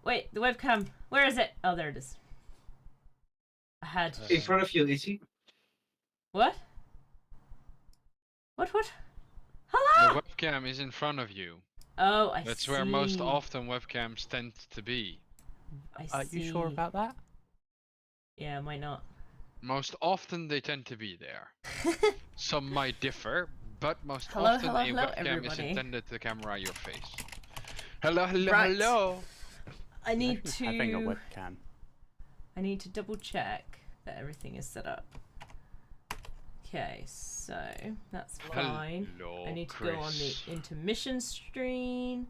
Wait, the webcam. Where is it? Oh, there it is. I had. In front of you, Izzy. What? What? Hello! The webcam is in front of you. Oh, I see. That's where most often webcams tend to be. Are you sure about that? Yeah, might not. Most often they tend to be there. Some might differ, but most Hello, often hello, a hello, webcam everybody. is intended to camera your face. Hello, hello, Right. hello. I need to. Having a webcam. I need to double check that everything is set up. Okay, so that's fine. Hello, I need to go on the intermission screen.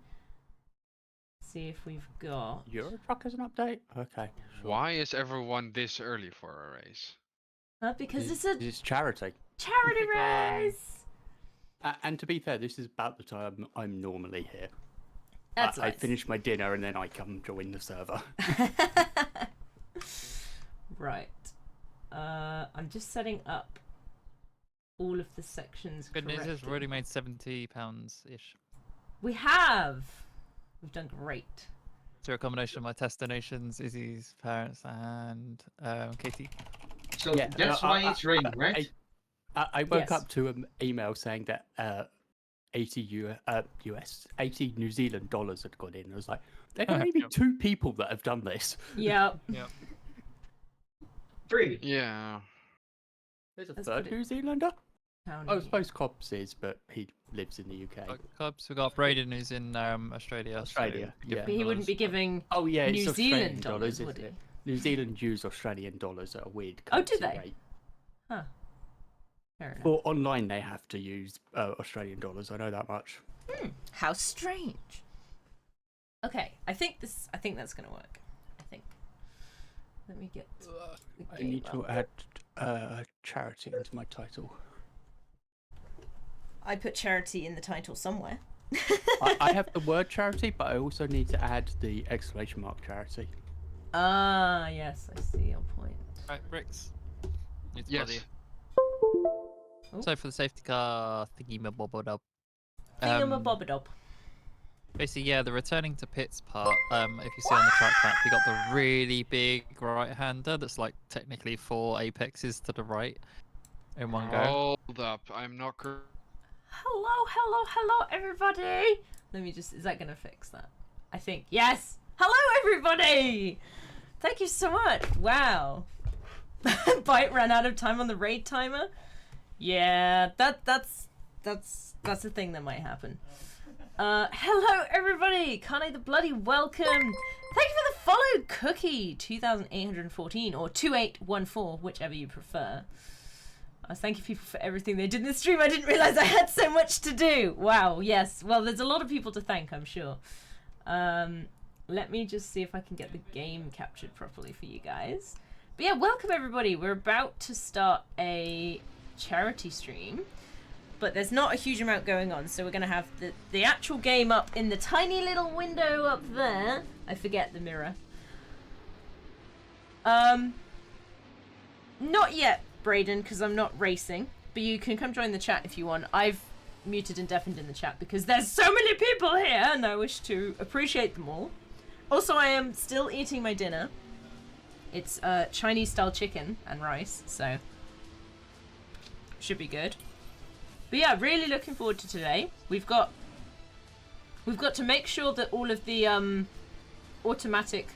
See if we've got. Euro Truck as an update? Okay. Sure. Why is everyone this early for a race? Because it's a It's charity. charity race. And to be fair, this is about the time I'm normally here. That's I nice. finish my dinner and then I come join the server. Right. I'm just setting up all of the sections Good news is correctly. we've already made £70-ish. We have. We've done great. Through a combination of my test donations, Izzy's parents, and Katie. So Yeah, that's why it's raining, right? I woke Yes. up to an email saying that 80 80 New Zealand dollars had gone in. I was like, there can only be 2 people that have done this. Yep. Yeah. 3. Yeah. There's a Let's third put it New Zealander? down I here. suppose Cobbs is, but he lives in the UK. Cubs, we got Braden who's in Australia. Australia, so yeah. But he wouldn't be giving Oh yeah, New it's Zealand Australian dollars, dollars, would isn't he? it? New Zealand use Australian dollars at a weird Oh, do currency they? rate. Huh. Fair enough. For online, they have to use Australian dollars. I know that much. How strange. Okay, I think that's gonna work. I think. Let me get. The I game need to up. add charity into my title. I put charity in the title somewhere. I have the word charity, but I also need to add the exclamation mark charity. Ah, yes, I see your point. Right, Bricks. Need to Yes. bother you. Oh. So for the safety car thingy bobbed up. Thingamabobadob. Basically, yeah, the returning to pits part. If you see on the track map, you got the really big right-hander that's like technically 4 apexes to the right in one go. Hold up, I'm not. Hello, everybody. Let me just. Is that gonna fix that? I think yes. Hello, everybody. Thank you so much. Wow. Bite ran out of time on the raid timer. Yeah, that's a thing that might happen. Hello everybody! Kane the bloody welcome! Thank you for the follow, Cookie 2814 or 2814, whichever you prefer. Thank you people for everything they did in the stream. I didn't realise I had so much to do. Wow, yes. Well, there's a lot of people to thank, I'm sure. Let me just see if I can get the game captured properly for you guys. But yeah, welcome everybody. We're about to start a charity stream, but there's not a huge amount going on, so we're going to have the actual game up in the tiny little window up there. I forget the mirror. Not yet, Braden, because I'm not racing, but you can come join the chat if you want. I've muted and deafened in the chat because there's so many people here and I wish to appreciate them all. Also, I am still eating my dinner. It's Chinese style chicken and rice, so should be good. But yeah, really looking forward to today. We've got to make sure that all of the automatic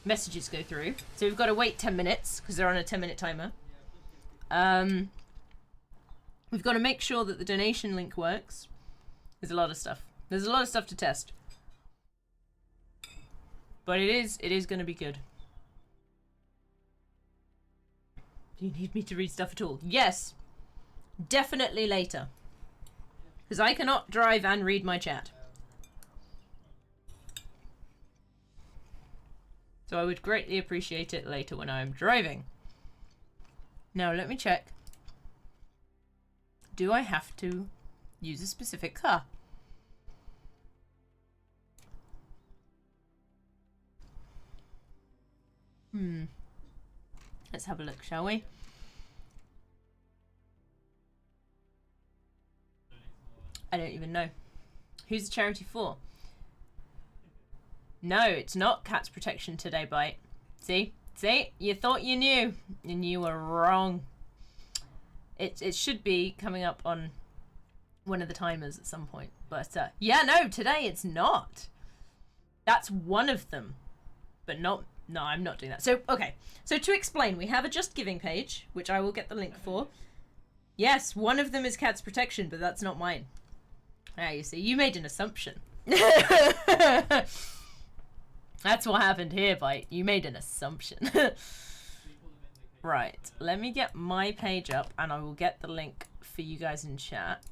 messages go through. So we've got to wait 10 minutes because they're on a 10-minute timer. We've got to make sure that the donation link works. There's a lot of stuff. There's a lot of stuff to test. But it is going to be good. Do you need me to read stuff at all? Yes. Definitely later. Because I cannot drive and read my chat. So I would greatly appreciate it later when I'm driving. Now let me check. Do I have to use a specific car? Let's have a look, shall we? I don't even know. Who's the charity for? No, it's not cat's protection today, Bite. See? See? You thought you knew, and you were wrong. It should be coming up on one of the timers at some point. But, yeah, no, today it's not. That's one of them. But not... No, I'm not doing that. So, okay. So, to explain, we have a Just Giving page, which I will get the link for. Yes, one of them is cat's protection, but that's not mine. Ah, you see, you made an assumption. That's what happened here, Bite. You made an assumption. Right, let me get my page up and I will get the link for you guys in chat.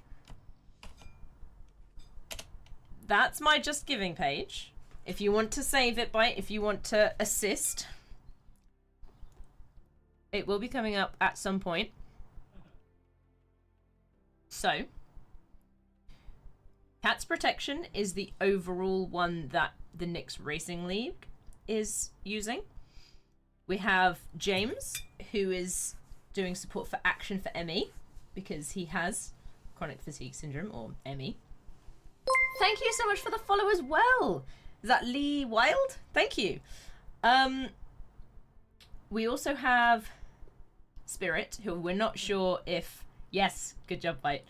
That's my Just Giving page. If you want to save it, Bite, if you want to assist, it will be coming up at some point. So, Cat's Protection is the overall one that the Knicks Racing League is using. We have James, who is doing support for Action for ME, because he has chronic fatigue syndrome, or ME. Thank you so much for the follow as well. Is that Lee Wild? Thank you. We also have Spirit, who we're not sure if... Yes, good job, Bite.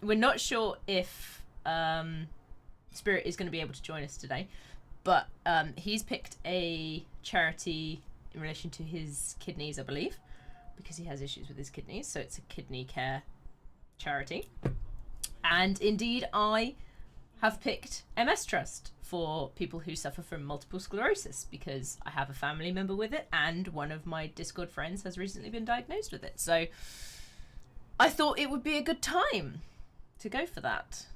We're not sure if Spirit is going to be able to join us today, but he's picked a charity in relation to his kidneys, I believe, because he has issues with his kidneys, so it's a kidney care charity. And indeed, I have picked MS Trust for people who suffer from multiple sclerosis, because I have a family member with it, and one of my Discord friends has recently been diagnosed with it. So I thought it would be a good time to go for that.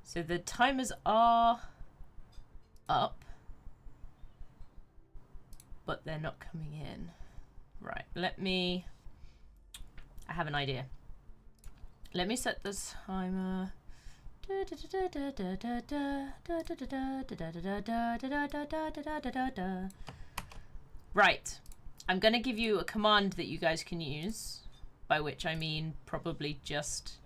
So the timers are up, but they're not coming in. Right, I have an idea. Let me set this timer. Right, I'm gonna give you a command that you guys can use, by which I mean probably just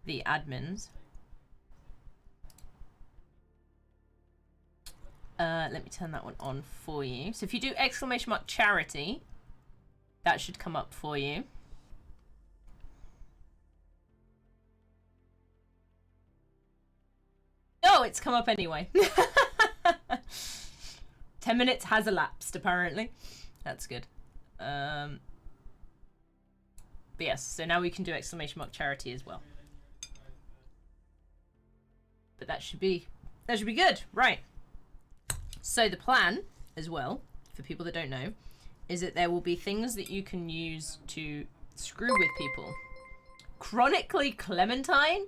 the admins. Let me turn that one on for you. So if you do !charity, that should come up for you. Oh, it's come up anyway. 10 minutes has elapsed, apparently. That's good. But yes, so now we can do !charity as well. But that should be good, right? So the plan, as well, for people that don't know, is that there will be things that you can use to screw with people. Chronically Clementine?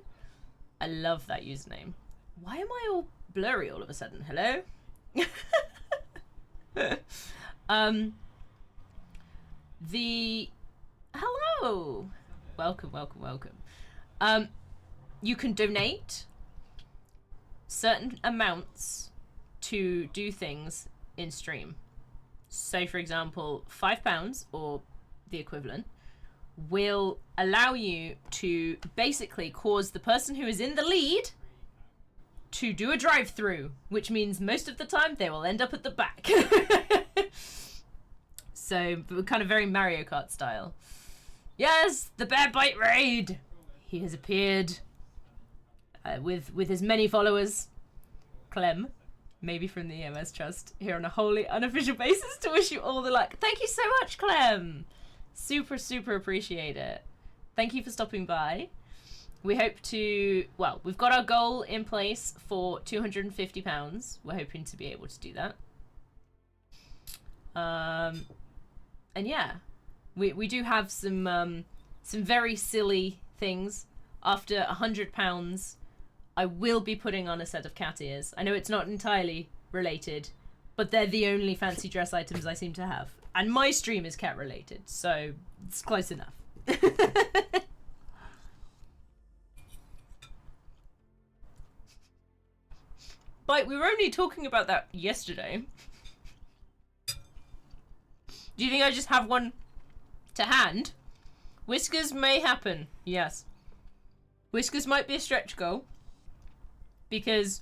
I love that username. Why am I all blurry all of a sudden? Hello? Hello! Welcome, welcome, welcome. You can donate certain amounts to do things in stream. So, for example, £5 or the equivalent will allow you to basically cause the person who is in the lead to do a drive-through, which means most of the time they will end up at the back. So, kind of very Mario Kart style. Yes, the Bear Bite Raid! He has appeared with his many followers. Clem, maybe from the EMS Trust, here on a wholly unofficial basis to wish you all the luck. Thank you so much, Clem! Super, super appreciate it. Thank you for stopping by. We hope to... Well, we've got our goal in place for £250. We're hoping to be able to do that. And yeah, we do have some very silly things. After £100, I will be putting on a set of cat ears. I know it's not entirely related, but they're the only fancy dress items I seem to have. And my stream is cat related, so it's close enough. But we were only talking about that yesterday. Do you think I just have one to hand? Whiskers may happen, yes. Whiskers might be a stretch goal because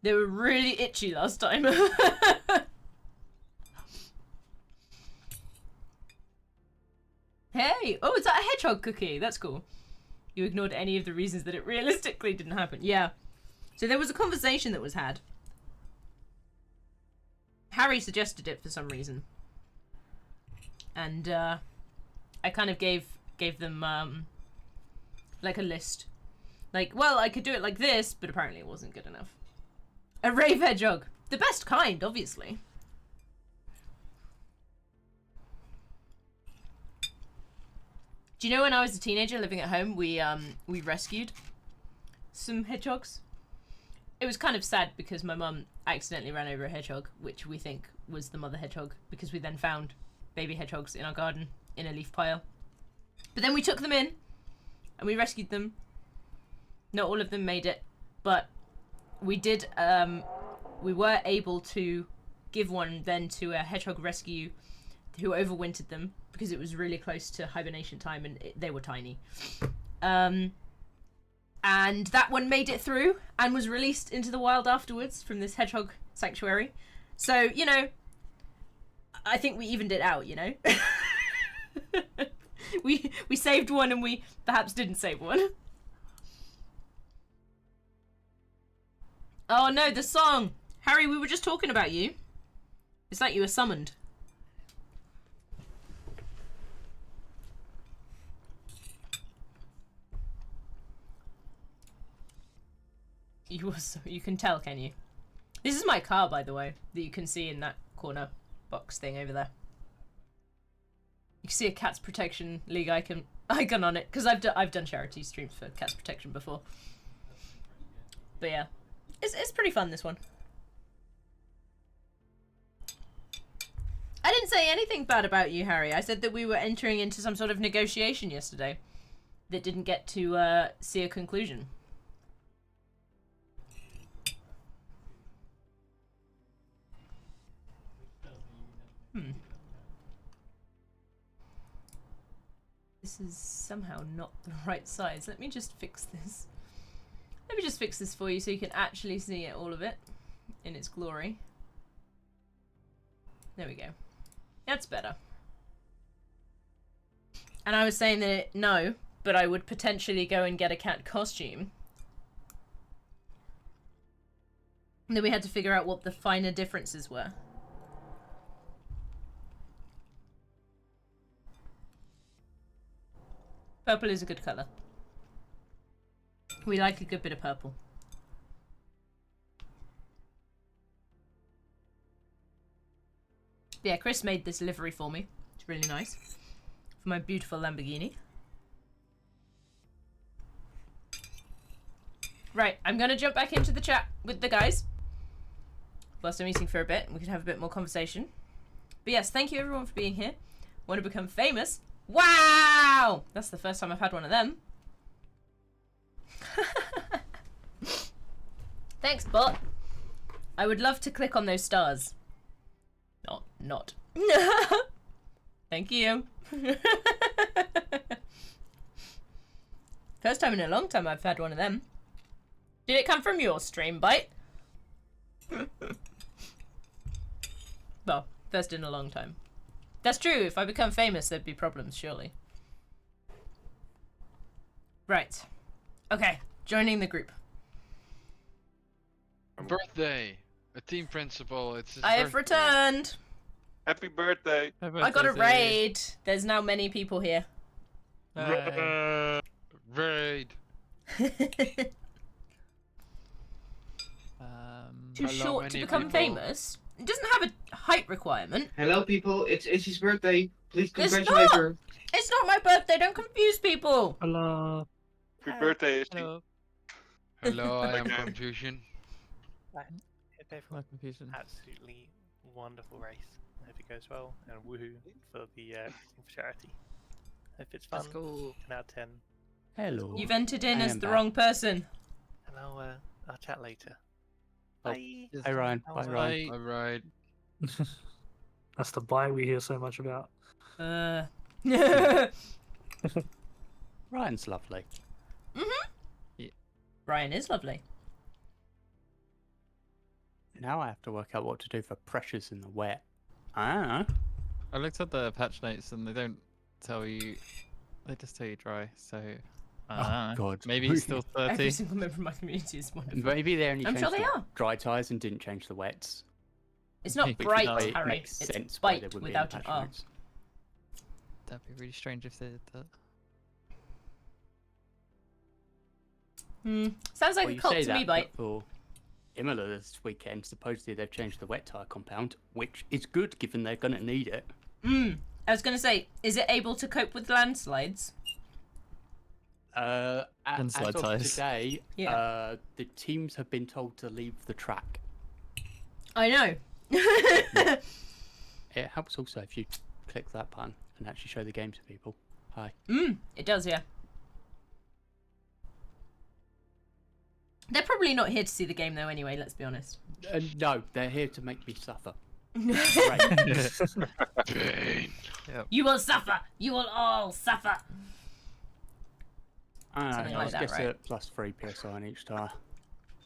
they were really itchy last time. Hey! Oh, is that a hedgehog cookie? That's cool. You ignored any of the reasons that it realistically didn't happen. Yeah. So there was a conversation that was had. Harry suggested it for some reason. And I kind of gave them like a list. Like, well, I could do it like this, but apparently it wasn't good enough. A rave hedgehog. The best kind, obviously. Do you know when I was a teenager living at home, we rescued some hedgehogs? It was kind of sad because my mum accidentally ran over a hedgehog, which we think was the mother hedgehog, because we then found baby hedgehogs in our garden in a leaf pile. But then we took them in and we rescued them. Not all of them made it, but we did, we were able to give one then to a hedgehog rescue who overwintered them because it was really close to hibernation time and they were tiny. And that one made it through and was released into the wild afterwards from this hedgehog sanctuary. So, you know, I think we evened it out, you know? we saved one and we perhaps didn't save one. Oh no, the song! Harry, we were just talking about you. It's like you were summoned. You can tell, can you? This is my car, by the way, that you can see in that corner box thing over there. You can see a Cats Protection League icon on it, because I've done charity streams for Cats Protection before. But yeah, it's pretty fun, this one. I didn't say anything bad about you, Harry. I said that we were entering into some sort of negotiation yesterday that didn't get to see a conclusion. This is somehow not the right size. Let me just fix this. Let me just fix this for you so you can actually see it, all of it, in its glory. There we go. That's better. And I was saying that no, but I would potentially go and get a cat costume. And then we had to figure out what the finer differences were. Purple is a good colour. We like a good bit of purple. Yeah, Chris made this livery for me. It's really nice. For my beautiful Lamborghini. Right, I'm gonna jump back into the chat with the guys. Whilst I'm eating for a bit, and we can have a bit more conversation. But yes, thank you everyone for being here. Want to become famous? Wow! That's the first time I've had one of them. Thanks, bot. I would love to click on those stars. Not. Thank you. First time in a long time I've had one of them. Did it come from your stream, Bite? Well, first in a long time. That's true. If I become famous, there'd be problems, surely. Right. Okay. Joining the group. Birthday. A team principal. It's his I have birthday. returned. Happy birthday. I got a raid. There's now many people here. Raid. Too Hello, short to many become people. famous. It doesn't have a height requirement. Hello, people. It's Izzy's birthday. Please It's congratulate not! her. It's not my birthday. Don't confuse people. Hello. Happy birthday, Izzy. Hello. Hello, I am Okay. Confusion. Hope No everyone confusion. absolutely wonderful race. Hope it goes well and woohoo for the for charity. Hope it's fun. That's cool. 10 out of 10. Hello. You've entered in I as am the back. wrong person. And I'll chat later. Oh, Bye. Hi Ryan. Bye Bye. Ryan. Alright. That's the bite we hear so much about. Mhm. Ryan's lovely. Brian is lovely. Now I have to work out what to do for pressures in the wet. I don't know. I looked at the patch notes and they don't tell you. They just tell you dry. So. Oh God. Maybe it's still 30. Every single member of my community is wonderful. Maybe they only I'm changed sure they the are. dry tyres and didn't change the wets. It's not Which bright, would It Harry. makes It's sense why they bite wouldn't be in without the an patch R. notes. That'd be really strange if they did that. Sounds like Well, a you cult say to me, that, Bite. but for Imola this weekend, supposedly they've changed the wet tyre compound, which is good given they're going to need it. I was going to say, is it able to cope with landslides? As Slide of tyres. today, Yeah. the teams have been told to leave the track. I know. It helps also if you click that button and actually show the game to people. Hi. It does, yeah. They're probably not here to see the game, though, anyway, let's be honest. No, they're here to make me suffer. Pain. You will suffer! You will all suffer! I Something don't know, like that, just right? a plus 3 PSI on each tyre.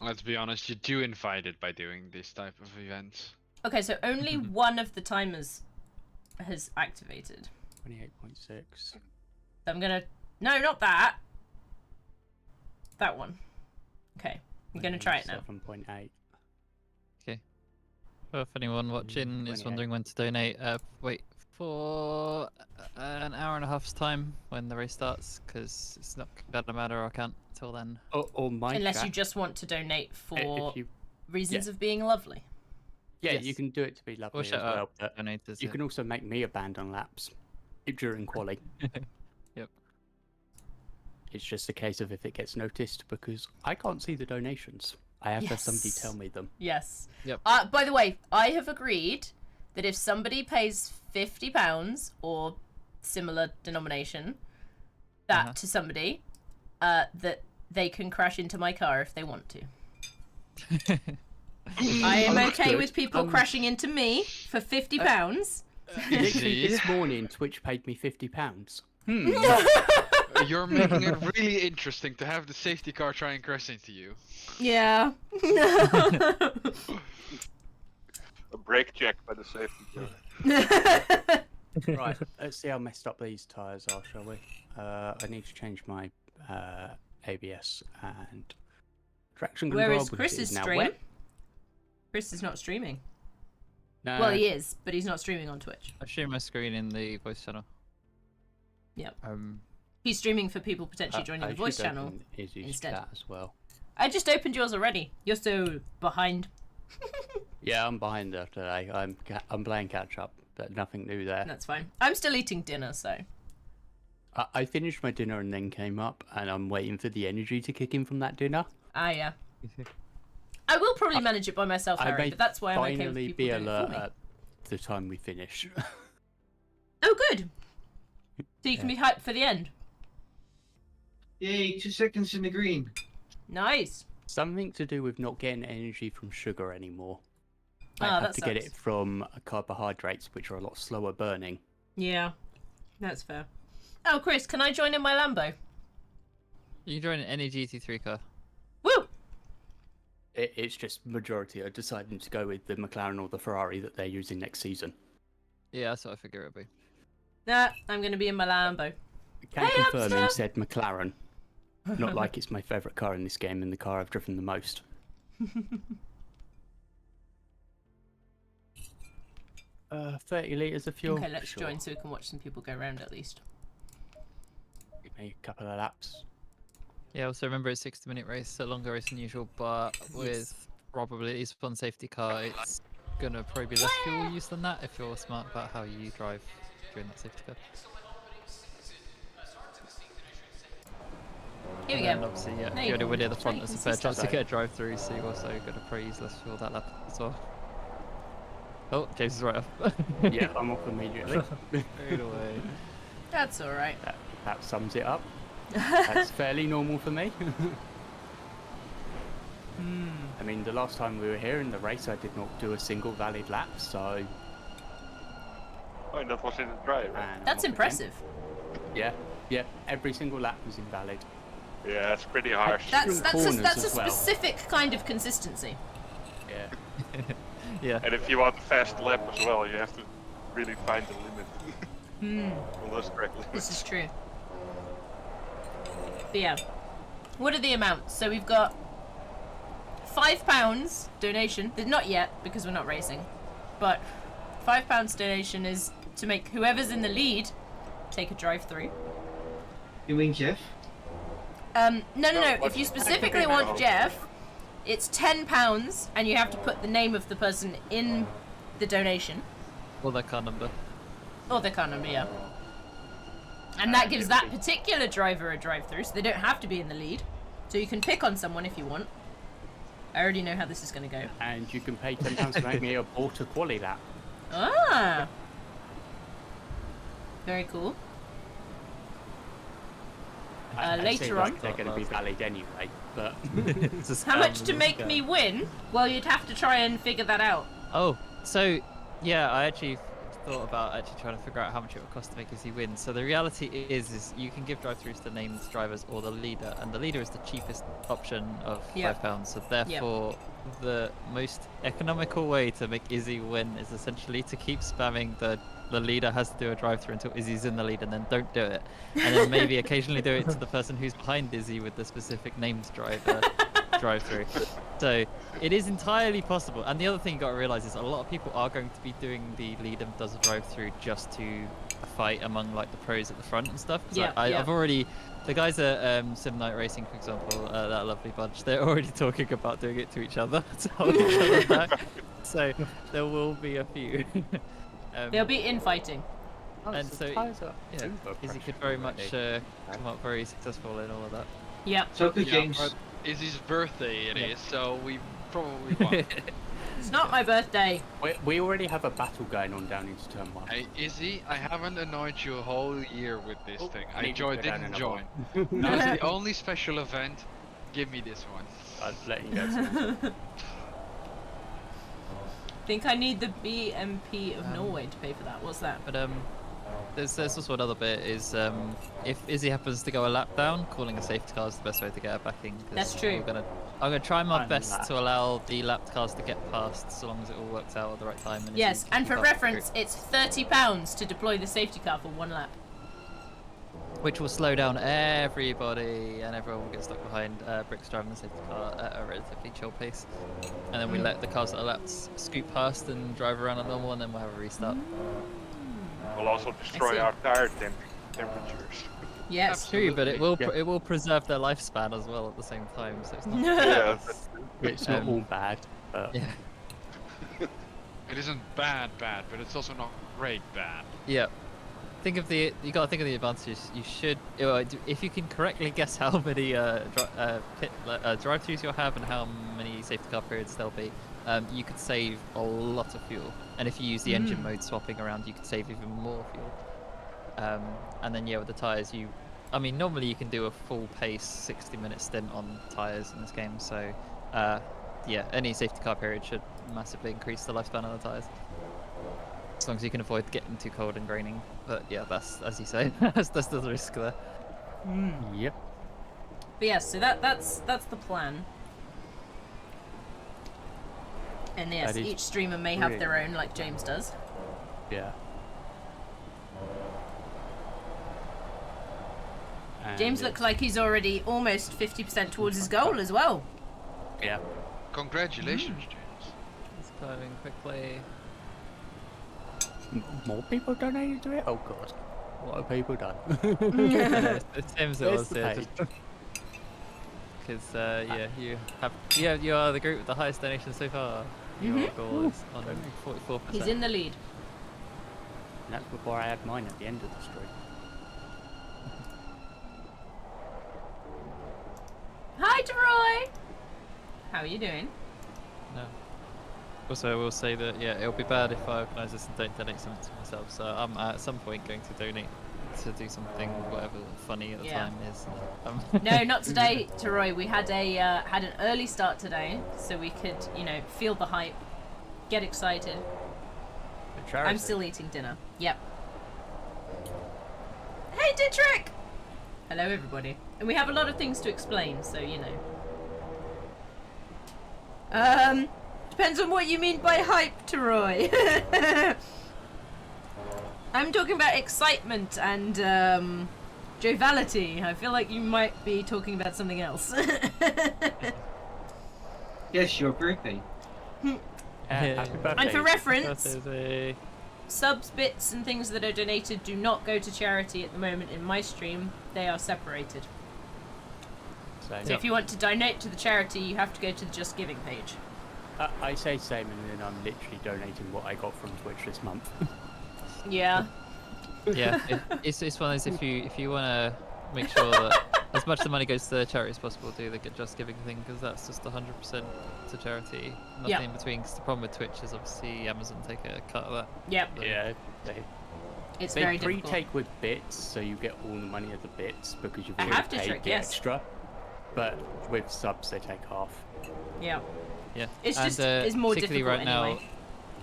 Let's be honest, you do invite it by doing this type of events. Okay, so only one of the timers has activated. 28.6. So I'm gonna... No, not that! That one. Okay, I'm gonna try it now. 7.8. Well, if anyone watching is 28. wondering when to donate, wait for an hour and a half's time when the race starts, because it's not gonna matter our account till then. Or my Unless chat, you just want to donate for if you, reasons of being lovely. yeah, Yes. you can do it to be lovely We'll as shout well. out But donators. you can also make me abandon laps during quali. Yep. It's just a case of if it gets noticed, because I can't see the donations. I have to have somebody Yes. tell me them. Yes. Yep. By the way, I have agreed that if somebody pays £50 or similar denomination that to somebody, that they can crash into my car if they want to. I am okay Understood. with people crashing into me for £50. Literally this morning, Twitch paid me £50. You're making it really interesting to have the safety car try and crash into you. Yeah. A brake check by the safety car. Right, let's see how messed up these tyres are, shall we? I need to change my ABS and traction control. Where is because it Chris's now stream? wet. Chris is not streaming. No, Well, he is, but he's not streaming on Twitch. I've shared my screen in the voice channel. Yep. Um, He's streaming for people potentially joining I the voice should channel. open Izzy's instead. chat as well. I just opened yours already. You're so behind. Yeah, I'm behind there today. I'm playing catch up, but nothing new there. That's fine. I'm still eating dinner, so. I finished my dinner and then came up, and I'm waiting for the energy to kick in from that dinner. Ah, yeah. I will probably manage it by myself, I Harry, may but that's why I'm okay with finally people be doing it alert for me. at the time we finish. Oh, good. So you can be hyped for the end. Yay, 2 seconds in the green. Nice. Something to do with not getting energy from sugar anymore. I Ah, have that to get sucks. it from carbohydrates, which are a lot slower burning. Yeah, that's fair. Oh, Chris, can I join in my Lambo? you can join any GT3 car. Woo! It's just majority are deciding to go with the McLaren or the Ferrari that they're using next season. Yeah, that's what I figure it'd be. Nah, I'm going to be in my Lambo. Can Hey, confirm Amster! said McLaren. Not like it's my favourite car in this game and the car I've driven the most. 30 litres of fuel. Okay, let's Sure. join so we can watch some people go around at least. Give me a couple of laps. Yeah, also remember it's a 60-minute race, a longer race than usual, but with probably at least one safety car, it's gonna probably be less fuel use than that if you're smart about how you drive during that safety car. Here we And go. obviously, yeah, Now if you you're anywhere near the can- front, now you there's a can fair see chance to stuff. get a drive-through, so you're also gonna probably use less fuel that lap as well. Oh, James is right off. Yeah, I'm off immediately. Straight away. That's alright. That sums it up. That's fairly normal for me. I mean, the last time we were here in the race, I did not do a single valid lap, so... Oh, and that was in the dry, right? and I'm That's off again. impressive. Yeah, every single lap was invalid. Yeah, it's pretty harsh. That's corners a as well. specific kind of consistency. Yeah. Yeah. And if you want a fast lap as well, you have to really find the limit on those track This limits. is true. But yeah, what are the amounts? So we've got £5 donation. Not yet because we're not racing, but £5 donation is to make whoever's in the lead take a drive-through. You mean Jeff? No. what's If you the specifically technical want amount? Jeff, it's £10, and you have to put the name of the person in the donation Or their car number. or their car number, yeah. And that gives that particular driver a drive-through, so they don't have to be in the lead. So you can pick on someone if you want. I already know how this is going to go. And you can pay £10 to make me a border quali lap. Ah, very cool. I say Later like on. they're going to be valid anyway, but How much to make me win? Well, you'd have to try and figure that out. Oh, so yeah, I actually thought about actually trying to figure out how much it would cost to make Izzy win. So the reality is you can give drive-throughs to named drivers or the leader, and the leader is the cheapest option of Yep. £5. So therefore, the most economical way to make Izzy win is essentially to keep spamming the leader has to do a drive-through until Izzy's in the lead, and then don't do it, and then maybe occasionally do it to the person who's behind Izzy with the specific named drive-through. So it is entirely possible. And the other thing you got to realize is a lot of people are going to be doing the leader does a drive-through just to fight among like the pros at the front and stuff. 'Cause I've already, the guys at Sim Night Racing, for example, that lovely bunch, they're already talking about doing it to each other to hold each other back. So there will be a few. They'll be infighting. And so yeah, Izzy could very much come up very successful in all of that. Yeah. So could Yeah, James. but Izzy's birthday it is, so we probably won. It's not my birthday. we already have a battle going on down into turn 1. Hey, Izzy, I haven't annoyed you a whole year with this thing. I need to go down didn't another join. one. That's the only special event. Give me this one. I'd let you go. Think I need the BMP of Norway to pay for that. What's that? But there's also another bit is if Izzy happens to go a lap down, calling a safety car is the best way to get her back in. 'Cause That's true. I'm gonna try my And best lap. to allow the lapped cars to get past, so long as it all works out at the right time. And Yes, Izzy can and for keep up the reference, group, it's £30 to deploy the safety car for 1 lap. which will slow down everybody, and everyone will get stuck behind Brick's driving the safety car at a relatively chill pace. And then we let the cars that are lapped scoot past and drive around at normal, and then we'll have a restart. Will also destroy see. our tire temperatures. Yes. True, but it will Yeah. it will preserve their lifespan as well at the same time, so it's not. Yeah, It's not all bad, but Yeah. It isn't bad, but it's also not great bad. Yeah. You gotta think of the advantages. You should, if you can correctly guess how many drive-throughs you'll have and how many safety car periods there'll be, you could save a lot of fuel. And if you use the engine mode swapping around, you could save even more fuel. And then with the tires, normally you can do a full pace 60-minute stint on tires in this game. So, any safety car period should massively increase the lifespan of the tires. As long as you can avoid getting too cold and graining. But yeah, that's, as you say, that's the risk there. yep. But yes, so that's the plan. And yes, That is each streamer may have their own, like James does. Yeah. And James looks like he's already almost 50% towards his goal as well. Yeah. Congratulations, James. It's climbing quickly. More people donated to it? Oh god. What have people done? It's Tim's that Where's was the there. page? Because you are the group with the highest donation so far. Your goal is on 44%. He's in the lead. And that's before I had mine at the end of the stream. Hi, Troy! How are you doing? No. Also, I will say that it'll be bad if I organise this and don't donate something to myself. So I'm at some point going to donate to do something, whatever funny at the time is. No, not today, Troy. We had an early start today, so we could, feel the hype, get excited. I'm still eating dinner. Yep. Hey, Dietrich! Hello, everybody. And we have a lot of things to explain, so you know. Depends on what you mean by hype, Troy. I'm talking about excitement and joviality. I feel like you might be talking about something else. Yes, your birthday. Happy birthday. And for reference, Birthday. subs, bits, and things that are donated do not go to charity at the moment in my stream. They are separated. So if you want to donate to the charity, you have to go to the Just Giving page. I say same, and then I'm literally donating what I got from Twitch this month. Yeah. Yeah, it's one of those, if you want to make sure that as much of the money goes to the charity as possible, do the Just Giving thing, because that's just 100% to charity. Nothing in between, because the problem with Twitch is obviously Amazon take a cut of that. Yep. Yeah, It's they very difficult. pre-take with bits, so you get all the money of the bits because you've I already have to paid trick, the yes. extra. But with subs, they take half. Yeah. Yeah. It's and, just it's more particularly difficult right now. anyway.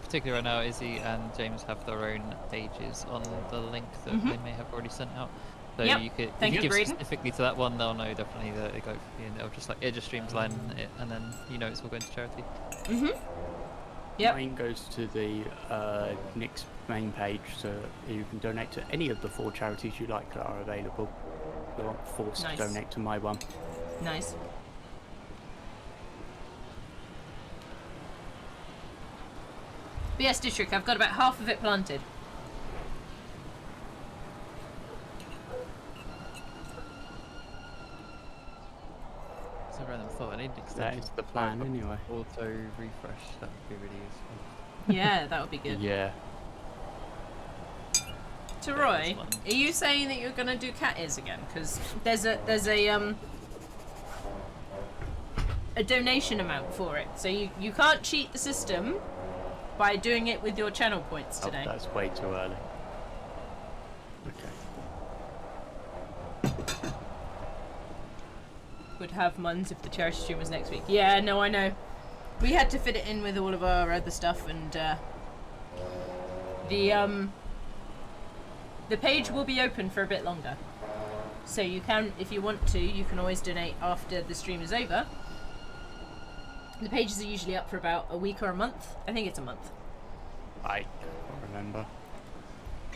Particularly right now, Izzy and James have their own pages on the link that they may have already sent out. So Yep. you could Thank if you, you give Braden. specifically to that one, they'll know definitely that it go for you, and they'll just streamline it, and then you know it's all going to charity. Yep. Mine goes to the Nick's main page, so you can donate to any of the 4 charities you like that are available. You're not forced Nice. to donate to my one. Nice. But yes, District, I've got about half of it planted. It's a random thought. I need an That extension. is the plan anyway. Auto refresh. That would be really useful. Yeah, that would be good. Yeah. To Roy, one. are you saying that you're gonna do cat ears again? Because there's a donation amount for it, so you can't cheat the system by doing it with your channel points today. Oh, that's way too early. Okay. Would have Muns if the charity stream was next week. Yeah, no, I know. We had to fit it in with all of our other stuff, and the page will be open for a bit longer. So you can, if you want to, you can always donate after the stream is over. The pages are usually up for about a week or a month. I think it's a month. I can't remember.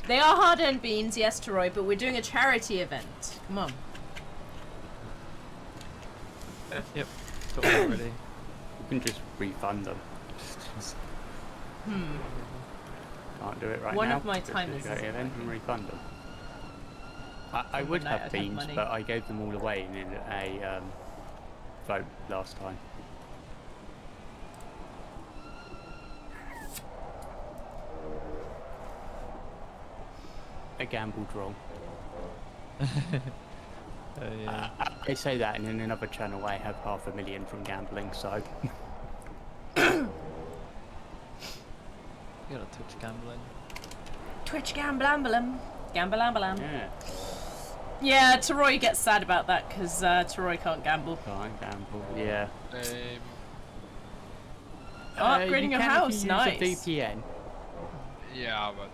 They are hard-earned beans, yes, Troy, but we're doing a charity event. Come on. Yep. Got one already. You can just refund them. Can't do it right One now. of my Just timers go to the isn't event and refund them. I would One night have I'd have beans, money. but I gave them all away in a vote last time. I gambled wrong. Yeah. They say that, and in another channel I have 500,000 from gambling, so... You got a Twitch gambling. Twitch gamblambalam. Gambalambalam. Yeah, Yeah, Troy gets sad about that because Troy can't gamble. can't gamble, yeah. Oh, upgrading you your can if house, you nice. use a VPN. Yeah, but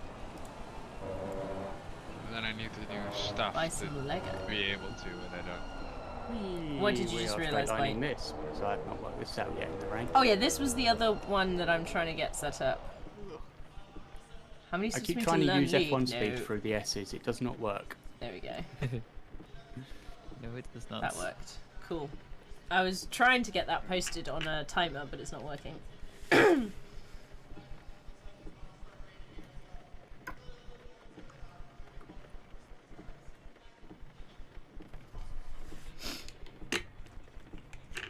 then I need to do stuff Buy to some Lego. be able to, and I don't. What did you We just are realise, straight-lining mate? this, because I have not worked this out yet in the rank. Oh yeah, this was the other one that I'm trying to get set up. How many I steps keep me trying to learn use league? F1 speed No. through the S's, it does not work. There we go. No, it does not. That worked. Cool. I was trying to get that posted on a timer, but it's not working.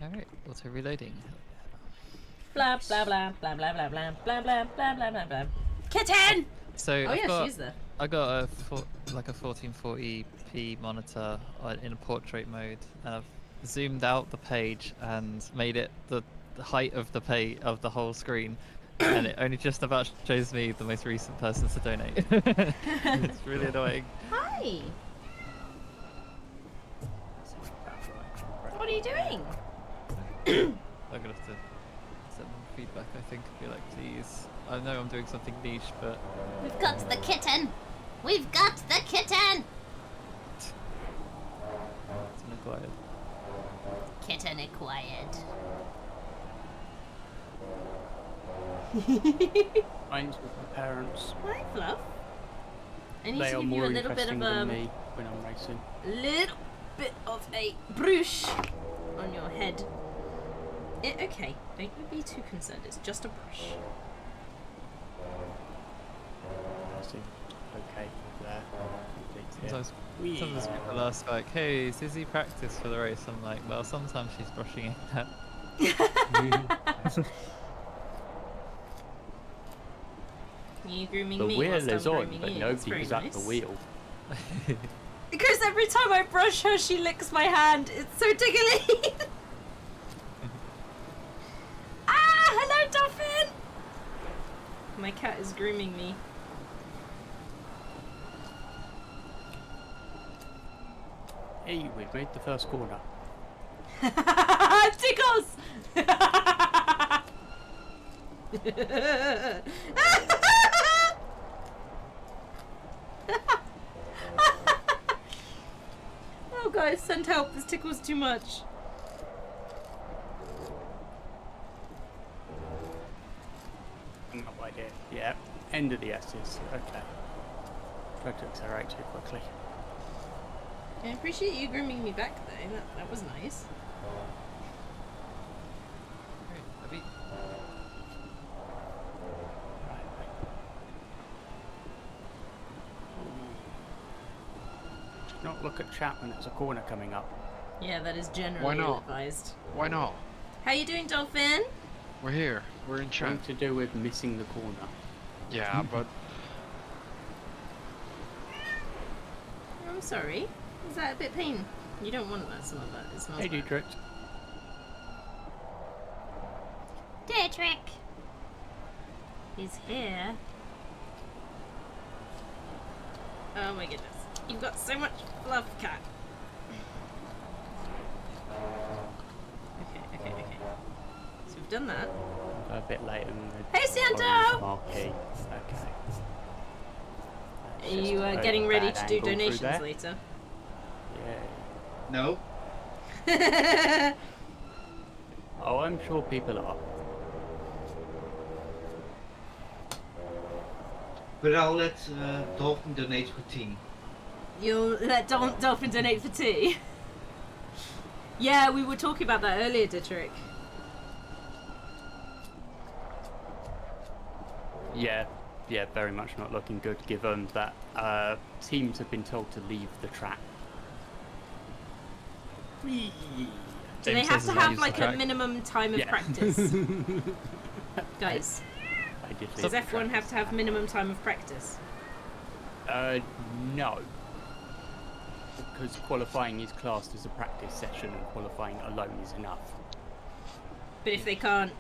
Alright, auto reloading. Blah blah blah blah blah blah blah blah blah blah blah blah blah. Kitten! So Oh I've yeah, got, she's there. I got like a 1440p monitor in a portrait mode, and I've zoomed out the page and made it the height of the whole screen, and it only just about shows me the most recent person to donate. It's really annoying. Hi. What are you doing? I'm gonna have to send them feedback, I think, and be like, please. I know I'm doing something niche, but We've got the kitten! We've got the kitten! it's an acquired. Kitten acquired. Mine's with my parents. Hi, Fluff. I need They to are give you more a little bit interesting of than me when I'm racing. little bit of a brush on your head. Okay, don't you be too concerned. It's just a brush. I see. Okay, there. Sometimes people ask like, hey, is Izzy practice for the race? I'm like, well, sometimes she's brushing it out. You grooming The me wheel whilst is I'm on, grooming but you. That's nobody's very at nice. the wheel. Because every time I brush her, she licks my hand. It's so tickly. Ah, hello, Dolphin. My cat is grooming me. Hey, we've made the first corner. Tickles! Oh guys, send help, this tickles too much. No idea. Yeah, end of the S's. Okay. Tried to accelerate too quickly. I appreciate you grooming me back though, that was nice. Great, I beat. Not look at chat when there's a corner coming up. Yeah, that is generally Why not? advised. Why not? How you doing, Dolphin? We're here. We're in chat. Something to do with missing the corner. Yeah, but I'm sorry. Is that a bit pain? You don't want that, some of that. It smells Hey, bad. Dietrich. Dietrich! He's here. Oh my goodness. You've got so much fluff, cat. Okay. So we've done that. A bit later than the Hey, Santo! orange marquee. Are Okay. you getting ready to do donations later? Yeah. No? Oh, I'm sure people are. But I'll let Dolphin donate for tea. You'll let Dolphin donate for tea? Yeah, we were talking about that earlier, Dietrich. Yeah, very much not looking good given that teams have been told to leave the track. Whee! Do they have to have like a minimum time of practice? Guys, I did does F1 have to have minimum time of practice? No. Because qualifying is classed as a practice session and qualifying alone is enough. But if they can't...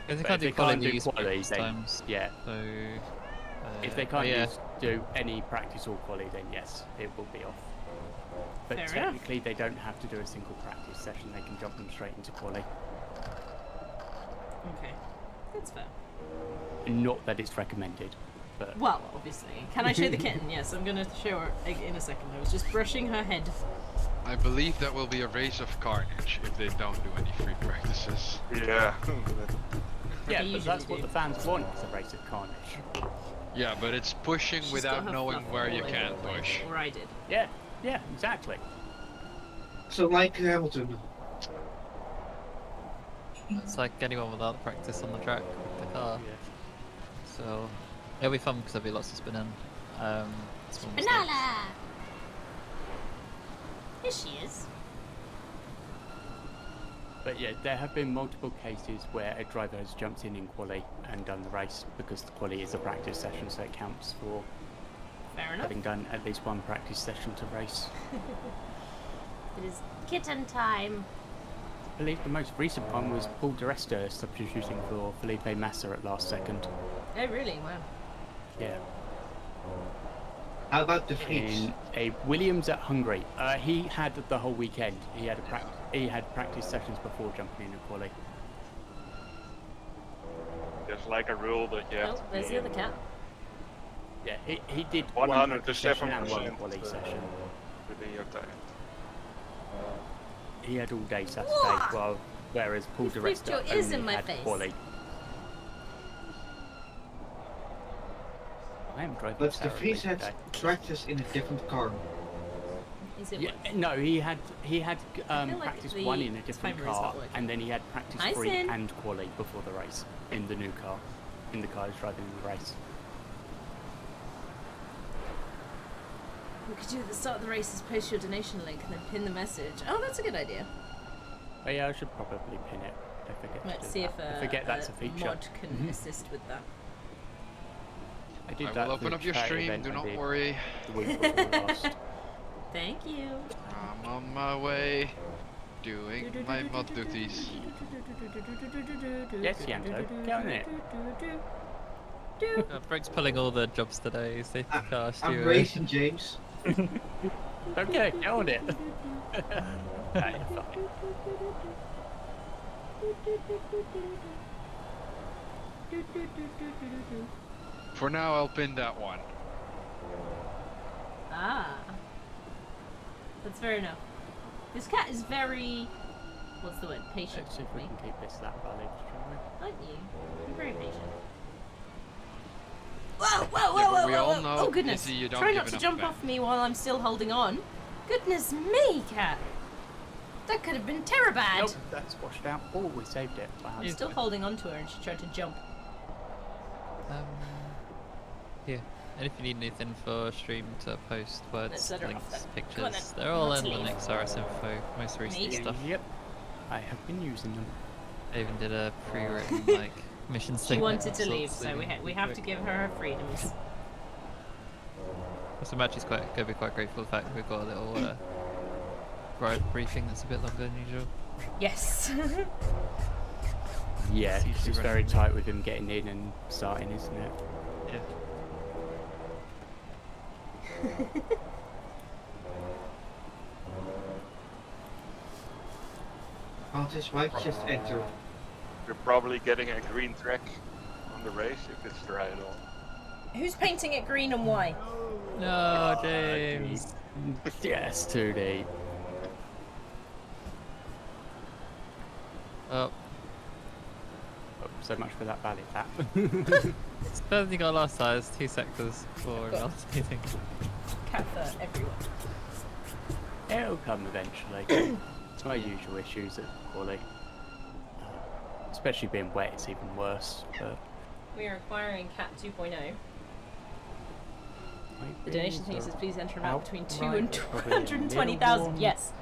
If they But can't if do they quali, can't do use quali, practice then- times. Yeah. So, If they can't yeah. do any practice or quali, then yes, it will be off. But Fair enough. technically, they don't have to do a single practice session. They can jump them straight into quali. Okay, that's fair. Not that it's recommended, but Well, obviously. Can I show the kitten? Yes, I'm gonna show her in a second. I was just brushing her head. I believe that will be a race of carnage if they don't do any free practices. Yeah. yeah, They but that's usually what do. the fans want: is a race of carnage. Yeah, but it's pushing She's without got her knowing fluff where all you over can the place, push. Or I did. Yeah, exactly. So like Hamilton. It's like anyone without practice on the track with the car. So it'll be fun because there'll be lots of spinning. Small mistakes. Banana! Here she is. But yeah, there have been multiple cases where a driver has jumped in quali and done the race because the quali is a practice session, so it counts for Fair enough. having done at least one practice session to race. It is kitten time. I believe the most recent one was Paul Di Resta substituting for Felipe Massa at last second. Oh, really? Wow. Yeah. How about the Vries? In a Williams at Hungary. He had the whole weekend. He had practice sessions before jumping in at quali. There's like a rule that you have Oh, to there's be the other cat. Yeah, he did 100 one to practice session and 7% one quali session. within your time. He had all day Saturday, What? whereas Paul You flipped DeResta your ears only in my had face. quali. I am driving But the terribly Vries had today. practice in a different car. Is it Yeah, working? no, he had feel like practice the 1 in a different timer is not car, working. and then he had practice Hi, 3 Sin. and quali before the race in the new car. In the car he was driving in the race. We could do at the start of the race is post your donation link and then pin the message. Oh, that's a good idea. But yeah, I should probably pin it. I forget Let's to do see that. if I forget that's a feature. mod can Mhm. assist with that. I did I that will for open the up your charity stream, event do I not did worry. the week before last. Thank you. I'm on my way, doing my mod duties. Yes, Yanto, get on it. Frank's pulling all the jobs today. Safety car, I'm steward. racing, James. Okay, get on it. Nah, you're fine. For now, I'll pin that one. Ah. That's fair enough. This cat is very... What's the word? Patient Let's see if with we me. can keep this that valid, shall we? Aren't you? You're very patient. Whoa, whoa, Yeah, whoa, but whoa, we whoa, all whoa. know, Oh, goodness. Izzy, you don't Try give not to enough jump back. off me while I'm still holding on. Goodness me, cat. That could have been terrible. Nope, that's washed out. Oh, we saved it. Wow. I'm still holding on to her and she tried to jump. Here. And if you need anything for stream to post, Let's words, set her off links, then. Go on pictures, then. they're all Let's in leave. Linux RS info, most recent Me? stuff. Yep. I have been using them. I even did a pre-written like mission She statement. wanted to sort of leave, so thing. we have to give her her freedoms. So I'm actually going to be quite grateful for the fact that we've got a little briefing that's a bit longer than usual. Yes. Yeah, It's 'cause usually it's very running. tight with him getting in and starting, isn't it? Yeah. Can't his wife just enter? You're probably getting a green track on the race if it's dry at all. Who's painting it green and why? No, James. Yes, 2D. Oh, Oh, so much for that valid tap. it's better than you got last time. It's 2 sectors for Got- anything. Cat fur everywhere. It'll come eventually. It's my usual issues at quality. Especially being wet, it's even worse. But We are acquiring Cat 2.0. The donation thing says please enter amount between 2 and 220,000. Yes,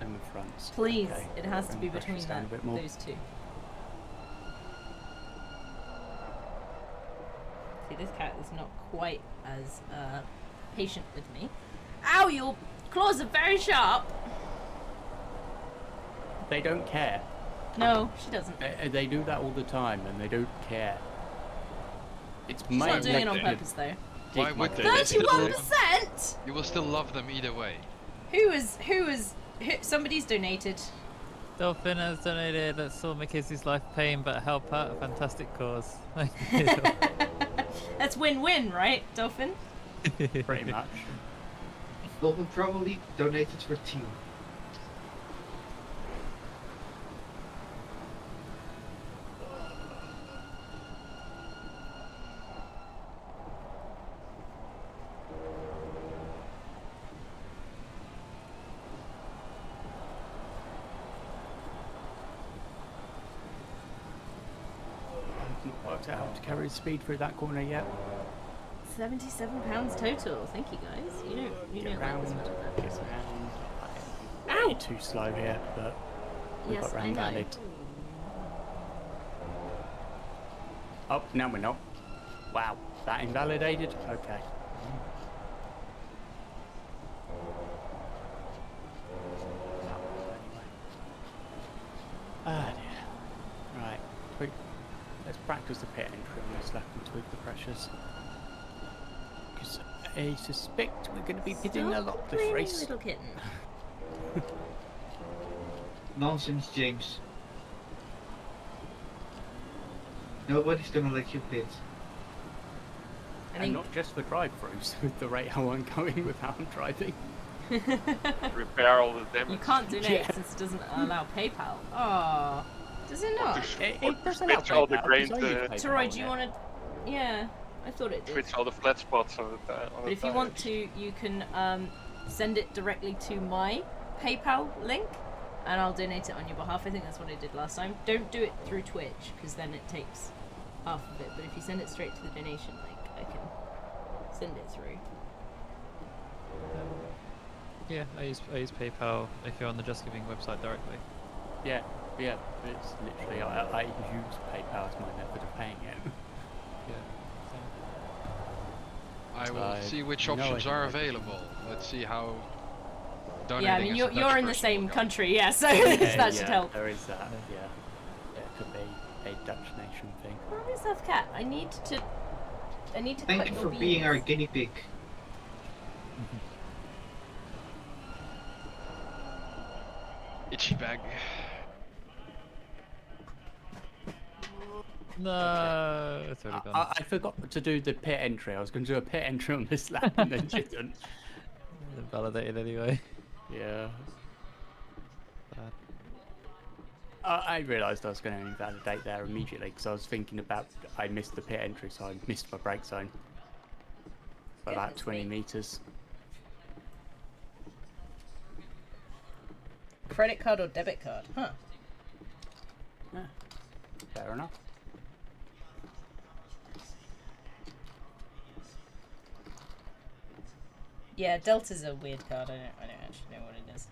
And the fronts. please. Okay, It has to bring be the between pressures down that, a bit more. those two. See, this cat is not quite as patient with me. Ow, your claws are very sharp. They don't care. No, she doesn't. They do that all the time, and they don't care. It's She's my not doing it on elected. purpose, though. Why would they? 31%. You will still love them either way. Somebody's donated. Dolphin has donated. Let's all make his life pain, but help out a fantastic cause. Thank you. That's win-win, right, Dolphin? Pretty much. Dolphin probably donated for team. I haven't worked out how to carry speed through that corner yet. £77 total. Thank you, guys. You don't Get like this round, much of that. get round. Ow! Way too slow here, but we Yes, got I round know. valid. Oh, now we're not. Wow, that invalidated? Okay. Ah dear. Right, let's practice the pit entry on this lap and tweak the pressures. Because I suspect we're going to be pitting a Stop lot this complaining, race. little kitten. Nonsense, James. Nobody's gonna let you pit. I And think not just for drive-throughs, with the rate how I'm going with how I'm driving. repair all the damage. You can't donate Yeah. since it doesn't allow PayPal. Oh, does it not? It does allow switch all the PayPal, grain 'cause I use to PayPal Troy, on do you it. want to? Yeah, I thought it did. switch all the flat spots on the But if you want to, you can send it directly to my PayPal link, and I'll donate it on your behalf. I think that's what I did last time. Don't do it through Twitch, because then it takes half of it. But if you send it straight to the donation link, I can send it through. Yeah, I use PayPal if you're on the Just Giving website directly. Yeah, it's literally, I use PayPal as my method of paying it. Yeah. I will see which no options idea are what to do. available. Let's see how. Donating Yeah, I mean as a you're Dutch in the person same will go. country, yeah. So Yeah, that should help. There is that, yeah. Yeah, it could be a Dutch nation thing. Where is that cat? I need to Thank collect you your for being beans. our guinea pig. Itchy bag. No, it's already gone. I forgot to do the pit entry. I was going to do a pit entry on this lap and then didn't. Validated anyway. Yeah. Bad. I realised I was going to invalidate there immediately because I was thinking about I missed the pit entry, so I missed my brake zone by about Goodness 20 me. metres. Credit card or debit card? Huh. Yeah. Fair enough. Yeah, Delta's a weird card. I don't actually know what it is.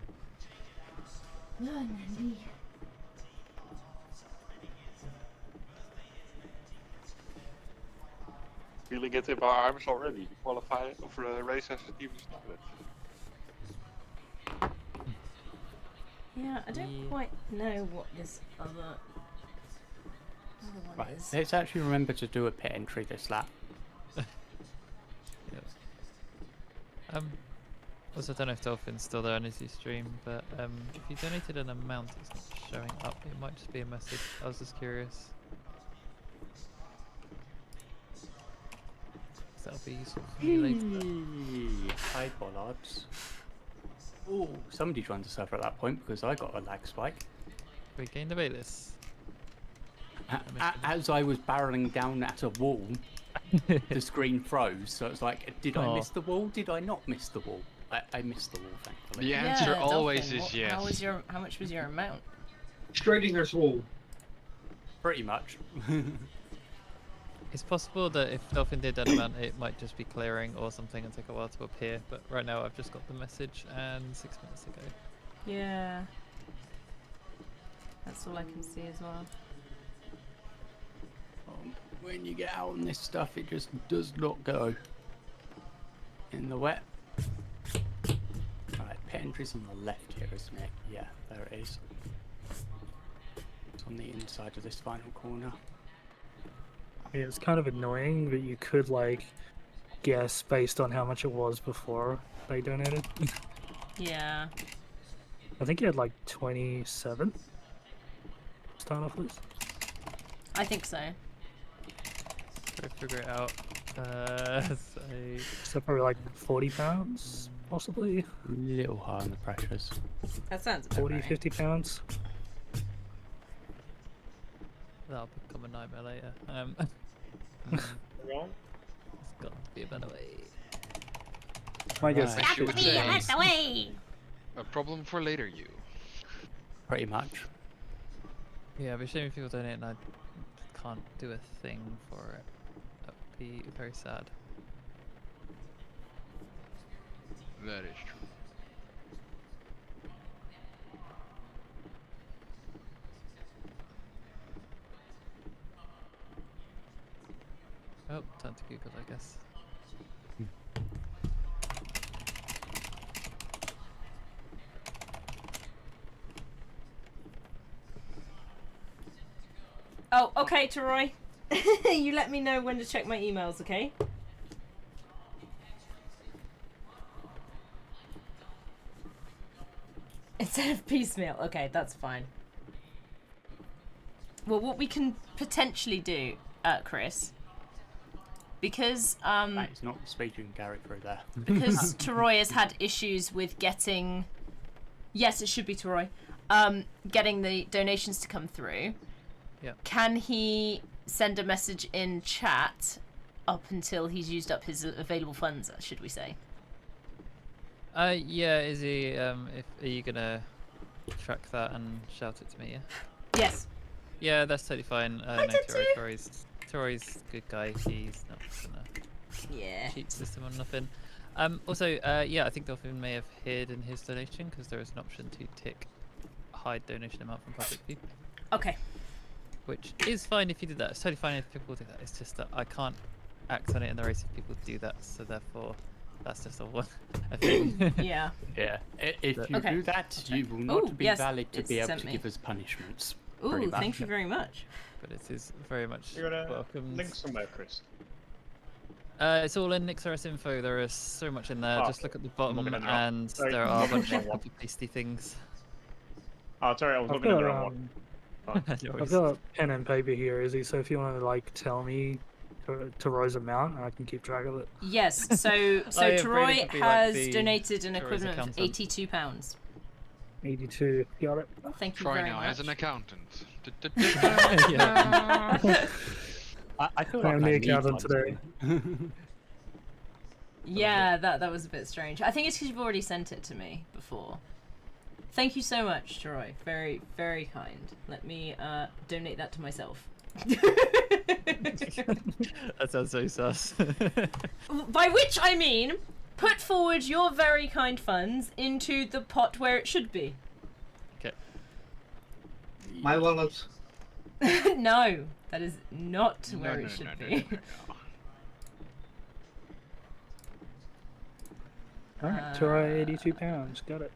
Feeling it in my arms already. The qualify of the race hasn't even started. Yeah, I don't Yeah. quite know what this other one Right, is. let's actually remember to do a pit entry this lap. Also, I don't know if Dolphin's still there on his stream, but if you donated an amount, it's not showing up. It might just be a message. I was just curious. That'll be useful for me later. Hi, bollards. Oh, somebody trying to suffer at that point because I got a lag spike. We can debate this. As I was barreling down at a wall, the screen froze. So it's like, did I miss the wall? Did I not miss the wall? I missed the wall, thankfully. The answer Yeah, always Dolphin, is yes. How much was your amount? Schrodinger's wall. Pretty much. It's possible that if Dolphin did that amount, it might just be clearing or something and take a while to appear. But right now, I've just got the message, and 6 minutes ago. Yeah. That's all I can see as well. When you get out on this stuff, it just does not go in the wet. Right, pit entry's on the left here, isn't it? Yeah, there it is. It's on the inside of this final corner. Yeah, it's kind of annoying that you could like guess based on how much it was before they donated. Yeah. I think you had like 27 start off with. I think so. Try to figure it out. So probably like £40, possibly. A little high on the pressures. That sounds about 40, right. £50. That'll become a nightmare later. Wrong. It's got to be a better way. I guess Right. You would say That's the way! a problem for later, you. Pretty much. Yeah, it'd be a shame if people donate and I can't do a thing for it. That would be very sad. That is true. Oh, time to Google, I guess. Oh, okay, Troy. You let me know when to check my emails, okay? Instead of piecemeal. Okay, that's fine. Well, what we can potentially do, Chris, because That is not the speed you can carry through there. because Teroy has had issues with getting. Yes, it should be Teroy. Getting the donations to come through. Yeah. Can he send a message in chat up until he's used up his available funds? Should we say? Yeah, is he? Are you gonna track that and shout it to me? Yeah. Yes. Yeah, that's totally fine. I did too. Teroy's a good guy. He's not gonna Yeah. cheat system or nothing. Also, yeah, I think Dolphin may have hidden his donation because there is an option to tick hide donation amount from public view, Okay. which is fine if you did that. It's totally fine if people do that. It's just that I can't act on it in the race if people do that, so therefore that's just a thing. Yeah. Yeah. If you Okay. do that, you will not Ooh, be yes, valid to it's be able sent to me. give us punishments. pretty Ooh, much. thank you very much. But it is very much You got a welcome. link somewhere, Chris? It's all in NixRS info. There is so much in there. Oh, Just look at the bottom, looking at it now. and Sorry. there are a bunch of Wrong one. pasty things. Oh, sorry, I was I've looking at got, the wrong one. I've got pen and paper here, Izzy, so if you want to, like, tell me Teroy's amount, I can keep track of it. Yes, so yeah, Teroy Brady could be like has the donated an Teroy's equivalent of accountant. £82. 82, got it. Thank you Try very now much. as an accountant. Yeah. I feel I'm like the I need accountant one today. Yeah, that was a bit strange. I think it's because you've already sent it to me before. Thank you so much, Troy. Very, very kind. Let me donate that to myself. That sounds so sus. By which I mean, put forward your very kind funds into the pot where it should be. Okay. My wallet. No, that is not where it should be. Alright, Teroy, 82 pounds, got it.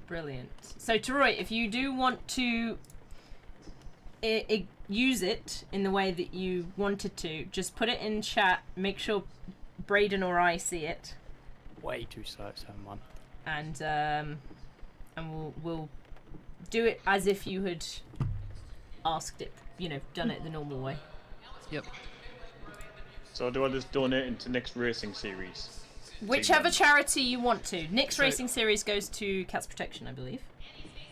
Brilliant. So, Teroy, if you do want to use it in the way that you wanted to, just put it in chat. Make sure Braden or I see it, Way too slow at 7-1. and we'll do it as if you had asked it. You know, done it the normal way. Yep. So do I just donate into next racing series? Whichever charity you want to. Nick's Racing Series goes to Cats Protection, I believe.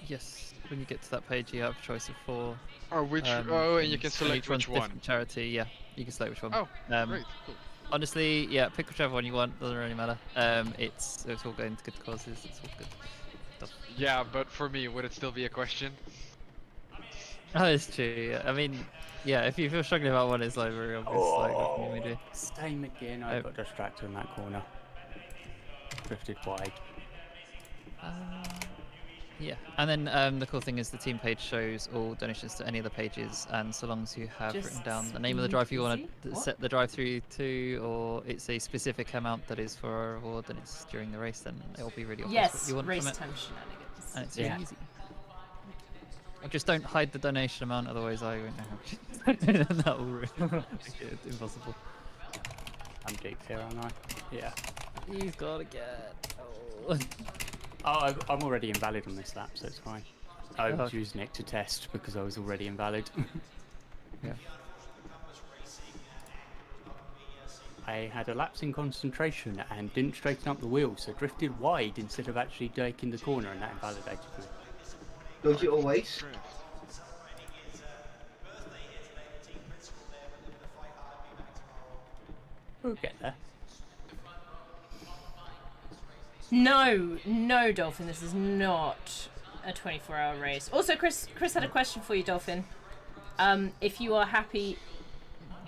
Yes. When you get to that page, you have a choice of 4. Oh, which? and you can and select each one's which one. different charity. Yeah, you can select which one. Oh, great. Cool. Honestly, yeah, pick whichever one you want. Doesn't really matter. It's all going to good causes. It's all good stuff. Yeah, but for me, would it still be a question? Oh, it's true. Yeah. I mean, yeah. If you feel struggling about one, it's like very obvious. Like, what can you do? Same again, I got distracted in that corner. Drifted wide. Yeah, and then the cool thing is the team page shows all donations to any of the pages, and so long as you have Just written down the name of the speed drive you want easy? to What? set the drive through to, or it's a specific amount that is for a reward and it's during the race, then it'll be really obvious what Yes, you want race from it, time shenanigans. and it's Yeah. really easy. Just don't hide the donation amount, otherwise I won't know how much. And that will really make it impossible. I'm deep here, aren't I? Yeah. You've got to get. Oh. Oh, I'm already invalid on this lap, so it's fine. I was Okay. using it to test because I was already invalid. Yeah. I had a lapse in concentration and didn't straighten up the wheel, so drifted wide instead of actually taking the corner, and that invalidated me. Don't you always? We'll get there. No, Dolphin, this is not a 24-hour race. Also, Chris had a question for you, Dolphin. If you are happy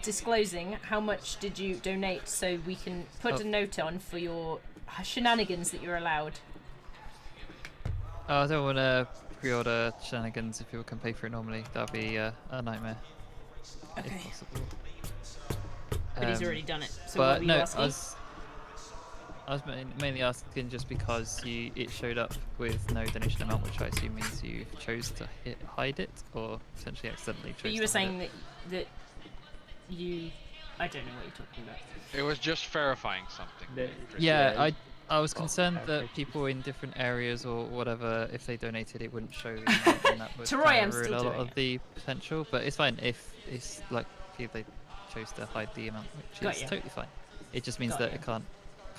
disclosing, how much did you donate so we can put a note on for your shenanigans that you're allowed? Oh, I don't want to pre-order shenanigans if people can pay for it normally. That'd be a nightmare. Okay. If possible. But he's already done it, so But what were you no, asking? I was mainly asking just because it showed up with no donation amount, which I assume means you chose to hide it, or potentially accidentally chose But you to were hide saying it. that you... I don't know what you're talking about. It was just verifying something. Yeah, I was concerned that verification. people in different areas or whatever, if they donated, it wouldn't show the amount, and that would Teroy, kind I'm of ruin still a lot doing of it. the potential. But it's fine if it's like if they chose to hide the amount, which Got is ya. totally fine. It just means Got that ya. it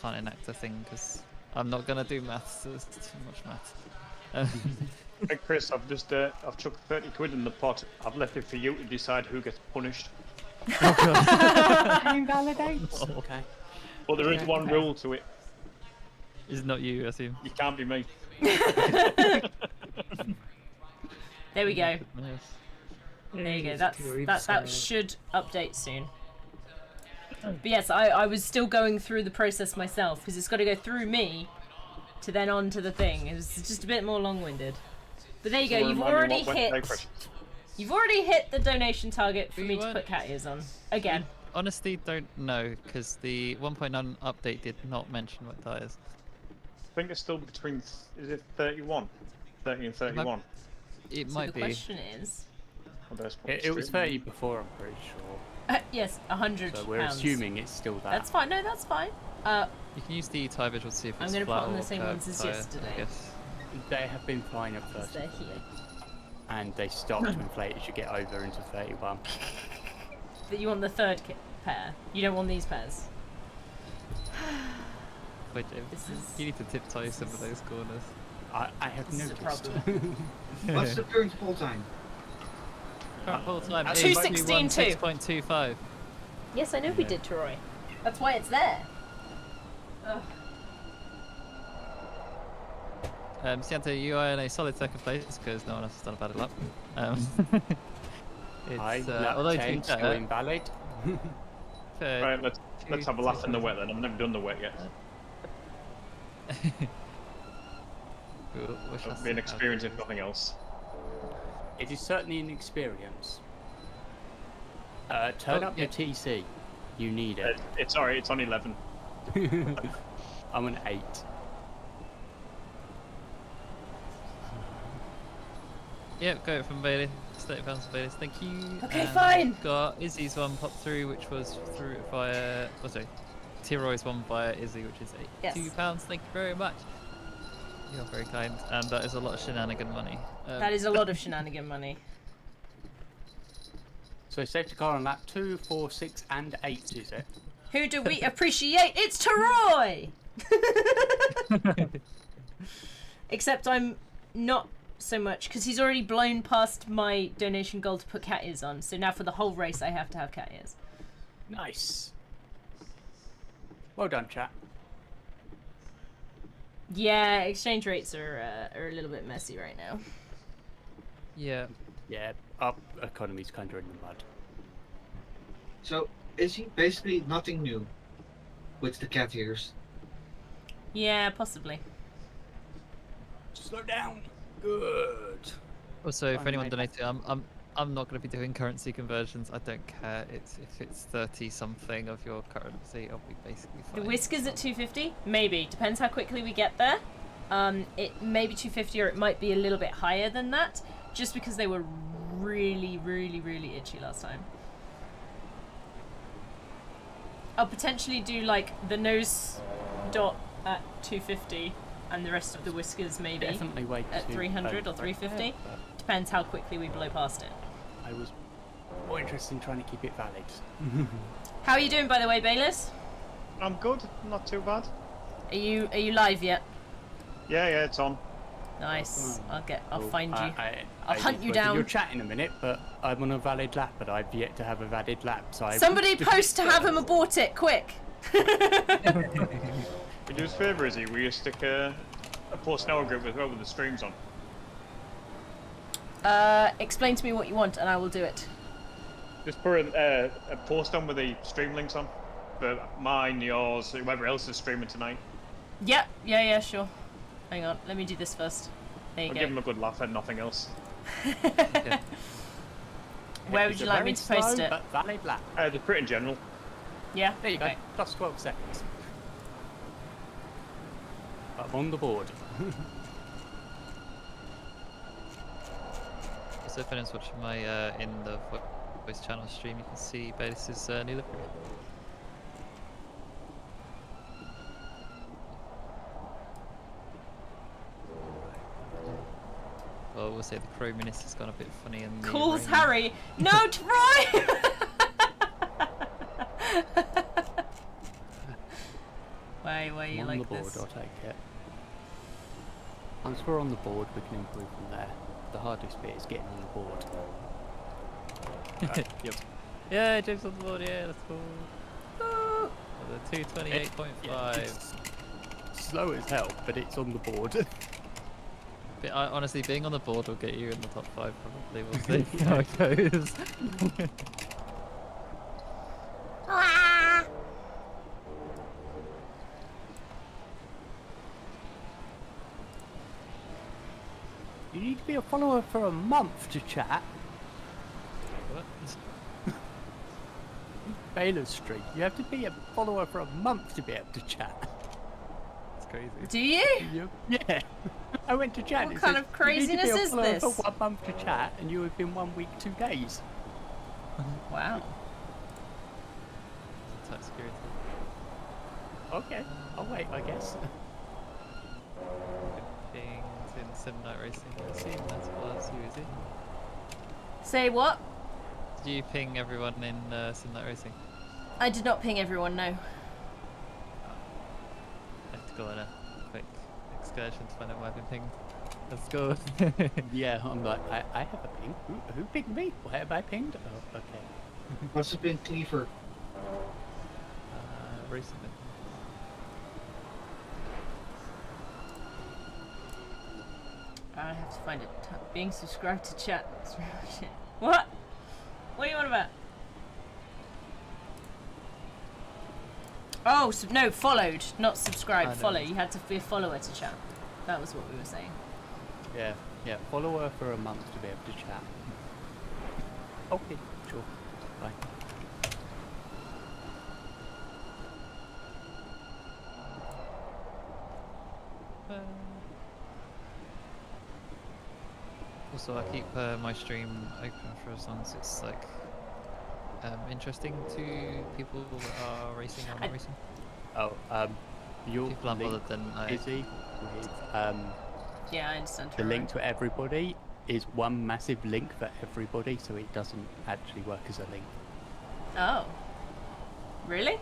can't enact a thing because I'm not gonna do maths. There's too much maths. Hey Chris, I've just I've chucked 30 quid in the pot. I've left it for you to decide who gets punished. Invalidates. Okay. But there is one rule to it. It's not you, I assume. You can't be me. There we go. Yes. There you go. It's That should update soon. But yes, I was still going through the process myself because it's got to go through me to then on to the thing. It was just a bit more long-winded. But there you go. So You've remind me already what went hit. Chris. You've already hit the donation target for We me to weren't- put cat ears on again. Honestly, don't know because the 1.9 update did not mention what that is. I think it's still between, is it 31? 30 and 31. It So might the be. question is, Oh, there's one It was stream. 30 before, I'm pretty sure. yes, £100. So we're assuming it's still that. That's fine. No, that's fine. You can use the tire visual to see if I'm it's gonna put flat on the or same curved ones as tire, yesterday. I guess. They have been fine at first, They're here. and they start to inflate as you get over into 31. But you want the third pair. You don't want these pairs. Wait, Dave, This is. you need to tiptoe some of those corners. I have This is a noticed. problem. What's the current full time? Current full time That's is 2:16.2. 6.25. Yes, I know we did, Troy. That's why it's there. Ugh. Siento, you are in a solid second place because no one else has done a bad lap. It's, although to be change, still fair, invalid. Right, let's have a laugh in the wet then. I've never done the wet yet. It'll be an experience if nothing else. It is certainly an experience. Turn Oh, up your TC. You need it. It's alright, it's on 11. I'm an 8. Yep, go from Bailey. £30 for Bailey. Thank you. Okay, And fine. Got Izzy's one popped through, which was through via. Oh, sorry. T-Roy's one via Izzy, which is Yes. £82. Thank you very much. You're very kind, and that is a lot of shenanigan money. That is a lot of shenanigan money. So safety car on lap 2, 4, 6, and 8, is it? Who do we appreciate? It's Troy! Except I'm not so much, because he's already blown past my donation goal to put cat ears on, so now for the whole race I have to have cat ears. Nice. Well done, chat. Yeah, exchange rates are a little bit messy right now. Yeah. Yeah, our economy's kind of in the mud. So, is he basically nothing new with the cat ears? Yeah, possibly. Slow down. Good. Also, for Fine, anyone mate. donating, I'm not going to be doing currency conversions. I don't care. If it's 30 something of your currency, I'll be basically The fine. whiskers at 250? Maybe. Depends how quickly we get there. It may be 250 or it might be a little bit higher than that, just because they were really, really, really itchy last time. I'll potentially do like the nose dot at 250 and the rest of the whiskers maybe Definitely wait at to 300 or 350. Depends how quickly we blow past it. I was more interested in trying to keep it valid. How are you doing, by the way, Bayless? I'm good, not too bad. Are you live yet? Yeah, it's on. Nice. Oh, I'll find you. I I'll hunt you down. You'll chat in a minute, but I'm on a valid lap, but I've yet to have a valid lap. So Somebody post to have him abort it, quick! We do us a favour, Izzy, will you stick a post now group as well with the streams on? Explain to me what you want and I will do it. Just put a post on with the stream links on. For mine, yours, whoever else is streaming tonight. Yep, yeah, sure. Hang on, let me do this first. There you I'll go. give them a good laugh and nothing else. Where would you like me to post it? But valid lap. The crit in general. Yeah? There you Okay. go. Plus 12 seconds. I'm on the board. So if anyone's watching my in the voice channel stream, you can see Bayless's new livery. Well, we'll say the Crow Minister's gone a bit funny and Calls Harry. No, Troy! Why are you on like the board, this? I'll take it. Once we're on the board, we can improve from there. The hardest bit is getting on the board. Yep. Yeah, James on the board. Yeah, that's cool. Ooh. The 228.5. It's slow as hell, but it's on the board. Honestly, being on the board will get you in the top 5 probably. We'll see how it goes. Ah! You need to be a follower for a month to chat. What? Baylor Street. You have to be a follower for a month to be able to chat. It's crazy. Do you? Yeah. I went to chat. What it kind says, of craziness you need to be a is follower this? for 1 month to chat, and you have been 1 week, 2 days. Wow. Attack security. Okay. I'll wait, I guess. Things in Sim Night Racing. I assume that's what that's you, is it? Say what? Did you ping everyone in Sim Night Racing? I did not ping everyone, no. I have to go on a quick excursion to find out where I've been pinged. Let's go. Yeah, I'm like, I have a ping. Who pinged me? Why have I pinged? Oh, okay. Must have been Cleaver. Recently. I have to find it. Being subscribed to chat. Shit. What? What are you on about? Oh, no, followed, not subscribed. I know. Follow. You had to be a follower to chat. That was what we were saying. Yeah, follower for a month to be able to chat. Okay, sure. Bye. Also, I keep my stream open for as long as it's like interesting to people that are racing or not racing. Oh, your People aren't link, bothered, then I. Izzy, with Yeah, I understand. the link to everybody is one massive link for everybody, so it doesn't actually work as a link. Oh. Really?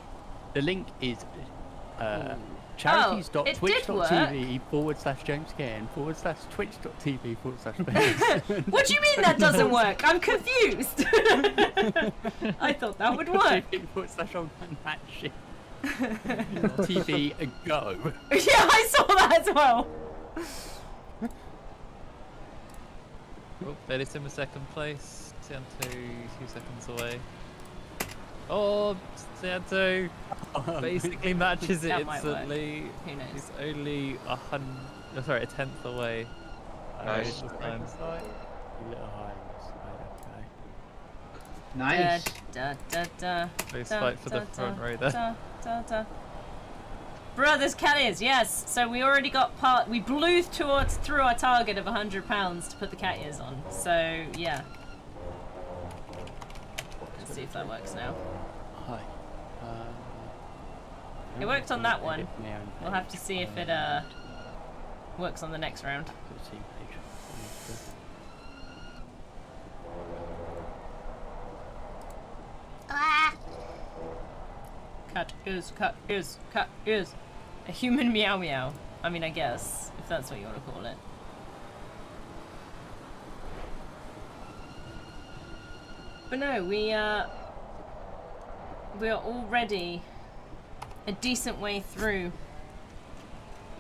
The link is it charities.twitch.tv/JamesKN/twitch.tv/. What do you mean that doesn't work? I'm confused. I thought that would work. /on/match TV go. Yeah, I saw that as well. Oh, Bailey's in second place. Santo 2 seconds away. Oh, Santo basically matches it That might work. instantly. Who knows? He's only a tenth away. Nice. This time. A little higher on this side, okay. Nice. Da, da, da, Close da, fight for the da, front da, row there. da, da, da. Brothers Cattiers, yes. So we already got we blew through our target of £100 to put the cat ears on. So yeah. Let's see if that works now. Hi. It worked on that one. Edit my own We'll have to see if it works on the next round. To the team page. Cat is a human meow meow. I mean, I guess, if that's what you want to call it. But no, we are already a decent way through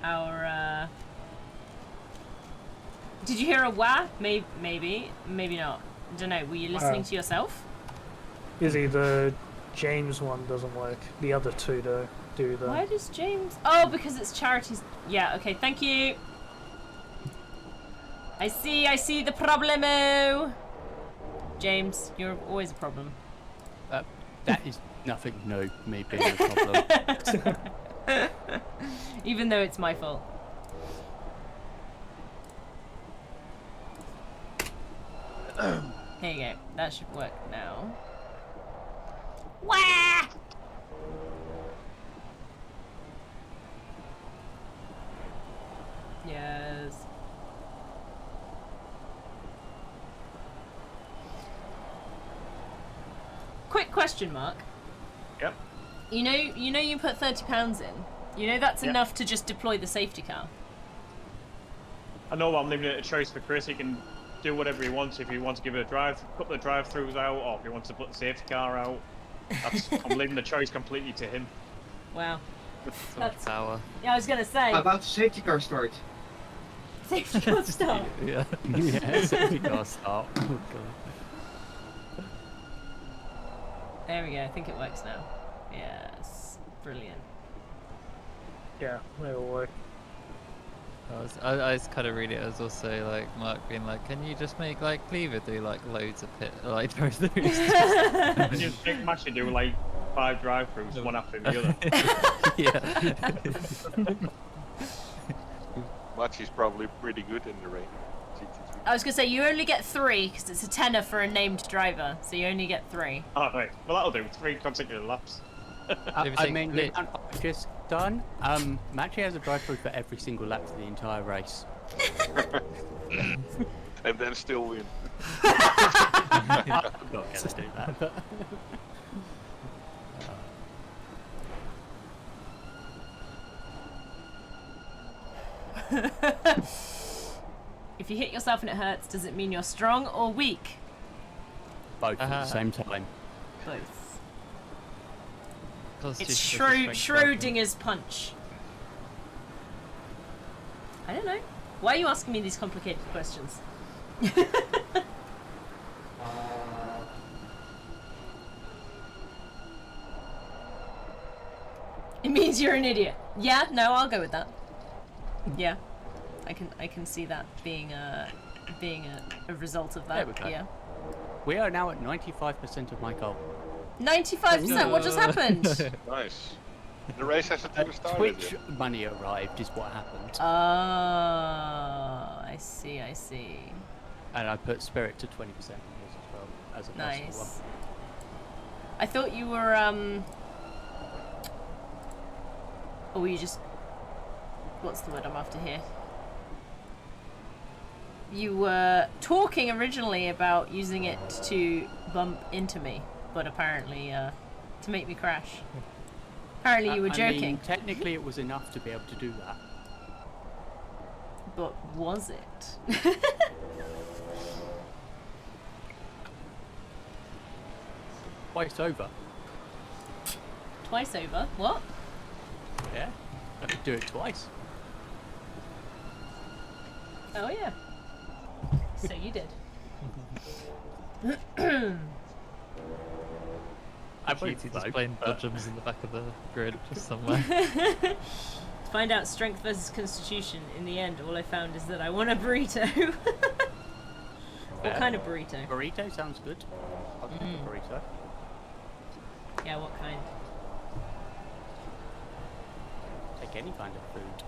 our Did you hear a wah? Maybe not. Don't know. Were you listening to yourself? Izzy, the James one doesn't work. The other two do though. Why does James? Oh, because it's charities. Yeah. Okay. Thank you. I see the problemo. James, you're always a problem. That is nothing new, me being a problem. Even though it's my fault. Here you go. That should work now. Wah! Yes. Quick question, Mark. Yep. You know you put £30 in. You know that's Yep. enough to just deploy the safety car. I know I'm leaving it a choice for Chris. He can do whatever he wants. If he wants to give it a couple of drive-throughs out, or if he wants to put the safety car out. I'm leaving the choice completely to him. Wow. That's sour. Yeah, I was gonna say. How about the safety car start? Safety car start. Yeah. Yeah, safety car start. Oh, God. There we go. I think it works now. Yes. Brilliant. Yeah, that'll work. I was kind of reading it as also like Mark being like, can you just make like Cleaver do like loads of pit like drive-throughs? And you think Mash should do like 5 drive-throughs, one after the other. Yeah. Match is probably pretty good in the rain. I was gonna say you only get 3 because it's a tenner for a named driver, so you only get 3. Oh, right. Well, that'll do. 3 consecutive laps. I mean, the amount I've just done, Matchy has a drive-through for every single lap for the entire race. And then still win. I'm not going to do that. But... If you hit yourself and it hurts, does it mean you're strong or weak? Both at the same time. Both. Constitution It's versus strength Schrodinger's punch. I don't know. Why are you asking me these complicated questions? It means you're an idiot. Yeah, no, I'll go with that. Yeah, I can see that being a result of that. There we go. Yeah. We are now at 95% of my goal. 95%. What just happened? Nice. The race hasn't even started Twitch yet. money arrived is what happened. Oh, I see. I see. And I put Spirit to 20% on his as well as a personal one. Nice. I thought you were or were you just... What's the word I'm after here? You were talking originally about using it to bump into me, but apparently to make me crash. Apparently you were joking. I mean, technically it was enough to be able to do that. But was it? Twice over. Twice over? What? Yeah, I could do it twice. Oh yeah. So you did. I Actually, played just both, playing but- dodgems in the back of the grid just somewhere. To find out strength versus constitution, in the end, all I found is that I want a burrito. What kind of burrito? Burrito sounds good. I'll take a burrito. Yeah, what kind? Take any kind of food.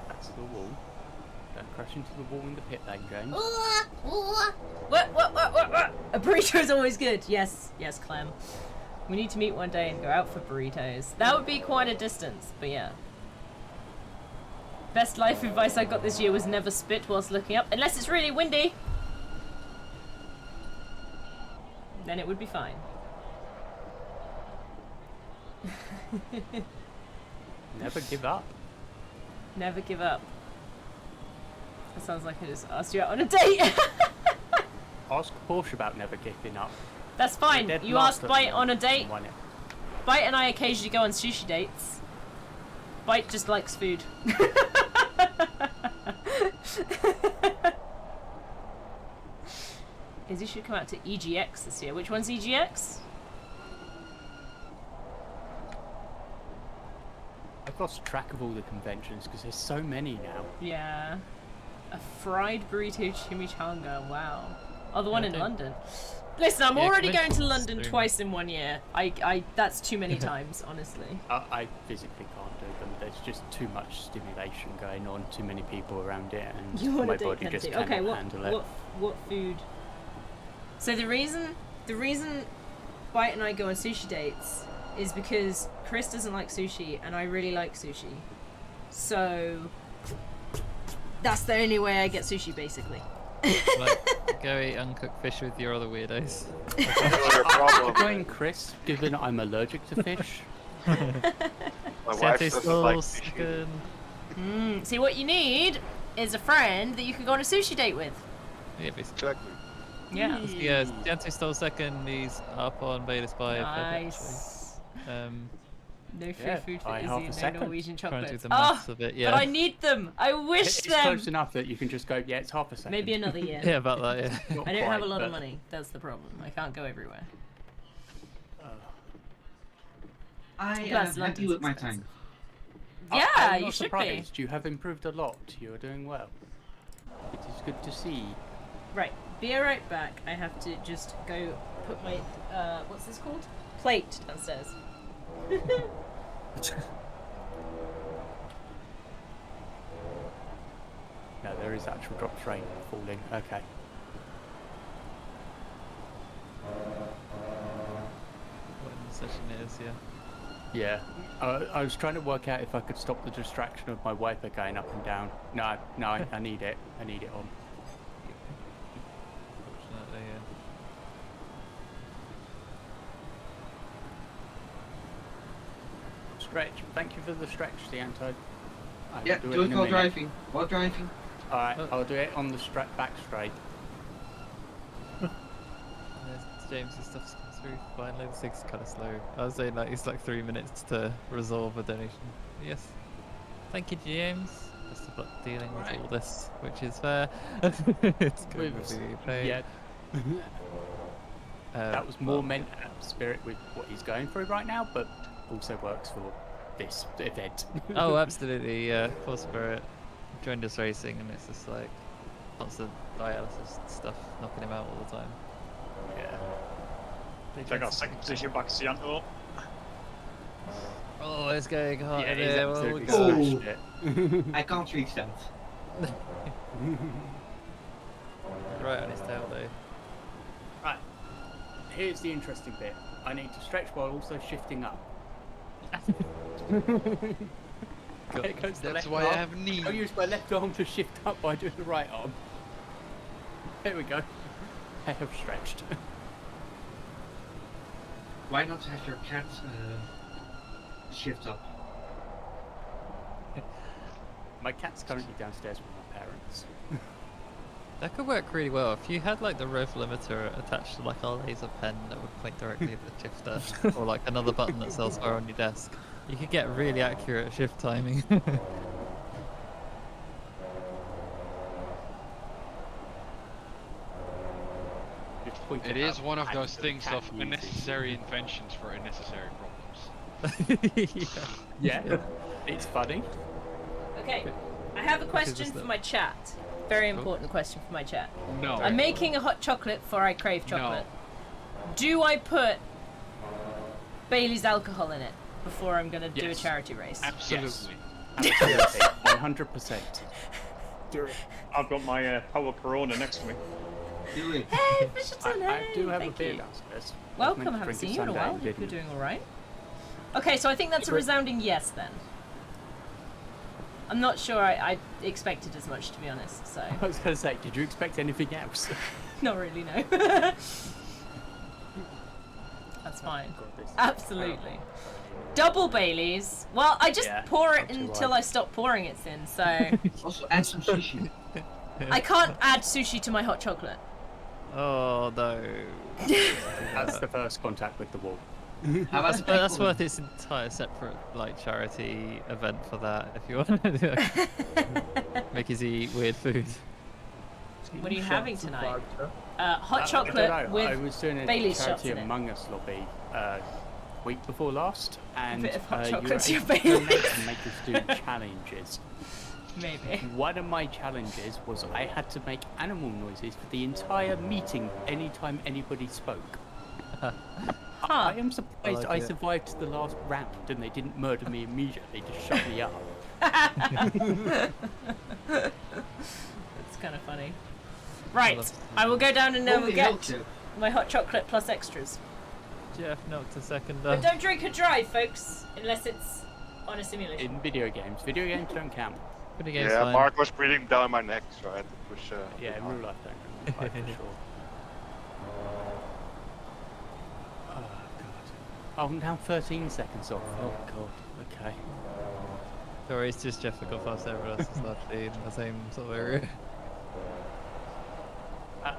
That's the wall. Don't crash into the wall in the pit lane, James. What? A burrito is always good. Yes, yes, Clem. We need to meet one day and go out for burritos. That would be quite a distance, but yeah. Best life advice I got this year was never spit whilst looking up, unless it's really windy. Then it would be fine. Never give up. Never give up. That sounds like I just asked you out on a date. Ask Porsche about never giving up. That's fine. Dead You last asked at Bite the on a moment date. and won it. Bite and I occasionally go on sushi dates. Bite just likes food. Izzy should come out to EGX this year. Which one's EGX? I've lost track of all the conventions because there's so many now. Yeah. A fried burrito chimichanga. Wow. Oh, the one in London. Listen, I'm already going to London twice in 1 year. That's too many times, honestly. I physically can't do them. There's just too much stimulation going on, too many people around it, and You want my a date body kind of just thing. cannot Okay, handle it. what food? So the reason Bite and I go on sushi dates is because Chris doesn't like sushi and I really like sushi. So that's the only way I get sushi, basically. Like, go eat uncooked fish with your other weirdos. That's your problem. Going Chris, given I'm allergic to fish. My wife Satay doesn't like stalls, fish. chicken. See, what you need is a friend that you can go on a sushi date with. Yeah, basically. Exactly. Yeah. Yeah, Satay stole second. He's up on Bayless by Nice. No free Yeah, food for by half a Izzy, no second. Norwegian Trying to do chocolates. the maths of it, yeah. But I need them. I wish It's them. close enough that you can just go, yeah, it's half a second. Maybe another year. Yeah, about that, yeah. Not I don't have a quite, lot of but- money. That's the problem. I can't go everywhere. I am Plus, happy London's with my expensive. time. Yeah, I'm you not should surprised. You have improved a lot. You are doing well. It is good to see. be. Right. Be right back. I have to just go put my what's this called? Plate downstairs. No, there is actual drops rain falling. Okay. What the session is, yeah. Yeah. I was trying to work out if I could stop the distraction of my wiper going up and down. No, I need it. I need it on. Fortunately, yeah. Stretch. Thank you for the stretch, Deanto. I will Yeah, do do it it in a while minute. driving. While driving. Alright, I'll do it on the back straight. There's James's stuff's come through finally. The thing's kind of slow. I was saying like it's like 3 minutes to resolve a donation. Yes. Thank you, James. Best of luck dealing with all this, which is fair. It's going to be a pain. Yeah. That was more but- meant at spirit with what he's going through right now, but also works for this event. Oh, absolutely. Yeah. Full spirit. Joined us racing, and it's just like lots of dialysis stuff knocking him out all the time. Yeah. Take our second position back to Sianto. Oh, it's going hard. Yeah, in he's there. Well, absolutely we got- smashed it. I can't reach that. right on his tail though. Right. Here's the interesting bit. I need to stretch while also shifting up. There goes the That's left why arm. I have knee. I'll use my left arm to shift up by doing the right arm. There we go. I have stretched. Why not have your cat shift up? My cat's currently downstairs with my parents. That could work really well if you had like the rev limiter attached to like a laser pen that would point directly at the shifter, or like another button that's elsewhere on your desk. You could get really accurate shift timing. It is one of those things of unnecessary inventions for unnecessary problems. Yeah, it's funny. Okay. I have a question just for that- my chat. Very important question for my chat. No. I'm making a hot chocolate for I Crave Chocolate. Do I put Bailey's alcohol in it before I'm going to do a Yes. charity race? Absolutely. Absolutely, 100%. I've got my Power Corona next to me. Do it. Hey, Fisherton, I hey, do have a thank beer you. downstairs. I was Welcome, meant to I haven't drink seen it you in a Sunday while. and Hope you're didn't. doing alright. Okay, so I think that's a resounding yes then. I'm not sure I expected as much, to be honest, so... I was going to say, did you expect anything else? Not really, no. That's fine. Absolutely. Double Baileys. Well, I just Yeah, pour it up to until right. I stop pouring it in, so... Also add some sushi. I can't add sushi to my hot chocolate. Oh no. That's the first contact with the wall. How about But that's worth its entire separate like charity event for that if you want to do it. Make us eat weird food. What are you having tonight? Hot I don't chocolate know, I with was doing a Bailey's shots charity in it. Among Us lobby week before last, and bit of hot you chocolate were to your able to Baileys. donate and make us do challenges. Maybe. One of my challenges was I had to make animal noises for the entire meeting anytime anybody spoke. I am surprised like I it. survived to the last round and they didn't murder me immediately, just shut me up. That's kind of funny. Right, I will go down and now Holy get milkshake. my hot chocolate plus extras. Jeff knocked a second. But don't drink and drive, folks, unless it's on a simulation. In video games don't count. Pretty game's Yeah, fine. Mark was breathing down my neck, so I had to push. Yeah, in real life, don't fight for sure. Oh god. Oh, I'm down 13 seconds off. Oh god. Okay. Sorry, it's just Jeff that got past everyone else is largely in the same sort of area.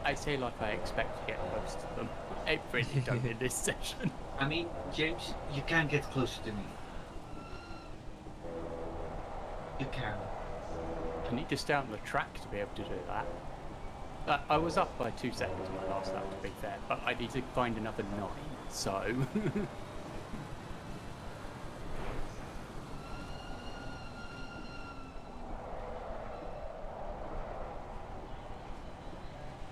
I say like I expect to get close to them. I really don't in this session. I mean, James, you can get closer to me. You can. I need to stay on the track to be able to do that. I was up by 2 seconds on my last lap, to be fair, but I need to find another 9, so...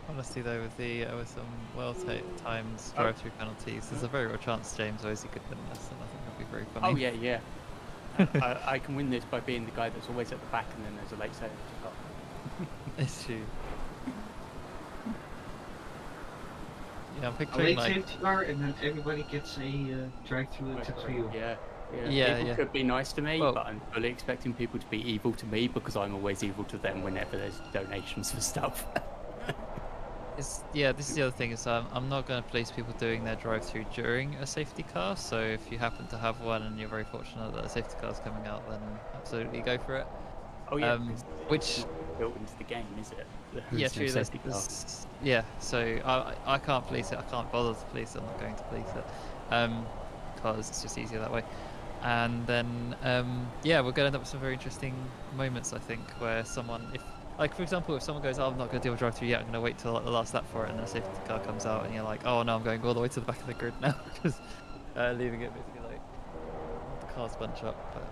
Honestly though, with some well-timed drive-through penalties, there's a very real chance James Ozzy could win this, and I think it'll be very funny. Oh yeah. I can win this by being the guy that's always at the back and then there's a late safety car. It's true. Yeah, I'm A picturing late like... safety car, and then everybody gets a drive-through except for you. Yeah. Yeah, People could be nice to me, Well- but I'm fully expecting people to be evil to me because I'm always evil to them whenever there's donations for stuff. Yeah, this is the other thing is I'm not going to police people doing their drive-through during a safety car. So if you happen to have one and you're very fortunate that a safety car is coming out, then absolutely go for it. Oh yeah, which built into the game, is it? yeah, There's no true. safety car. Yeah, so I can't police it. I can't bother to police it. I'm not going to police it because it's just easier that way. And then yeah, we're going to end up with some very interesting moments, I think, where someone, if like for example, if someone goes, oh, I'm not going to deal with drive-through yet, I'm going to wait till like, the last lap for it, and a safety car comes out, and you're like, oh no, I'm going all the way to the back of the grid now because leaving it basically like the cars bunch up. But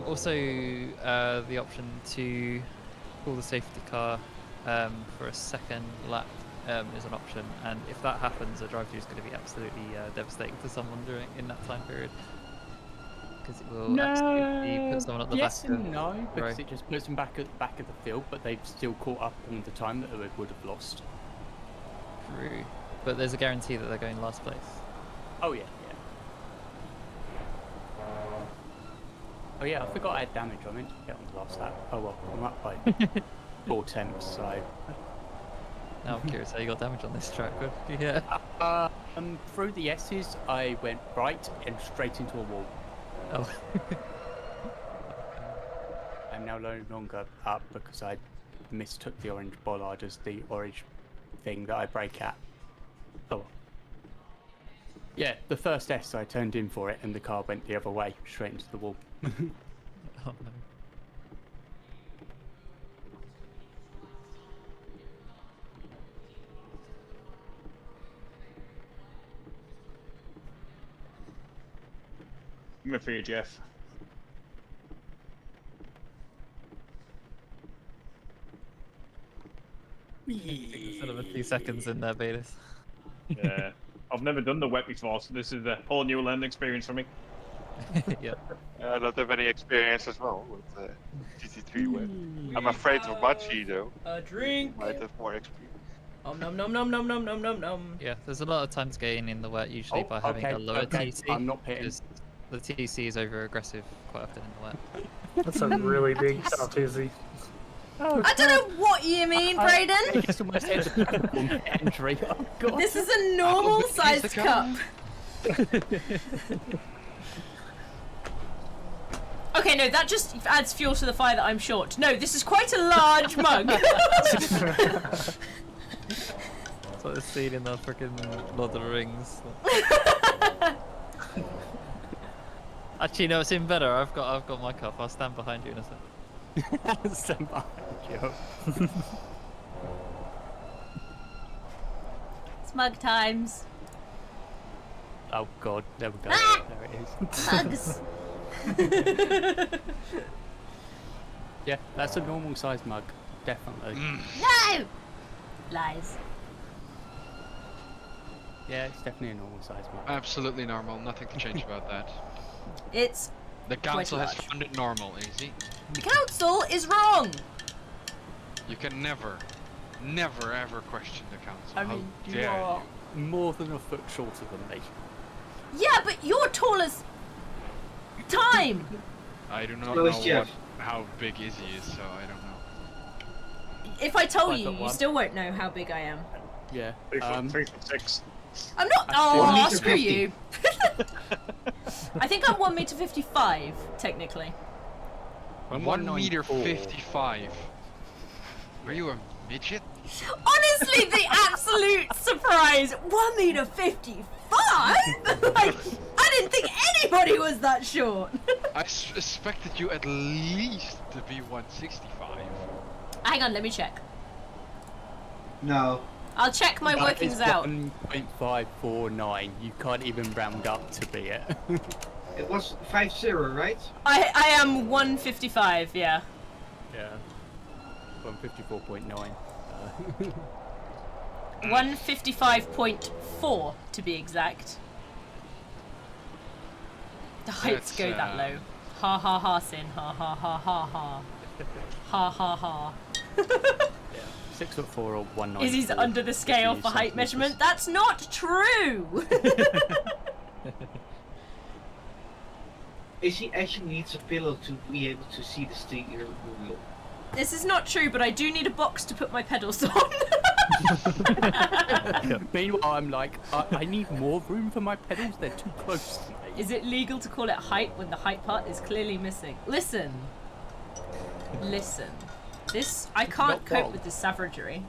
we'll see. Also, the option to call the safety car for a second lap is an option, and if that happens, a drive-through is going to be absolutely devastating to someone in that time period. Because it will absolutely put someone at the yes back. and no, because right. it just puts them back at the back of the field, but they've still caught up on the time that they would have lost. True. But there's a guarantee that they're going last place. Oh yeah. Oh yeah, I forgot I had damage. I meant to get on the last lap. Oh well, I'm up by 4 tenths, so... Now I'm curious how you got damage on this track. But yeah. Through the S's, I went right and straight into a wall. Oh. I'm now no longer up because I mistook the orange bollard as the orange thing that I brake at. Oh. Yeah, the first S I turned in for it and the car went the other way, straight into the wall. Oh no. I'm for you, Jeff. Instead of a few seconds in there, Beatus. Yeah. I've never done the wet before, so this is a whole new learning experience for me. Yeah. I don't have any experience as well with GT3 wet. I'm afraid of Machi though. A drink. Might have more experience. Nom nom nom nom nom nom nom nom. Yeah, there's a lot of time to gain in the wet usually by having a lower TC. I'm not pitting. Because the TC is over aggressive quite often in the wet. That's a really big top easy. I don't know what you mean, Brayden. Just almost hit the entry. Oh god. This is a normal sized cup. Okay, no, that just adds fuel to the fire that I'm short. No, this is quite a large mug. It's like the scene in the freaking Lord of the Rings. Actually, no, it's even better. I've got my cup. I'll stand behind you in a second. Stand behind you. Smug times. Oh god, there we go. Ah! There it is. Mugs. Yeah, that's a normal size mug, definitely. No! Lies. Yeah, it's definitely a normal size mug. Absolutely normal. Nothing to change about that. It's The council has large. found it normal, Easy. the council is wrong. You can never ever question the council. I How mean, you dare are more than a foot shorter than me. Yeah, but you're tall as time. I do not So is know Jeff. what how big Izzy is, so I don't know. If I tell you, you 5'1". still won't know how big I am. Yeah. 3'6". I'm not. I Oh, still- screw 1.50 you. I think I'm 1.55 m technically. I'm 1 meter 194. 55. Are you a midget? Honestly, the absolute surprise. 1.55 m. Like, I didn't think anybody was that short. I expected you at least to be 165. Hang on, let me check. No. I'll check my That workings is out. 1.549. You can't even round up to be it. It was 5-0, right? I am 1.55. Yeah. Yeah. 154.9. 155.4 to be exact. The heights That's, go that low. Ha ha ha, Sin. Ha ha ha ha ha. Ha ha ha. 6'4" or 194. Izzy's under the scale for height measurement. That's not true! Izzy actually needs a pillow to be able to see the steering wheel. This is not true, but I do need a box to put my pedals on. Meanwhile, I'm like, I need more room for my pedals. They're too close to me. Is it legal to call it height when the height part is clearly missing? Listen. Listen. This, I can't Not cope wrong. with this savagery.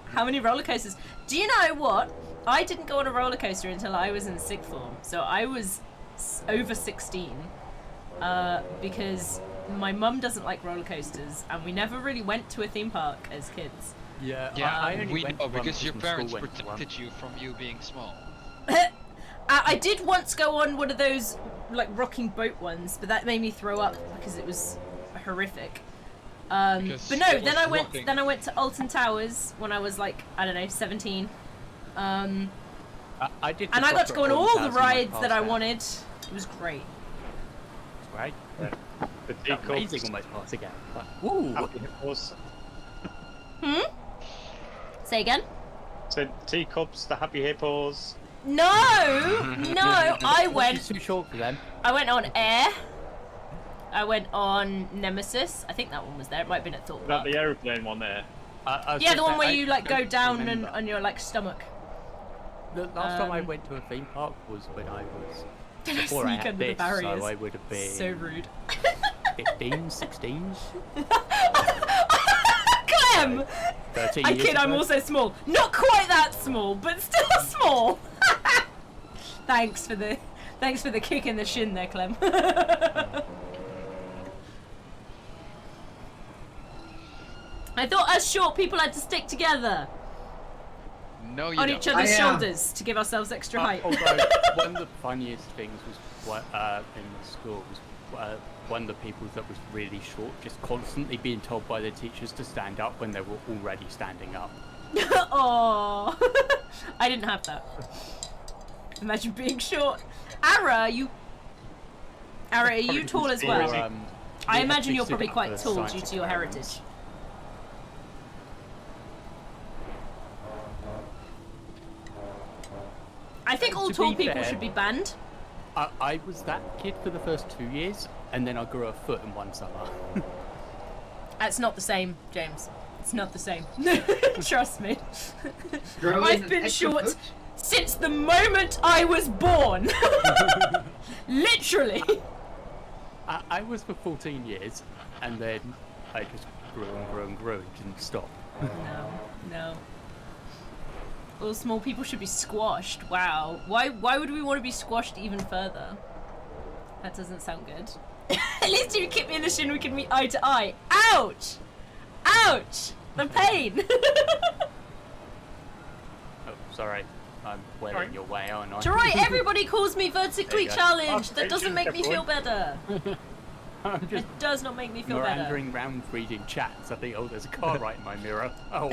How many roller coasters? Do you know what? I didn't go on a roller coaster until I was in sixth form. So I was over 16 because my mum doesn't like roller coasters and we never really went to a theme park as kids. Yeah, Yeah, I only we went know to one because your from school, parents went to one. protected you from you being small. I did once go on one of those like rocking boat ones, but that made me throw up because it was horrific. Because But no, it then was I went. rocking. Then I went to Alton Towers when I was like, I don't know, 17. I did. And I got to go on all the rides that I wanted. wanted. It was great. Right. The That's amazing teacups, almost pass again. Like, ooh. happy hippos. Say again? So teacups, the happy hippos. No, no. I went. It's too short for them. I went on Air. I went on Nemesis. I think that one was there. It might have been at Thought That Park. the aeroplane one there. Yeah, the one where you like go don't down and remember. on your like stomach. The last time I Um, went to a theme park was when I was Did I before I sneak had under the this, barriers? so I would have been So rude. 15, 16, Clem! 13 I years kid, I'm ago. also small. Not quite that small, but still small. Thanks for the kick in the shin there, Clem. I thought us short people had to stick together No, you on don't. each other's I am. shoulders to give ourselves extra height. Although one of the funniest things was what in the school was one of the people that was really short, just constantly being told by the teachers to stand up when they were already standing up. Oh, I didn't have that. Imagine being short. Ara, are you tall as well? Or, I we imagine actually you're stood probably up quite for tall due science to your experiments. heritage. I think all To tall be people fair- should be banned. I was that kid for the first 2 years, and then I grew a foot in one summer. That's not the same, James. It's not the same. Trust me. Growing I've an been extra short foot? since the moment I was born. Literally. I was for 14 years, and then I just grew and grew and grew and didn't stop. No. All small people should be squashed. Wow. Why would we want to be squashed even further? That doesn't sound good. At least if you kick me in the shin, we can meet eye to eye. Ouch! Ouch! The pain! Oh, sorry. I'm well in your way, aren't I? It's alright, everybody calls me vertically There you go. challenged. That Okay, doesn't make me feel better. I'm just It does not make me feel better. meandering round reading chats. I think, oh, there's a car right in my mirror. Oh.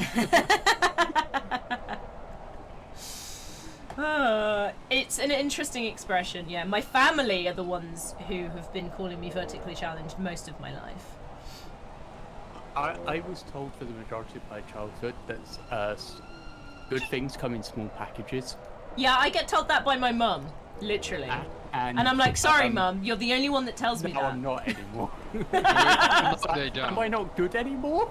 It's an interesting expression, yeah. My family are the ones who have been calling me vertically challenged most of my life. I was told for the majority of my childhood that good things come in small packages. Yeah, I get told that by my mum. Literally. And And I'm like, sorry, Mum, you're the only one that tells me no, that. I'm not anymore. They don't. Am I not good anymore?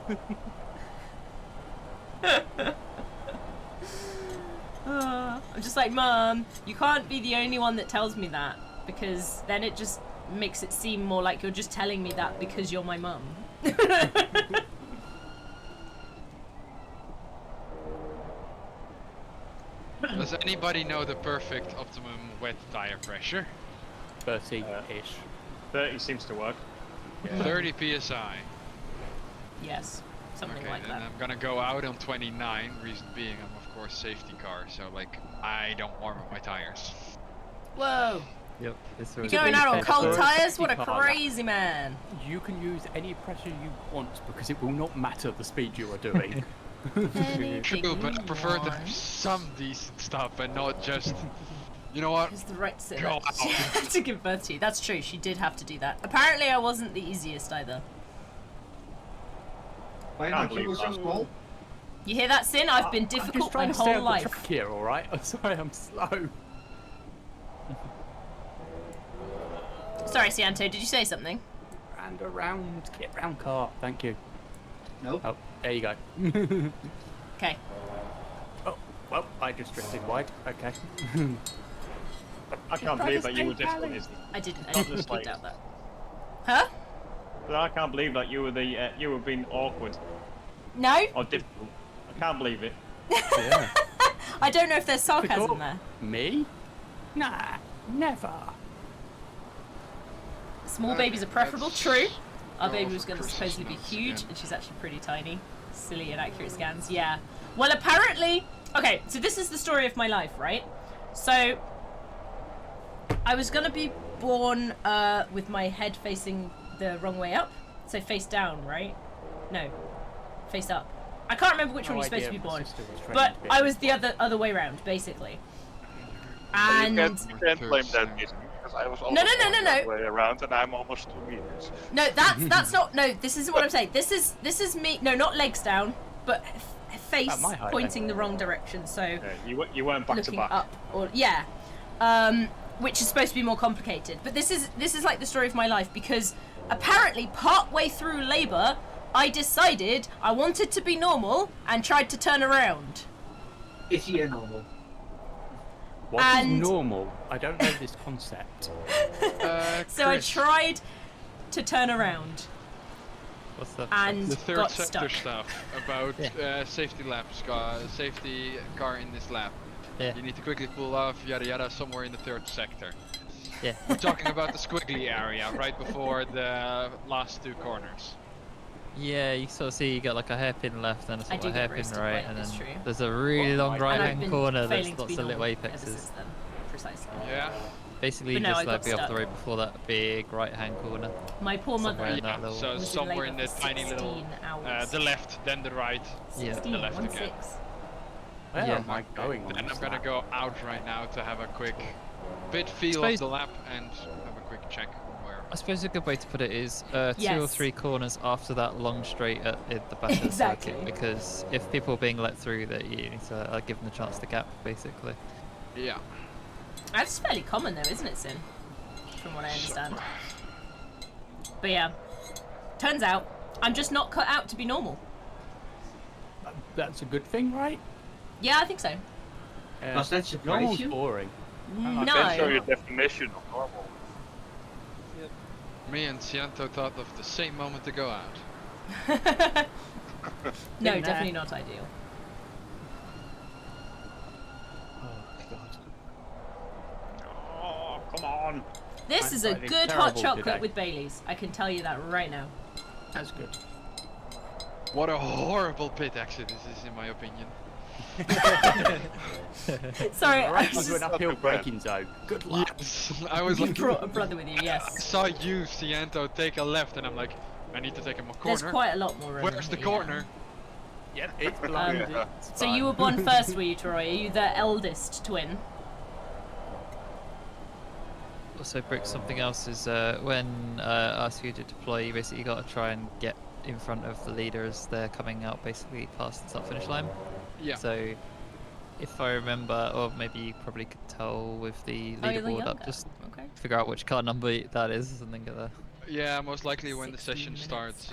I'm just like, Mum, you can't be the only one that tells me that, because then it just makes it seem more like you're just telling me that because you're my mum. Does anybody know the perfect optimum wet tire pressure? 30-ish. 30 seems to work. 30 psi. Yes, something Okay, like then that. I'm gonna go out on 29. Reason being, I'm of course safety car, so like I don't warm up my tires. Whoa! Yep. This You're was going out on fair, cold for a tires? What a safety car, crazy man! You can use any pressure you want because it will not matter the speed you are doing. True, but I prefer to have some decent stuff and not just, you know what? It's the right to Go out. to give birth to you. That's true, she did have to do that. Apparently I wasn't the easiest either. Why Can't not? You believe were so that. small. You hear that, Sin? I've been I'm just difficult trying my to stay whole on the life. track here, alright? I'm sorry, I'm slow. Sorry, Cianto, did you say something? And around, get round car, thank you. Nope. Oh, there you go. Okay. Oh, well, I just drifted wide, okay. I can't believe that you were difficult, Izzy. I didn't Not just picked like- out that. Huh? But I can't believe that you were being awkward No? or difficult. I can't believe it. Yeah. I don't know if there's sarcasm Difficult? there. Me? Nah, never. Small babies are preferable, true. Our go baby was for going to Chris's supposedly be notes huge, again. and she's actually pretty tiny. Silly inaccurate scans, yeah. Well, apparently... Okay, so this is the story of my life, right? So, I was going to be born with my head facing the wrong way up. So face down, right? No. Face up. I can't remember which one you're supposed to be born. But I was the other way around, basically. And... You can't blame that, Izzy, because I was also no. the way around, and I'm almost 2 meters. No, that's not. No, this isn't what I'm saying. This is me. No, not legs down, but face At my height, pointing the wrong direction. So Yeah, you weren't back to looking back. up, or yeah, which is supposed to be more complicated. But this is like the story of my life, because apparently part-way through labour, I decided I wanted to be normal and tried to turn around. Is he a normal? What is and- normal? I don't know this concept. So I Chris, tried to turn around What's that? and the third got sector stuck. stuff about safety laps, safety car in this lap. Yeah. You need to quickly pull off, yada yada, somewhere in the third sector. Yeah. We're talking about the squiggly area right before the last two corners. Yeah, you sort of see you got like a hairpin left and a I sort do of a get hairpin roasted right, by it, and that's then true. there's a really long my right And I've hand been corner failing that's to be lots of little normal ever apexes. since then, precisely. Yeah. Basically, But no, just I got like be off the stuck. road before that big right hand corner. My poor Somewhere mother in that little- So was somewhere in in labour the for tiny little, 16 hours. the left, then the right. Yeah. 16, the left one again. 6. Where Yeah. am I going on Then I'm this gonna lap? go out right now to have a quick bit feel Suppose- of the lap and have a quick check on where. I suppose a good way to put it is 2 or Yes. 3 corners after that long straight at the back of the Exactly. circuit, because if people are being let through, that you need to give them the chance to gap, basically. Yeah. That's fairly common though, isn't it, Sin? From what I understand. But yeah, turns out I'm just not cut out to be normal. That's a good thing, right? Yeah, I think so. Does that surprise Normal's you? boring. I can show you No. a definition of normal. Me and Cianto thought of the same moment to go out. No, Been there. definitely not ideal. Oh, God. Oh, come on. This I'm is a finding good hot terrible chocolate today. with Baileys. I can tell you that right now. That's good. What a horrible pit exit this is, in my opinion. Sorry, I Right was onto an just, uphill Not too bad. braking zone. Good luck. Yes, I was you like, brought a brother with you, I yes. saw you, Cianto, take a left, and I'm like, I need to take a There's corner. quite a lot more room. Where's the here, yeah. corner? Yep, it's blind. Yeah. It's So you were fine. born first, were you, Troy? Are you the eldest twin? Also, Brick, something else is when ask you to deploy, you basically got to try and get in front of the leader as they're coming out, basically past the start finish line. Yeah. So if I remember, or maybe you probably could tell with the Oh, you're the leaderboard up, younger. just Okay. figure out which car number that is and then get there. Yeah, most likely when the 16 session minutes. starts,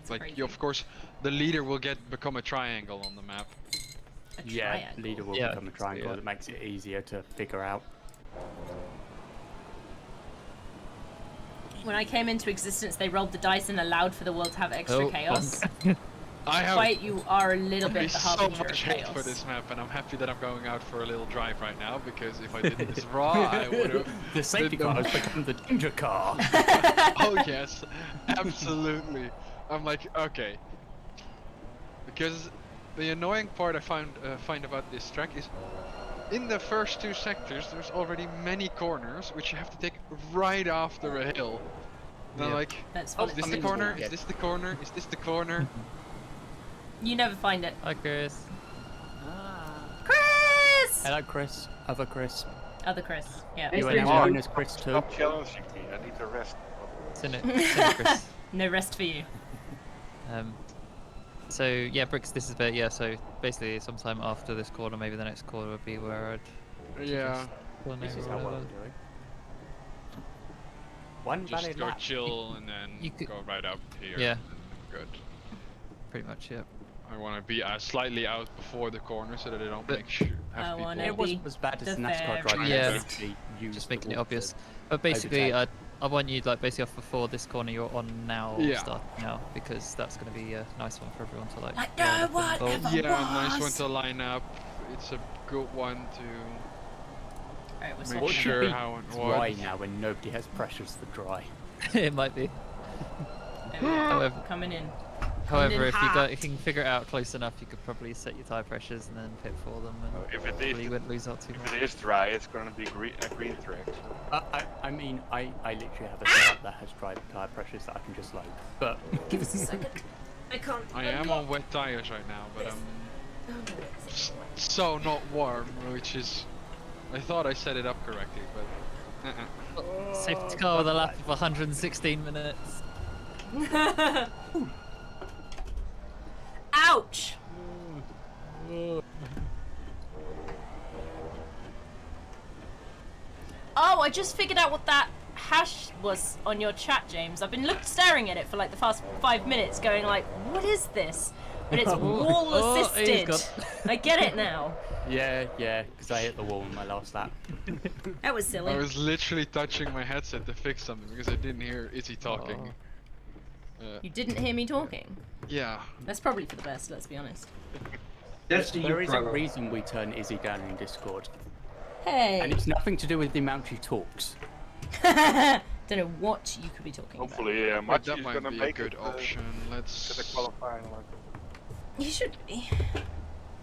like crazy. you, of course, the leader will become a triangle on the map. A Yeah, triangle. leader will Yeah, become a triangle. yeah. That makes it easier to figure out. When I came into existence, they rolled the dice and allowed for the world to have extra Oh, chaos. I have Quite, you are a little bit the so harbinger of much hate chaos. for this map, and I'm happy that I'm going out for a little drive right now, because if I did this raw, I would have. The safety car has become the danger car. Oh yes, absolutely. I'm like, okay. Because the annoying part I find about this track is, in the first 2 sectors, there's already many corners which you have to take right after a hill. And I'm Yeah. like, That's oh, fun. is this I the mean, corner? yeah. Is this the corner? Is this the corner? You never find it. Hi, Chris. Chris! Hello, Chris. Other Chris. Other Chris. Yeah. You are now known as Chris too. Stop challenging me. I need to rest. Send it, Chris. No rest for you. So yeah, Bricks, this is yeah. So basically, sometime after this corner, maybe the next corner would be where I'd. Yeah. Corner This is or how well whatever. I'm doing. One Just valid go lap. chill and then you could- go right up here. Yeah. And good. Pretty much, yeah. I want to be slightly out before the corner so that I don't But- make sure I have wanna people. It wasn't as bad as the the NASCAR drive. fairies. Yeah. Actually use Just the making it wall obvious. to But basically, overtake. I want you like basically off before this corner you're on now, Yeah. start now, because that's going to be a nice one for everyone to like. Like, line no up one and vote. ever- Yeah, nice one was. to line up. It's a good one to Alright, we're make sorting It should sure be how and dry what. now when nobody has pressures for dry. It might be. There we go. However, Coming in. However, if you hot. if you can figure it out close enough, you could probably set your tire pressures and then pit for them, and If it hopefully you is, wouldn't lose out too if much. it is dry, it's gonna be a green track. I mean, I literally have a setup that has dry tire pressures that I can just load. But Give us a second. I can't. I am on wet tires right now, but I'm so not warm, which is. I thought I set it up correctly, but. Safety car with a lap of 116 minutes. Ouch! Oh, I just figured out what that hash was on your chat, James. I've been staring at it for like the past 5 minutes, going like, what is this? But it's wall Oh, he's assisted. got- I get it now. yeah, because I hit the wall in my last lap. That was I silly. was literally touching my headset to fix something because I didn't hear Izzy talking. You didn't hear me talking. Yeah. That's probably for the best, let's be honest. That's the There is a problem. reason we turn Izzy down in Discord, Hey! and it's nothing to do with the amount she talks. Don't know what you could be talking Hopefully, But Machi that is might gonna be a make good it option. to the Let's. qualifying. about. You should be.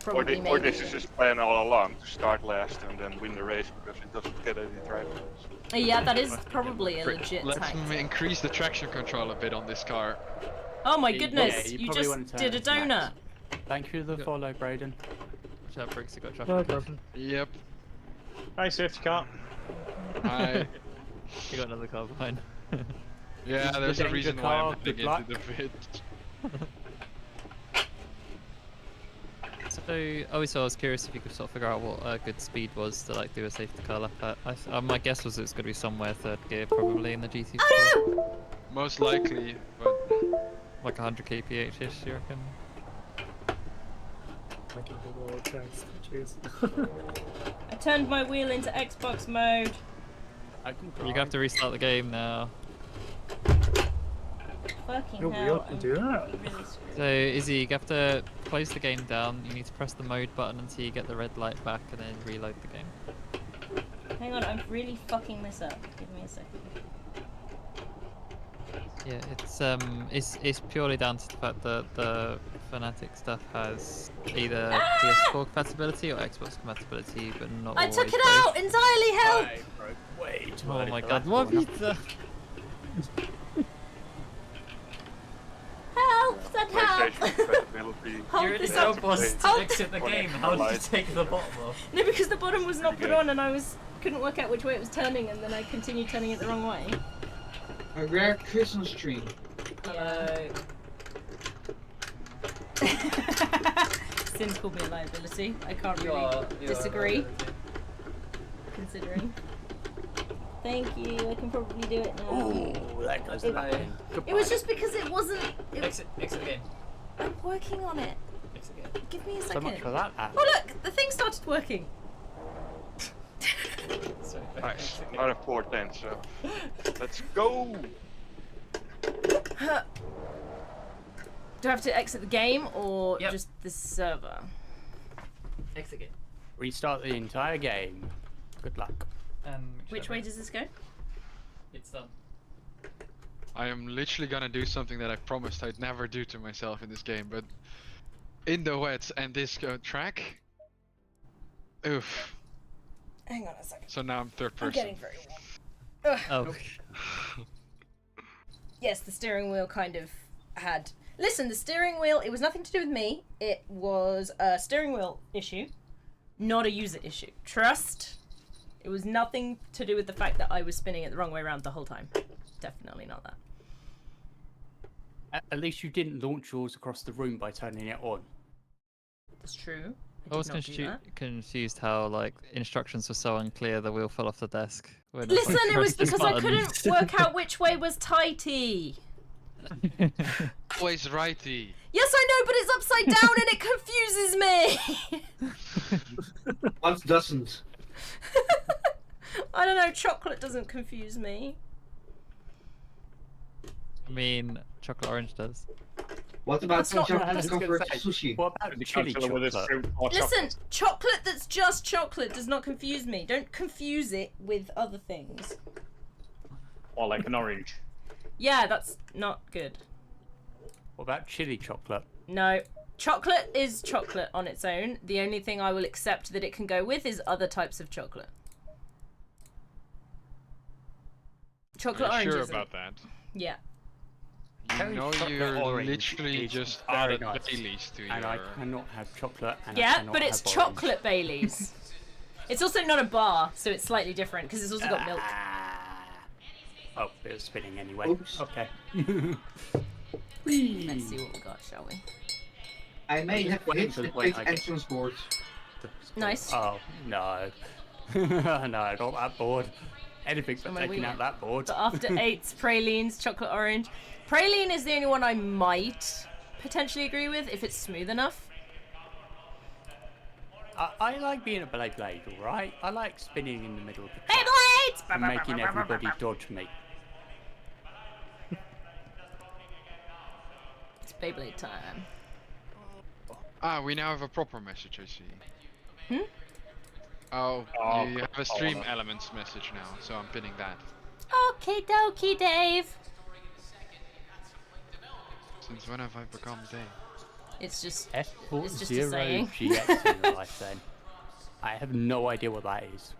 Or, Probably or maybe. this is his plan all along to start last and then win the race because it doesn't get any drive points. Yeah, that is probably a legit Let's tactic. increase the traction control a bit on this car. Oh my Yeah, goodness, you you probably just wanna turn did a it to max. donut. Thank you for the follow, Braden. Chat Bricks, you got No traffic. problem. Yep. Hi, safety car. I. You got another car behind. Yeah, This is there's the a reason danger why car, I'm heading good luck. into the pit. So, I was curious if you could sort of figure out what a good speed was to like do a safety car lap at. My guess was it's going to be somewhere third gear, probably in the GT4. Oh no! Most likely, but Like 100 kph ish, you reckon? I can do all thanks. Cheers. I turned my wheel into Xbox mode. I can You're gonna have to restart the game now. Fucking Your hell. wheel can do that. I'm really screwed. So, Izzy, you have to close the game down. You need to press the mode button until you get the red light back, and then reload the game. Hang on, I'm really fucking this up. Give me a second. Yeah, it's purely down to the fact that the Fnatic stuff has either PS4 compatibility or Xbox compatibility, but not I always took it both. out entirely, help! I broke way too Oh early my for god, that what have you corner. done? Help! Send help! PlayStation compatibility. Hold this up. Hold- exit the game. How did you take the bottom off? No, because the bottom was not put Pretty good. on and I couldn't work out which way it was turning and then I continued turning it the wrong way. A rare Christmas tree. Hello. Sin's called me a liability. I can't really disagree. Considering. Thank you. I can probably do it now. Ooh, that goes the back end. It was just because it wasn't. Exit the game. I'm working on it. Exit the game. Give me a So second. much for that. Oh look, the thing started working. Sorry. Nice. Out of 410, so let's go. Do I have to exit the game or Yep. just the server? Exit game. Restart the entire game. Good luck. And make sure Which that way works. does this go? It's done. I am literally gonna do something that I promised I'd never do to myself in this game, but in the wets and this track, oof. Hang on a second. So now I'm third I'm person. getting very warm. Ugh. Oh. Yes, the steering wheel kind of had. Listen, the steering wheel, it was nothing to do with me. It was a steering wheel issue, not a user issue. Trust. It was nothing to do with the fact that I was spinning it the wrong way around the whole time. Definitely not that. At least you didn't launch yours across the room by turning it on. That's true. I was confused how like instructions were so unclear. The wheel fell off the desk. When Listen, it was pressed this because I button. couldn't work out which way was tighty. Always righty. Yes, I know, but it's upside down and it confuses me. Once doesn't. I don't know, chocolate doesn't confuse me. I mean, chocolate orange does. What about That's not- chocolate I was gonna covered say, sushi? What about the chili Controller with a chocolate? fruit or Listen, chocolate. chocolate that's just chocolate does not confuse me. Don't confuse it with other things. Or like an orange. Yeah, that's not good. What about chili chocolate? No. Chocolate is chocolate on its own. The only thing I will accept that it can go with is other types of chocolate. Chocolate You're orange sure isn't. about that? Yeah. You Cherry know chocolate you're orange literally is just very added nice. Baileys to And I your... cannot have chocolate. And I Yeah, cannot but it's have orange. chocolate Baileys. It's also not a bar, so it's slightly different because it's also got milk. Oh, it was spinning anyway. Oops. Okay. Let's see what we got, shall we? I may have Wait hit until the when quick I get- entrance board. Nice. Oh, no. No, not that board. Anything but Am I taking winning? out that board. So after 8's pralines, chocolate orange. Praline is the only one I might potentially agree with if it's smooth enough. I like being a blade, alright? I like spinning in the middle of the track Beyblades! and making everybody dodge me. It's Beyblade time. Ah, we now have a proper message, I see. Hmm? Oh, Oh, you have a oh, stream no. elements message now, so I'm pinning that. Okie dokie, Dave. Since when have I become Dave? It's just F40 It's just a saying. GX in real life then. I have no idea what that is.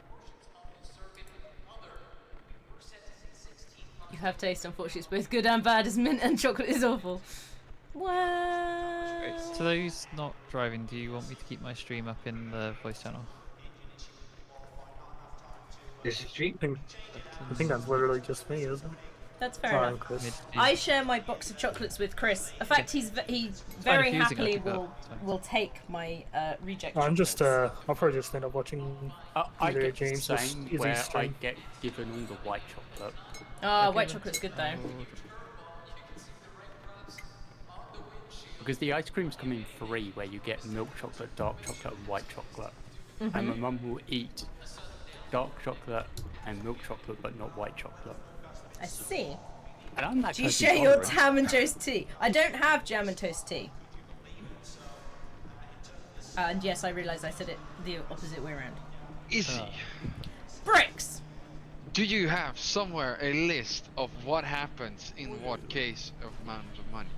you have taste. Unfortunately, it's both good and bad. As mint and chocolate is awful. Wow. To those not driving, do you want me to keep my stream up in the voice channel? This is stream. I think that's literally just me, isn't it? That's fair Sorry, enough. Chris. I share my box of chocolates with Chris. In fact, he very confusing, happily I think, will take my reject. I'm just chocolates. I'll probably just end up watching I either get James the or same Izzy's where I stream. get given all the white chocolate. White chocolate's good though. Because the ice creams come in three, where you get milk chocolate, dark chocolate, and white chocolate. And my mum will eat dark chocolate and milk chocolate, but not white chocolate. I see. And I'm that Do you close share your intolerant. jam and toast tea? I don't have jam and toast tea. And yes, I realise I said it the opposite way around. Easy. Bricks! Do you have somewhere a list of what happens in what case of amount of money?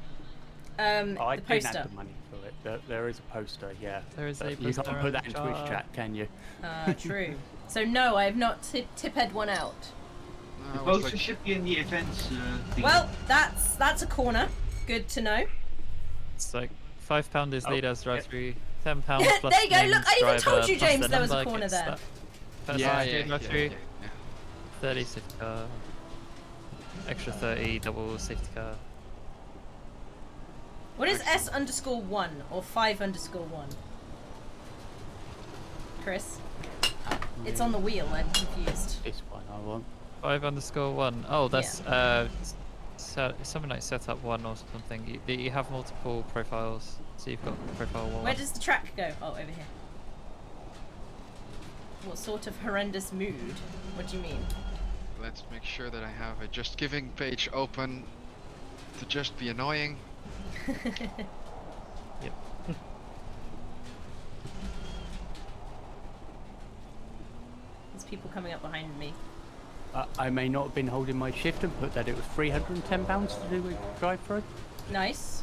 I The didn't poster. have the money for it. There is a poster, yeah. There is But a you poster can't on put the that into Twitch chart. chat, can you? True. So no, I have not tip-head one out. The I was poster like, should be in the events thing. Well, that's a corner. Good to know. It's like £5 is lead as drive through, £10 There plus you go, named look, I even driver told you, plus James, the there was a number corner gets there. that. First yeah, drive yeah, drive yeah, through, yeah, yeah. 30 safety car, extra 30 double safety car. What is S_1 or 5_1? Chris? It's on the wheel. I'm confused. This one I want. 5_1. Oh, that's something like setup 1 or something. You have multiple profiles, so you've got profile 1. Where does the track go? Oh, over here. What sort of horrendous mood? What do you mean? Let's make sure that I have a just giving page open to just be annoying. Yep. There's people coming up behind me. I may not have been holding my shift and put that it was £310 to do a drive-through. Nice.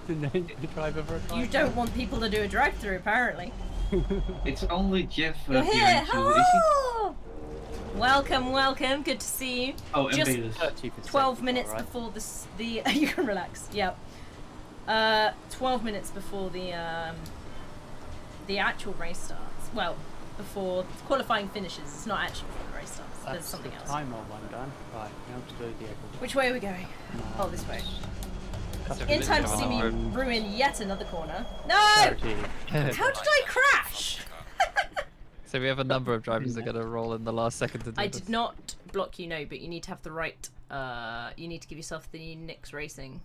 The driver for a drive-through. You don't want people to do a drive-through, apparently. It's only Jeff You're here. behind you, is he? Hello. Welcome, welcome. Good to see you. Oh, and Just Bayless. 12 minutes before the you can relax. Yep. 12 minutes before the actual race starts. Well, before qualifying finishes. It's not actually before the race starts. There's something else. Timer one done. Right, now to do the other. Which way are we going? Oh, this way. That's In time to see me really ruin yet another corner. No! Clarity. How did I crash? So we have a number of drivers that are going to roll in the last second to do I this. did not block you, no, but you need to have the right. You need to give yourself the Nix Racing.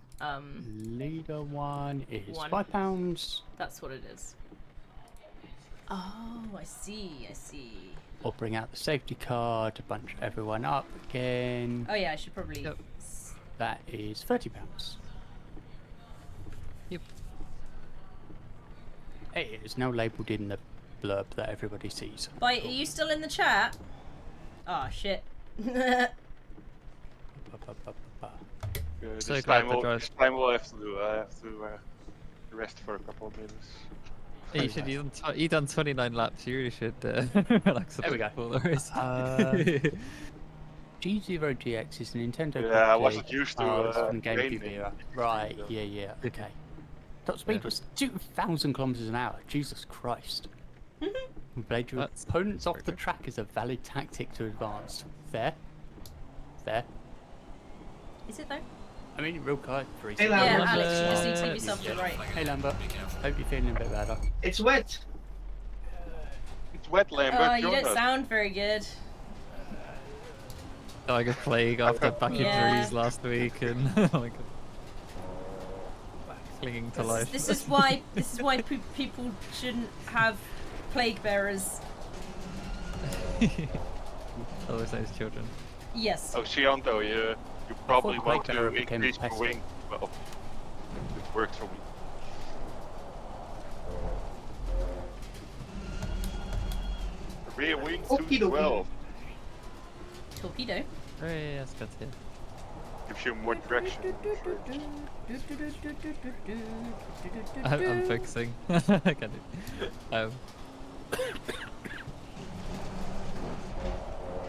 Leader one is One. £5. That's what it is. Oh, I see. I see. Or bring out the safety car to bunch everyone up again. Oh yeah, I should probably. Yep. That is £30. Yep. It is now labelled in the blurb that everybody sees. Bite, are you still in the chat? Oh shit. So This glad time the we'll, drive- this time we'll have to do. I have to rest for a couple of minutes. Hey, you should. You done 29 laps. You really should relax a There we bit go. before the race. G0GX is a Nintendo. Yeah, I property. wasn't used to, it's from GameCube gaming. era. Right, yeah, okay. Top speed was 2,000 kilometers an hour. Jesus Christ. Blade your That's opponents off pretty the good. track is a valid tactic to advance. Fair? Fair? Is it though? I mean, real car for Hey, Yeah, Lambert. Alex, you just need to give yourself the right. Hey Lambert, hope you're feeling a bit better. It's wet. It's wet, Lambert. Oh, you join don't us. sound very good. Like a plague after back Yeah. injuries last week, and oh my god, clinging to life. This is why people shouldn't have plague bearers. Always those children. Yes. Oh, Cianto, you probably thought want Quake to Arrow became increase your pesky. wing. Well, it worked for me. Rear wing Okie dokie. 212 Torpedo. Oh yeah, that's good to hear. gives you more direction. I'm focusing. I get it.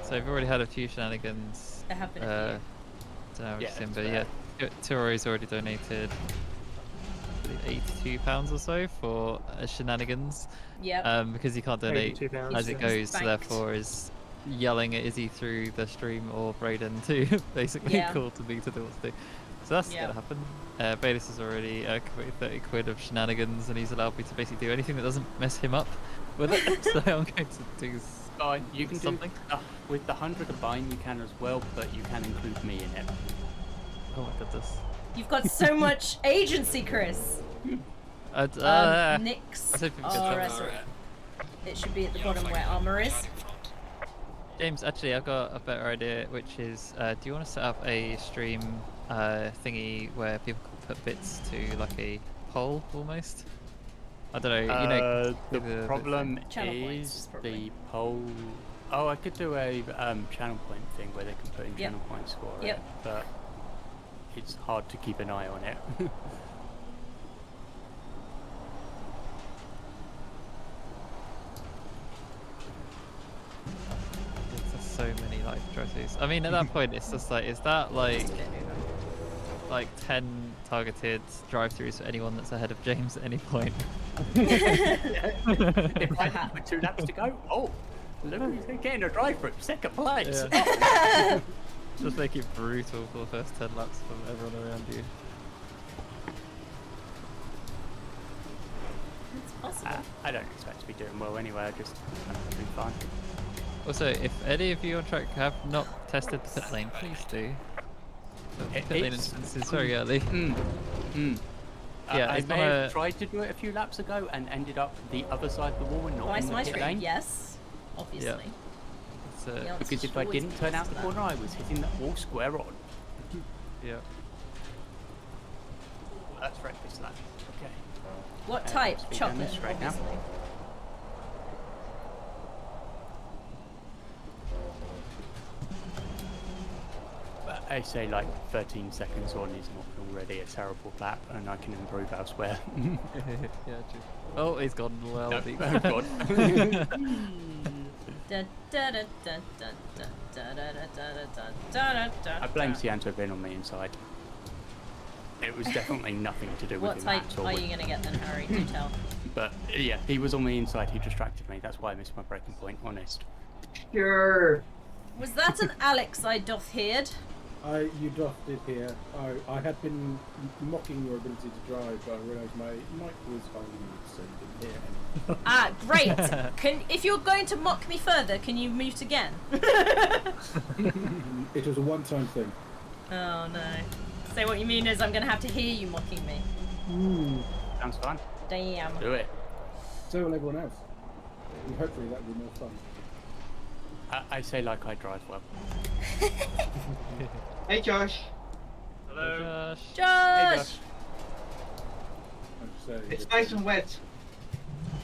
So we've already had a few shenanigans. There have been a Don't know Yeah, which sim, that's but fair. yeah, Turo's already donated I believe £82 or so for shenanigans. few. Yep. Because you can't donate £82, as it yeah. goes, so Banked. therefore is yelling at Izzy through the stream or Braden to basically Yeah. call to me to do what to do. So that's Yeah. gonna happen. Bayless has already committed 30 quid of shenanigans, and he's allowed me to basically do anything that doesn't mess him up with it. So I'm going to do Fine, you can something. do with the 100 of buying you can as well, but you can include me in it. Oh my goodness. You've got so much agency, Chris. Nix Nix I don't think we get RS. that. It should be at the bottom where armor is. James, actually, I've got a better idea, which is, do you want to set up a stream thingy where people can put bits to like a poll almost? I don't know. You know, The the problem Channel points, is probably. the poll. Oh, I could do a channel point thing where they can put in Yep. channel points for Yep. it, but it's hard to keep an eye on it. There's just so many like trophies. I mean, at that point, it's just like, is that like 10 targeted drive-throughs for anyone that's ahead of James at any point? If I had with 2 laps to go, oh, look who's getting a drive through second place. Yeah. Just make it brutal for the first 10 laps from everyone around you. It's possible. I don't expect to be doing well anyway. I just haven't been fine. Also, if any of you on track have not tested the pit lane, please do. The pit lane instance is very early. Yeah, I it's may not have tried to do it a few laps ago and ended up the other side of the wall and not Nice, in the nice pit route. lane. Yes, obviously. It's, Yeah, Because if I always didn't turn out the that. corner, I was hitting that wall square on. yeah. That's breakfast lap. Okay. What type? speed down Chocolate, this right now. obviously. But I say like 13 seconds on is not already a terrible lap, and I can improve elsewhere. Yeah, true. Oh, he's gone well. No, deep. oh God. I blame Cianto being on the inside. It was definitely nothing to do with What him type at all. are you gonna get then, Harry? Do tell. But yeah, he was on the inside, he distracted me. That's why I missed my breaking point, honest. Sure. Was that an Alex I doth heard? You doffed it here. I had been mocking your ability to drive, but I realised my mic was on mute, so you didn't hear Ah, great. If you're going to mock me further, can you mute again? anything. It was a one-time thing. Oh no. So what you mean is I'm gonna have to hear you mocking me. Sounds fun. Damn. Do it. So will everyone else. And hopefully that will be more fun. I say like I drive well. Hey, Josh. Hello. Josh! I'm just saying It's that- nice and wet.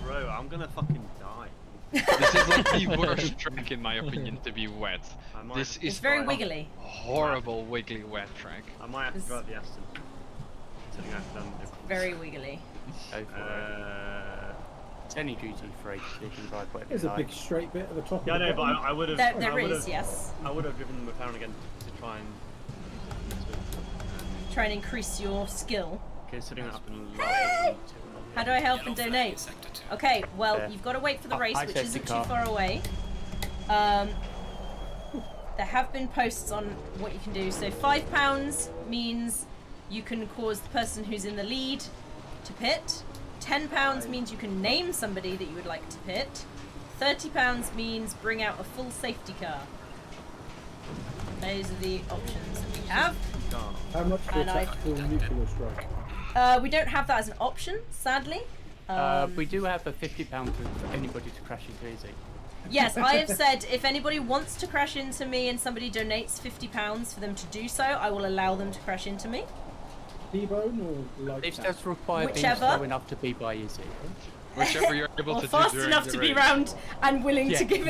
Bro, I'm gonna fucking die. This is like the worst track in my opinion to be wet. I might, This It's is very a wiggly. horrible wiggly wet track. I might have to drive the Aston. Something I've done different. Very wiggly. Go for it. It's any duty free, so you can drive whatever There's you a like. big straight bit at the top Yeah, I of the know, but bottom. I would have. There is, yes. I would have driven the McLaren again to try and. Try and increase your skill. Considering that happened last How do I help and donate? Okay, well, Yeah. you've got to wait for the race, I which said isn't the too car. far away. There have been posts on what you can do. So £5 means you can cause the person who's in the lead to pit. £10 means you can name somebody that you would like to pit. £30 means bring out a full safety car. Those are the options that we have. How much for a And I- tactical nuclear strike? We don't have that as an option, sadly. We do have a £50 for anybody to crash into Easy. Yes, I have said if anybody wants to crash into me and somebody donates £50 for them to do so, I will allow them to crash into me. T-bone or like This that? does require being Whichever. slow enough to be by Easy. Whichever you're able Or to do fast during enough the to be race. round and willing to give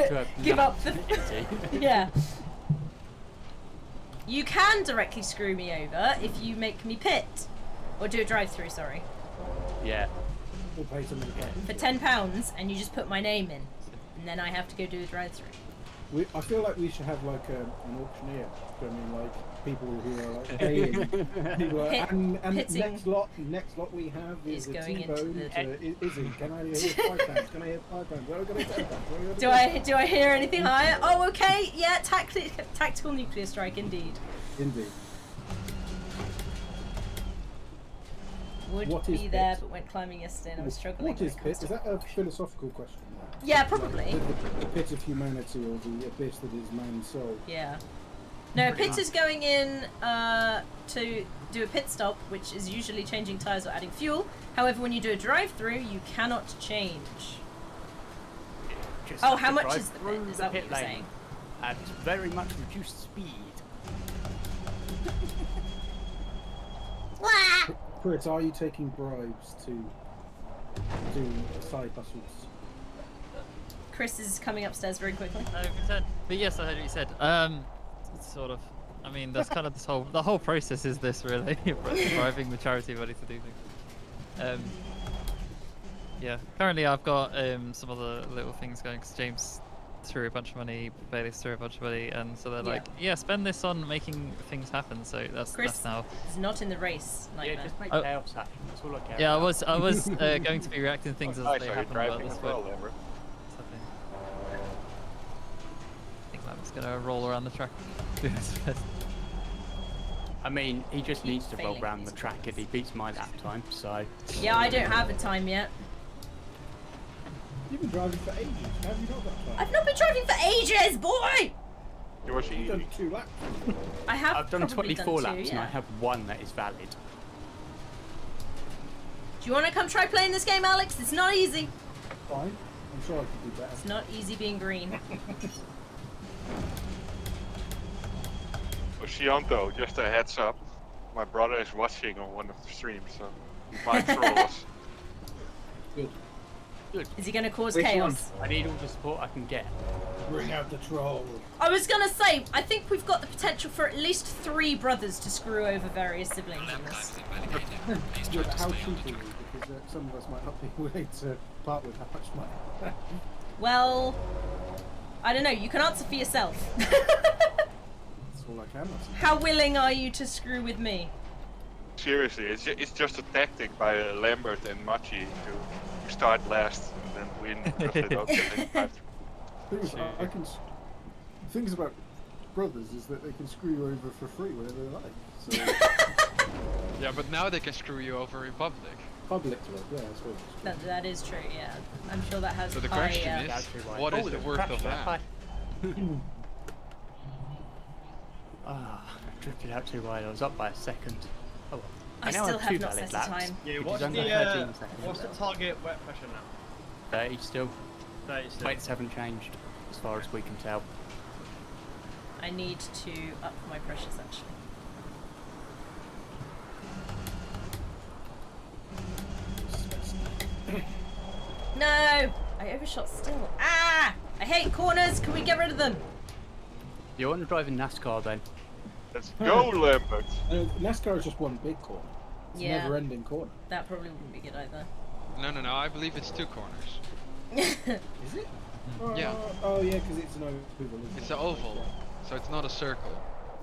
up the. Easy. Yeah. You can directly screw me over if you make me pit, or do a drive-through. Sorry, Yeah. We'll pay something for £10, and you just put my name in, and then I have to go do a drive-through. I feel like we should have like an auctioneer. I mean, like people who are like paying. People are, and Pitting next lot we have is a going into T-bone. the- Izzy, can I hit £5? Can I hit £5? Where are we going to £10? Do I hear anything higher? Oh, okay. Yeah, tactical nuclear strike, indeed. Indeed. Would What be is there, pit? but went climbing yesterday, and I was struggling. What is when it pit? comes Is to- that a philosophical question? Yeah, probably. The pit of humanity or the abyss that is man's soul? Yeah. No, pit is going in to do a pit stop, which is usually changing tyres or adding fuel. However, when you do a drive-through, you cannot change. Just Oh, have how to much drive is the through pit? Is the that what pit you're lane saying? At very much reduced speed. Chris, are you taking bribes to do side hustles? Chris is coming upstairs very quickly. No, good said. But yes, I heard what you said. It's sort of. I mean, that's kind of the whole process is this really, driving the charity money to do things. Yeah. Currently, I've got some other little things going because James threw a bunch of money, Bailey's threw a bunch of money, and so they're like, yeah, spend this on making things happen. So that's Chris now. is not in the race. Nightmare. Yeah, just make Oh. chaos happen. That's all I care Yeah, I about. was going to be reacting to things as I they saw you happen, but driving this as well, won't. Amber. I think I'm just gonna roll around the track. I mean, he just needs to roll Failing around the music. track if he beats my lap time, so... Yeah, I don't have a time yet. You've been driving for ages. Have you not got time? I've not been driving for ages, boy! You was You've easy. done 2 laps. I have I've done probably 24 done laps two, and I yeah. have 1 that is valid. Do you want to come try playing this game, Alex? It's not easy. Fine. I'm sure I can do better. It's not easy being green. Shianto, just a heads up. My brother is watching on one of the streams, so he might troll us. Good. Good. Is he going to cause Which chaos? I need all the support I can get. Bring out the troll. I was going to say, I think we've got the potential for at least 3 brothers to screw over various siblings in this. Yeah, but how cheap are you? Because some of us might not be willing to part with that much money. Well, I don't know. You can answer for yourself. That's all I can answer. How willing are you to screw with me? Seriously, it's just a tactic by Lambert and Machi to start last and then win because they don't get any time. Things about brothers is that they can screw you over for free whenever they like. So Yeah, but now they can screw you over in public. public club, yeah, I suppose. That is true, yeah. I'm sure that has So the high, question is, what is the worth of that? Drifted out too wide. I was up by a second. Oh well. I now still have 2 have not valid set a laps, time. Yeah, which what's is under the 13 seconds. what's the target wet pressure now? 30 still. 30 still. Weights haven't changed as far as we can tell. I need to up my pressures actually. No! I overshot still. Ah! I hate corners! Can we get rid of them? You want to drive in NASCAR then? Let's go, Lambert! NASCAR is just one big corner. It's Yeah. a never-ending corner. That probably wouldn't be good either. No, I believe it's 2 corners. Is it? Yeah. Oh yeah, because it's an oval. Isn't It's it? an oval, so it's not a circle.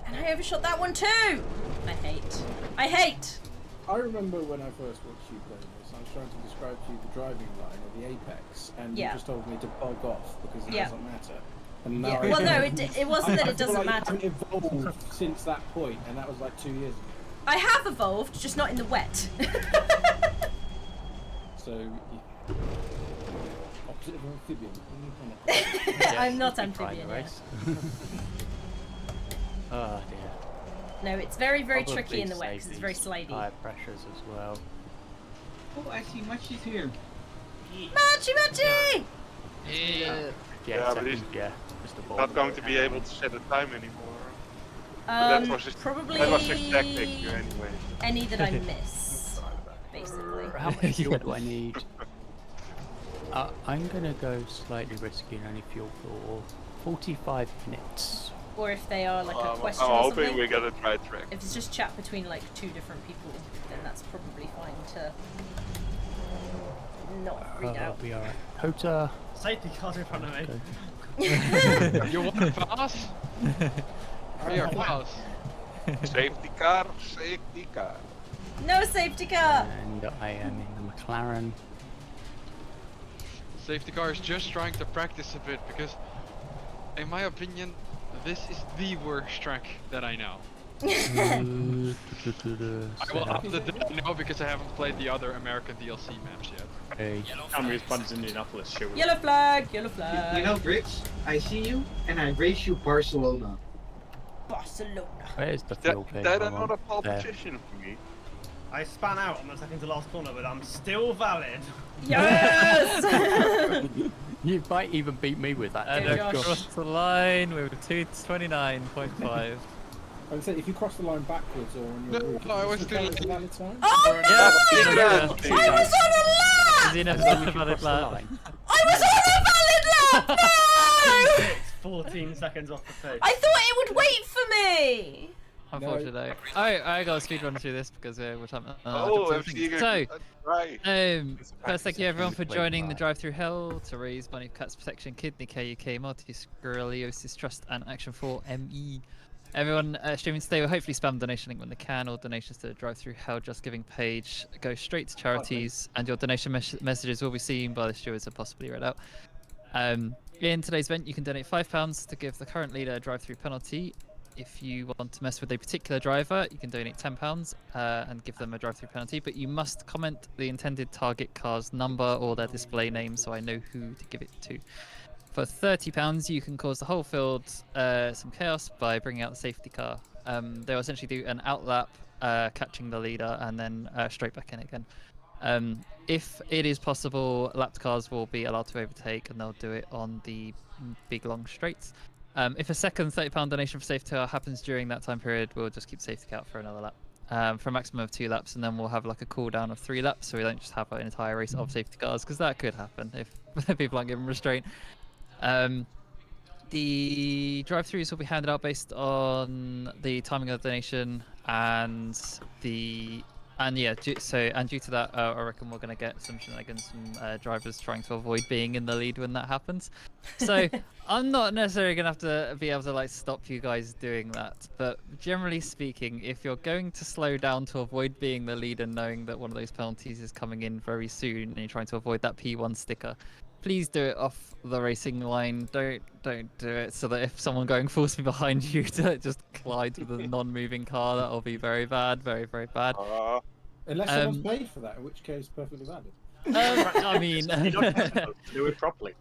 And I overshot that one too! I hate. I hate! I remember when I first watched you play this, I was trying to describe to you the driving line or the apex, and Yeah. you just told me to bug off because it Yeah. doesn't matter. And now Yeah. I- Well, no, it wasn't that I it feel doesn't like matter. You haven't evolved since that point, and that was like 2 years ago. I have evolved, just not in the wet. So, opposite of amphibian. I'm not we tried amphibian, the yeah. race. Oh dear. No, it's very, very Probably tricky in the wet save because it's very these slidey. higher pressures as well. Oh, I see Machi's here. Machi, Machi! Yeah. Yeah, but he's just a ball. not going to be able to set a time anymore. But that was his, Probably that was his tactic anyway. any that I miss, basically. How much fuel do I need? I'm gonna go slightly risky and only fuel for 45 minutes. Or if they are like a question I'm or hoping something. we get a dry track. If it's just chat between like 2 different people, then that's probably fine to not read out. We are at Kota. Safety car's in front of me. You want to pass? We are pass. Safety car, safety car. No safety car! And I am in the McLaren. Safety car is just trying to practice a bit because, in my opinion, this is the worst track that I know. I will up the now because I haven't played the other American DLC maps yet. Hey. Cameron's plans in Indianapolis, sure. Yellow flag, yellow flag. You know, Briggs, I see you, and I race you Barcelona. Barcelona. Where's the fuel pin? That Hold on. another pole There. position for me. I span out on the second to last corner, but I'm still valid. Yes! You might even beat me with that. And Go, Josh. across the line with 2:29.5. I would say if you cross the line backwards or on your No, route, I was is this the too valid time? Oh no! Yeah, I was on a lap! Is he never As long done as a you valid cross the lap? line. I was on a valid lap! No! It's 14 seconds off the pace. I thought it would wait for me! Unfortunately. I got a speed run through this because we're talking. Oh, I'm so, seeing right. first, thank you everyone for joining the Drive Through Hell to raise money for Cats Protection, Kidney KUK, Multi-Scoliosis Trust, and Action 4 ME. Everyone streaming today will hopefully spam donation link when they can. All donations to the Drive Through Hell Just Giving page go straight to charities, and your donation messages will be seen by the stewards and possibly read out. In today's event, you can donate £5 to give the current leader a drive-through penalty. if you want to mess with a particular driver, you can donate £10 and give them a drive-through penalty, but you must comment the intended target car's number or their display name so I know who to give it to. For £30, you can cause the whole field some chaos by bringing out the safety car. They'll essentially do an outlap, catching the leader, and then straight back in again. If it is possible, lapped cars will be allowed to overtake, and they'll do it on the big long straights. If a second £30 donation for safety car happens during that time period, we'll just keep safety car out for another lap. For a maximum of 2 laps, and then we'll have like a cooldown of 3 laps, so we don't just have an entire race of safety cars, because that could happen if people aren't given restraint. The drive-throughs will be handed out based on the timing of the donation and due to that, I reckon we're going to get some shenanigans from drivers trying to avoid being in the lead when that happens. So I'm not necessarily going to have to be able to like stop you guys doing that, but generally speaking, if you're going to slow down to avoid being the lead and knowing that one of those penalties is coming in very soon and you're trying to avoid that P1 sticker, please do it off the racing line. Don't do it so that if someone going full speed behind you just collides with a non-moving car, that'll be very bad, very, very bad. Unless someone's paid for that, in which case perfectly valid. I mean, do it properly.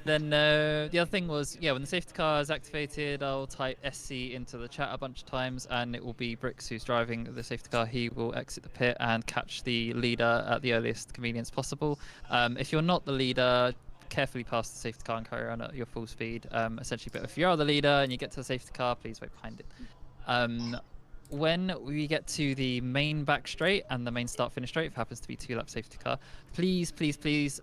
Then the other thing was, when the safety car is activated, I'll type SC into the chat a bunch of times, and it will be Bricks who's driving the safety car. He will exit the pit and catch the leader at the earliest convenience possible. If you're not the leader, carefully pass the safety car and carry on at your full speed, essentially. But if you are the leader and you get to the safety car, please wait behind it. When we get to the main back straight and the main start finish straight, if it happens to be 2-lap safety car, please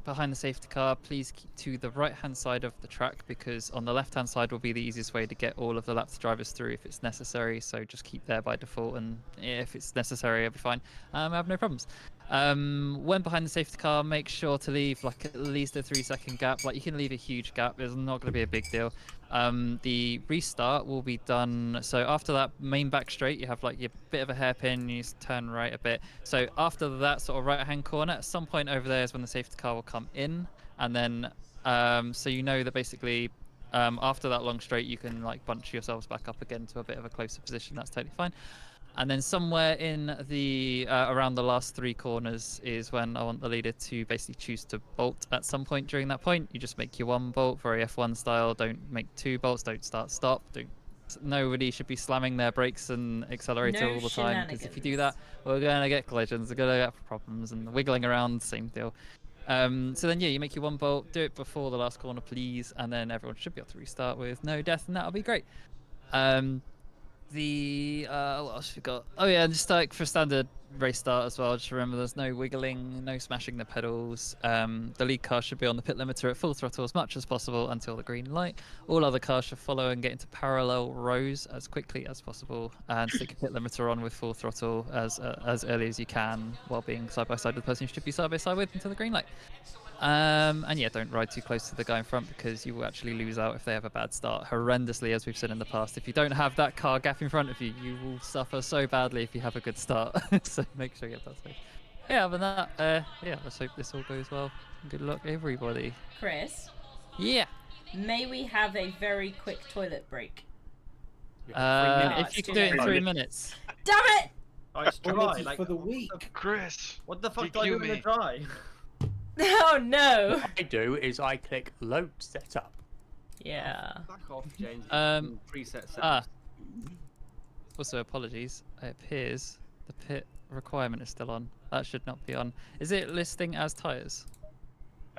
behind the safety car, please keep to the right hand side of the track, because on the left hand side will be the easiest way to get all of the lapped drivers through if it's necessary. So just keep there by default, and if it's necessary, I'll be fine. I have no problems. When behind the safety car, make sure to leave like at least a 3-second gap. Like, you can leave a huge gap, it's not going to be a big deal. The restart will be done, so after that main back straight, you have like your bit of a hairpin, you just turn right a bit. So after that sort of right hand corner, at some point over there is when the safety car will come in, and then so you know that basically after that long straight you can like bunch yourselves back up again to a bit of a closer position. That's totally fine. And then somewhere in the around the last 3 corners is when I want the leader to basically choose to bolt at some point during that point. You just make your 1 bolt, very F1 style. Don't make 2 bolts. Don't stop. Nobody should be slamming their brakes and accelerator all the time, because if you do that, we're going to get collisions, we're going to get problems, and wiggling around, same deal. So then you make your 1 bolt, do it before the last corner, please, and then everyone should be able to restart with no death, and that'll be great. What else we got? Oh yeah, just like for standard race start as well, just remember there's no wiggling, no smashing the pedals. The lead car should be on the pit limiter at full throttle as much as possible until the green light. All other cars should follow and get into parallel rows as quickly as possible, and stick your pit limiter on with full throttle as early as you can, while being side by side with the person you should be side by side with until the green light. And yeah, don't ride too close to the guy in front, because you will actually lose out if they have a bad start horrendously, as we've said in the past. If you don't have that car gap in front of you, you will suffer so badly if you have a good start. So make sure you get that safe. Yeah, other than that, let's hope this all goes well. Good luck, everybody. Chris? Yeah? May we have a very quick toilet break? If you can do it in 3 minutes. Damn it! Oh, it's dry, like, for the week. Chris, what the fuck do I do when it's dry? Oh no! What I do is I click load setup. Yeah. Back off, James. Preset settings. Also, apologies. It appears the pit requirement is still on. That should not be on. Is it listing as tyres?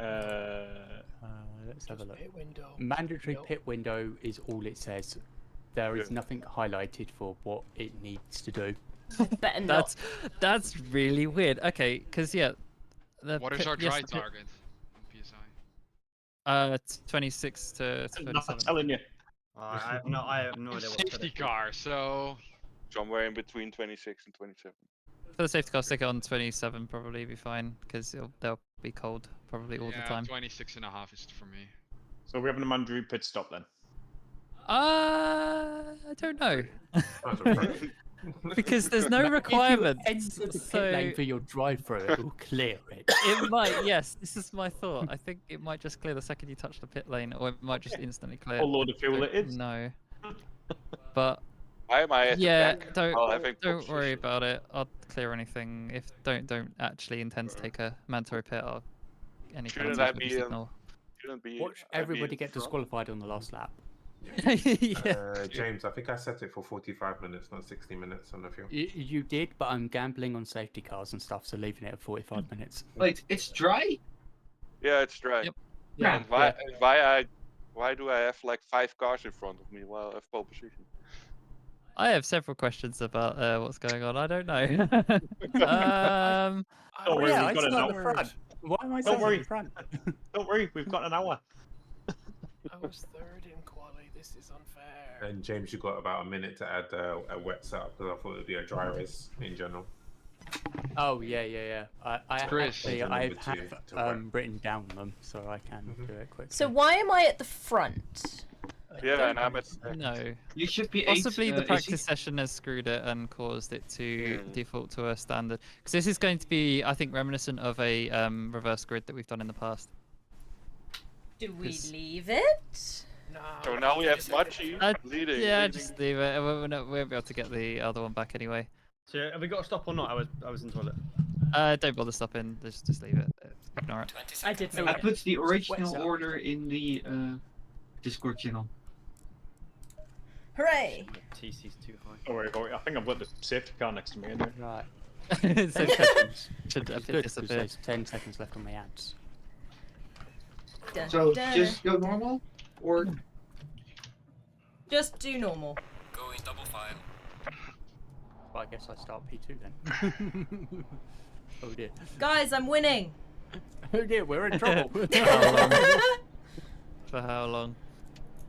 Let's have a look. Mandatory pit window is all it says. There is nothing highlighted for what it needs to do. Better not. That's really weird. Okay, because what is our dry target in PSI? 26 to 27. I'm not telling you. I have no idea. Safety car, so somewhere in between 26 and 27. For the safety car, stick it on 27, probably be fine, because they'll be cold probably all the time. 26.5 is for me. So we're having a mandatory pit stop then? I don't know. Because there's no requirement. Enter the pit lane for your drive-through, it will clear it. It might, yes. This is my thought. I think it might just clear the second you touch the pit lane, or it might just instantly clear. Full load of fuel it is. No. But Why am I at Yeah, the back while having don't pole worry position? about it. I'll clear anything. If don't actually intend to take a mandatory pit, I'll any Shouldn't penalties I we'll be just in? ignore. Shouldn't be. Watch I be everybody in get front? disqualified on the last lap. Yeah. James, I think I set it for 45 minutes, not 60 minutes on the field. You did, but I'm gambling on safety cars and stuff, so leaving it at 45 minutes. Wait, it's dry? Yeah, it's dry. Yep. Yeah. And why do I have like 5 cars in front of me while I have pole position? I have several questions about what's going on. I don't know. Don't worry, yeah, we've I got an start at the hour. front. Why am I Don't starting worry. at the front? Don't worry, we've got an hour. I was third in quali. This is unfair. And James, you got about a minute to add a wet setup because I thought it would be a dry race in general. Oh yeah. I Chris. actually Change I your number to have wet. written down them, so I can do it quickly. So why am I at the front? Yeah, and I'm at. No. You should be Possibly 8. the Izzy. practice session has screwed it and caused it to default to a standard. Because this is going to be, I think, reminiscent of a reverse grid that we've done in the past. Do we 'Cause- leave it? No. So now we have Machi leading. Yeah, leading. just leave it. We'll be able to get the other one back anyway. So have we got to stop or not? I was in the toilet. Don't bother stopping. Just leave it. Ignore it. I did I move it. put the original setup. order in the Discord channel. Hooray! TC's too high. Don't worry about it. I think I've got the safety car next to me. Anyway. Right. So 10 seconds. should It's good because there's 10 seconds left on my ads. Dun, So dun. just go normal, or Just do normal. Going double file. Well, I guess I start P2 then. Oh dear. Guys, I'm winning. Oh dear, we're in trouble. For how long?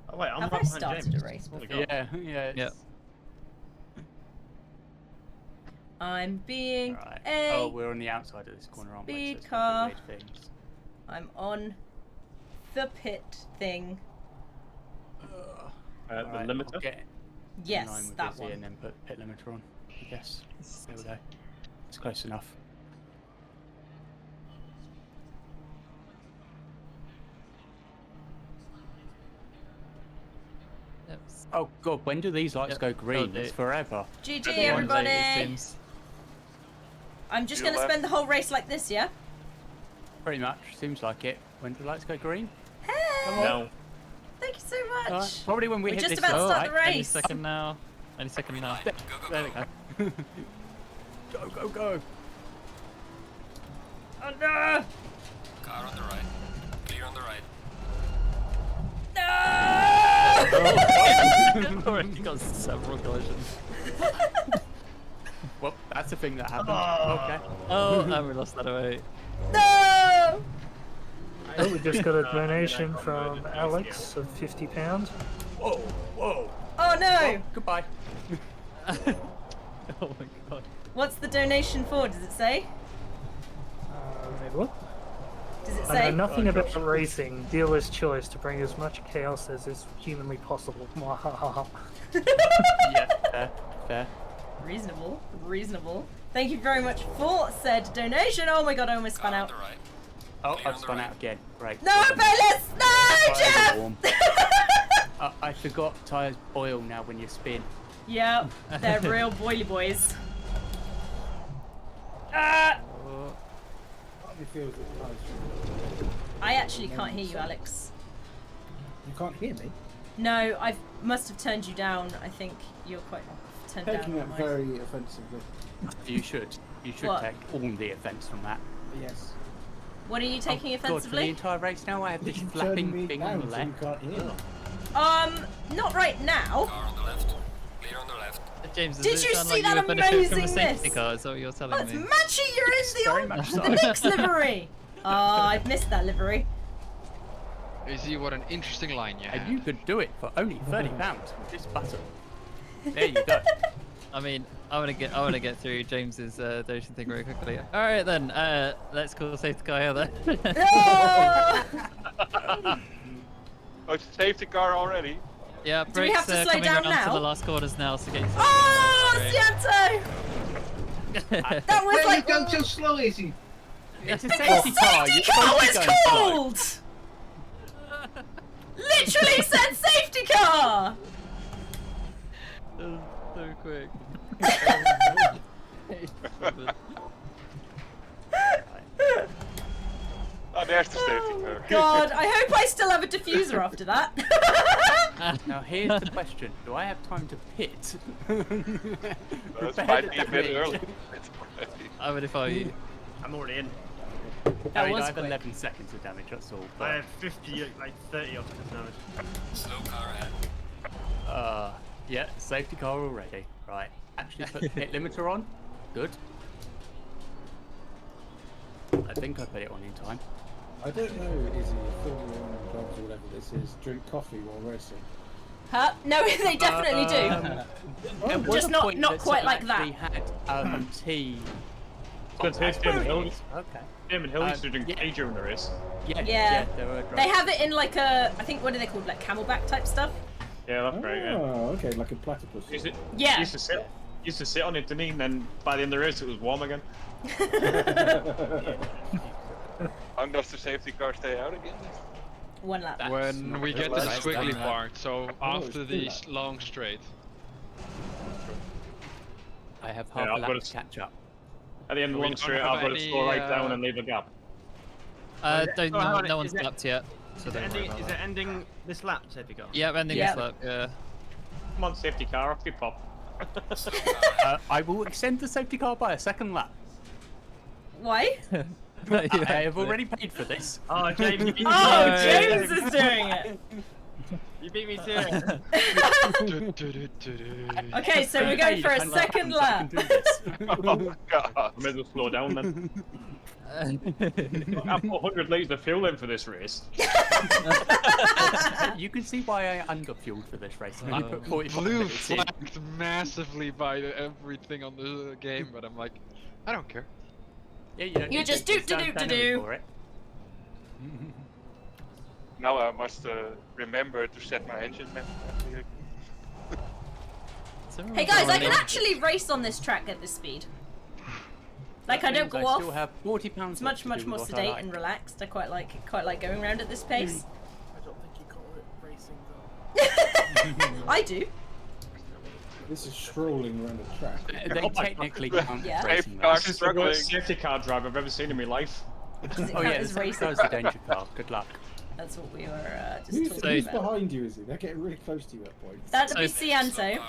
Oh wait, I'm Have I behind started James. a race before? yeah. Yep. I'm being Right. a. Oh, we're on the outside of this corner, aren't we? speed So it's gonna be car. weird things. I'm on the pit thing. The Right, limiter. I'll get in Yes, line with that Izzy one. and then put pit limiter on. I guess. There we go. It's close enough. Yep. Oh god, when do these lights Yep, go green? they'll It's do. forever. GG, Everyone late, everybody. it seems. I'm just You gonna left. spend the whole race like this, yeah? Pretty much. Seems like it. When do the lights go green? Hey! No. Thank you so much. Alright, probably when we We're hit just this about to light. start the Any race. second now. Any second now. Go, go, There we go. go. Go, go, go! Oh no! Car on the right. Clear on the right. No! Already got several collisions. Well, that's the thing that happened. Okay. Oh, and we lost that away. No! Oh, we just got a donation from Alex of £50. Whoa, whoa. Oh no! Well, goodbye. Oh my god. What's the donation for? Does it say? Wait, what? Does it I say? know nothing about racing. Dealer's choice to bring as much chaos as is humanly possible. Yeah, fair, fair. Reasonable. Reasonable. Thank you very much for said donation. Oh my god, I almost spun Car on out. the right. Oh, Clear I've on the spun right. out again. Great. No, Well done. Bayless! No, Tyres Jeff! are warm. I forgot tyres boil now when you spin. Yep, they're real boily boys. Ah! I actually can't hear you, Alex. You can't hear me? No, I must have turned you down. I think you're quite turned down. Taking that on mine. very offensively. You should. You should What? take all the offence from that. Yes. What are you taking Oh, God, for the offensively? entire race now, I have this You flapping turned me thing on the down so you left. can't hear me. Not right now. Car on the left. Clear on the left. James, does Did it you sound see like that you would benefit from a amazingness? safety car? Is that what you're telling Oh, it's me? Matchy, you're very in much the, so. the Knicks livery. Oh, I've missed that livery. You see what an interesting line you And have. you could do it for only £30 with this button. There you go. I mean, I want to get through James's donation thing very quickly. All right then, let's call safety car here then. Oh, it's a safety car already. Yeah, Do we brakes have to slow coming down around to now? the last corners now, so get yourself. Oh, Scianto! That was where like. you going so slow, Izzy? It's a The safety car. You're safety car supposed to was go slow. called! Literally said safety car! quick. Oh, there's the safety car. God, I hope I still have a diffuser after that. Now here's the question: do I have time to pit? This might be a bit early. I would if I were you. I'm already in. I mean, I have 11 seconds of damage. That's all. I have 50, like 30 off of damage. Slow car ahead. Yeah, safety car already. Right. Actually put the pit limiter on. Good. I think I put it on in time. I don't know, Izzy, Formula 1 drivers or whatever this is, drink coffee while racing. Huh? No, they definitely do. There was Just a not point not quite like actually that. had tea. It's good to hear Damon Hill. Okay. Damon Hill used to drink tea during the race. Yeah. there were They have it in like a, I think, what are they called, like camelback type stuff? Yeah, that's right. Yeah. Oh, okay, like a platypus. Yeah. Used to sit on it, didn't he? And then by the end of the race, it was warm again. How does the safety car stay out again? One lap. When we get to the squiggly part, so after it's the two long straight. I have half Yeah, a lap to catch up. At the end of the We long don't straight, have I've got to any, slow right down and leave a gap. No one's lapped yet. So don't worry about Is it that. ending this lap, safety car? Yep, ending this lap, yeah. Come on, safety car, off you pop. I will extend the safety car by a second lap. Why? I have already paid for this. Oh, James, you beat me Oh, to James is doing it. You beat me to it. Okay, so we're going for a second lap. Oh my god. I may as well slow down then. I put 100 litres of fuel in for this race. You can see why I underfueled for this race. I put 45 Blue minutes in. flagged massively by everything on the game, but I'm like, I don't care. Yeah, you don't You need just to do stand do do do dynamic do. for it. Now I must remember to set my engine map. Hey guys, I can actually race on this track at this speed. Like I don't go I off. still have 40 pounds It's much left to do more what I sedate like. and relaxed. I quite like going around at this pace. I don't think you call it racing though. I do. This is strolling around a track. They technically can't Yeah. be racing car that. This is the worst safety car drive I've ever seen in my life. Does it Oh count yeah, as the racing? car's the danger car. Good luck. That's what we were just Who's, talking who's about. behind you, is he? They're getting really close to you at points. That'd be So- Cianto.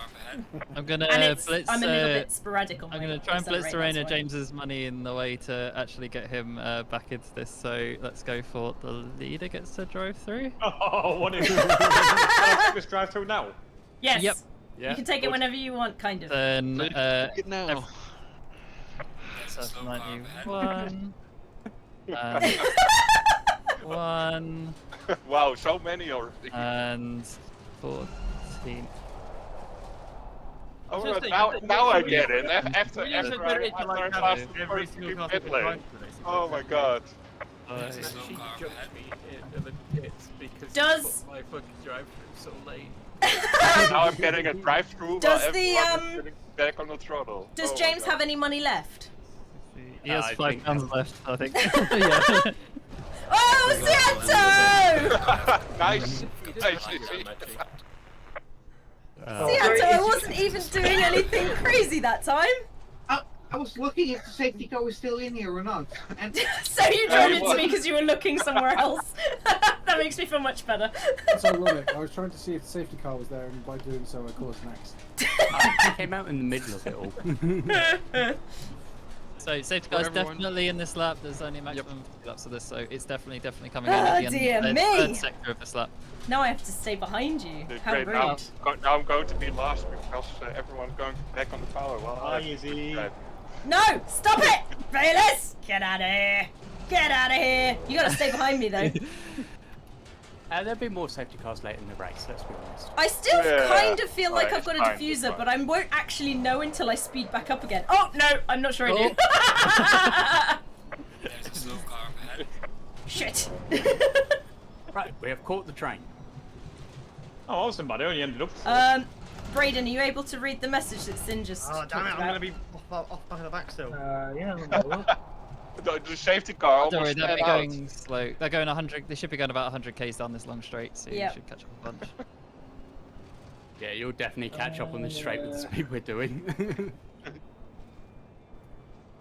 I'm gonna And it's, blitz. I'm a little bit sporadic on I'm my gonna try and blitz accelerate, Serena that's why. James's money in the way to actually get him back into this. So let's go for the leader gets to drive through. Oh, what is it? This drive through now? Yes. Yep. You can take it whenever you want, kind of. Then now. that's 91 and 1 Wow, so many already. and 14. Oh, Just well, think, now I get it. After We just after said I to like after I have passed the every first single car pit to lane. drive for this. Oh my god. Slow She car jumped ahead. me in the pits because Does- my fucking drive through so late. Now I'm getting a drive-through Does while the, everyone is getting back on the throttle. Does Oh my James God. have any money left? He has I 5 think- pounds left, I think. Yeah. Oh, Cianto! Nice. Nice. Cianto, I wasn't even doing anything crazy that time. I was looking if the safety car was still in here or not. And So you drove into me because you were looking somewhere else. That makes me feel much better. It's ironic. I was trying to see if the safety car was there, and by doing so, I caused an accident. I came out in the middle of it all. So safety For car's everyone. definitely in this lap. There's only a maximum 2 laps of this, so it's definitely coming in at the dear end. me. Third sector of this lap. Now I have to stay behind you. How Great, rude. now I'm going to be last because everyone's going back on the power. Well, Hi, Izzy. No! Stop it! Bayless! Get out of here! Get out of here! You gotta stay behind me though. There'll be more safety cars later in the race, let's be honest. I still Yeah, kind of feel like right, I've got a fine, diffuser, fine. but I won't actually know until I speed back up again. Oh, no! I'm not sure I do. There's a slow car ahead. Shit! Right, we have caught the train. Oh, awesome, but I only ended up. Braden, are you able to read the message that Sin just Oh, talked damn it, I'm about? gonna be off back of the back still. Yeah, let me have a look. The safety car Don't worry, almost they'll sped be out. going slow. They're going 100. They should be going about 100 k's down this long straight, so Yep. you should catch up a bunch. Yeah, you'll definitely catch up on the straight with the speed we're doing.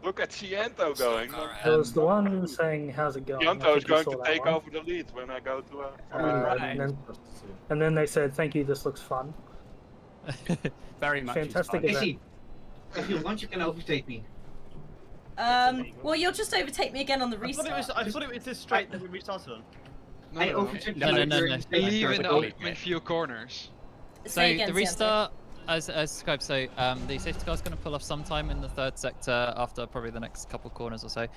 Look at Ciento going. There was the one saying, "How's it going?" I Ciento is think you going saw to that take one. over the lead when I go to And then they said, "Thank you. This looks fun." Very much. Fantastic event. If you want, you can overtake me. Well, you'll just overtake me again on the restart. I thought it was this straight that we restarted on. I overtook No. Leave in the open few corners. So Say again, the restart, as described, so the safety car is going to pull off sometime in the third sector after probably the next couple corners or so.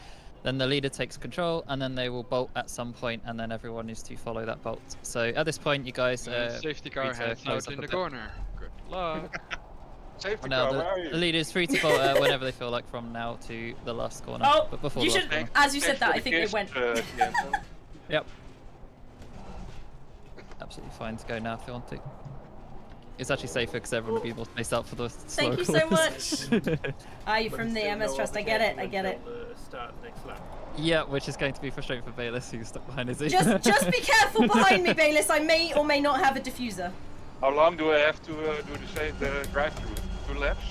Then the leader takes control, and then they will bolt at some point, and then everyone needs to follow that bolt. So at this point, you guys safety car heads out in the corner. Good luck. Safety Now car, where are you? the leader is free to bolt whenever they feel like from now to the last corner. Oh, but before you the should. last corner. As you said that, I think it went. Yep. Absolutely fine to go now if you want to. It's actually safer because everyone will be more spaced out for the slower Thank you so corners. much. Are you from the MS Trust? I get it. I get it. Yeah, which is going to be frustrating for Bayless, who's stuck behind his Just be careful behind me, Bayless. I may or may not have a diffuser. How long do I have to do the drive-through? 2 laps?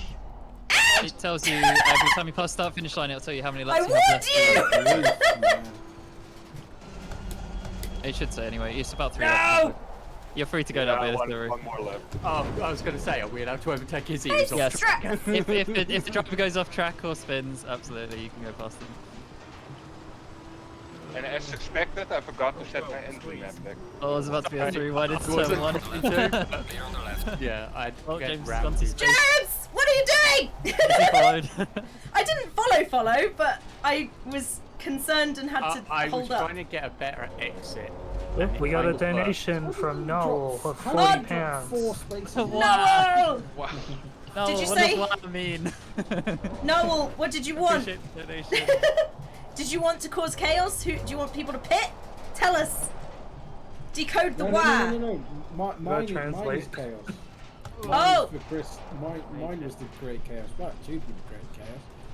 It tells you every time you pass start finish line, it'll tell you how many laps I you have warned left. you! It should say anyway. It's about 3 No! laps. You're free to go now, Bayless. One more lap. Oh, I was going to say, are we allowed to overtake Izzy? Hey, who's off Yes. track? if the driver goes off track or spins, absolutely, you can go past them. And as expected, I forgot to set my entry map back. Oh, I was about to be a 3 1 into Was it turn 1. probably two? Clear on the left. Yeah, I'd Oh, get James has round gone to to space. James, what are you doing? He followed. I didn't follow, but I was concerned and had to I was hold up. trying to get a better exit. Oh, we got a Angled first. donation from Noel of How £40. did you drop 4 spaces? Noel! Wow. No, Did you what say- does that mean? Noel, what did you want? Appreciate the donation. Did you want to cause chaos? Do you want people to pit? Tell us. Decode the No, why. no. Mine is translate. chaos. Oh! For Chris, mine was to create chaos. Right, two people create chaos.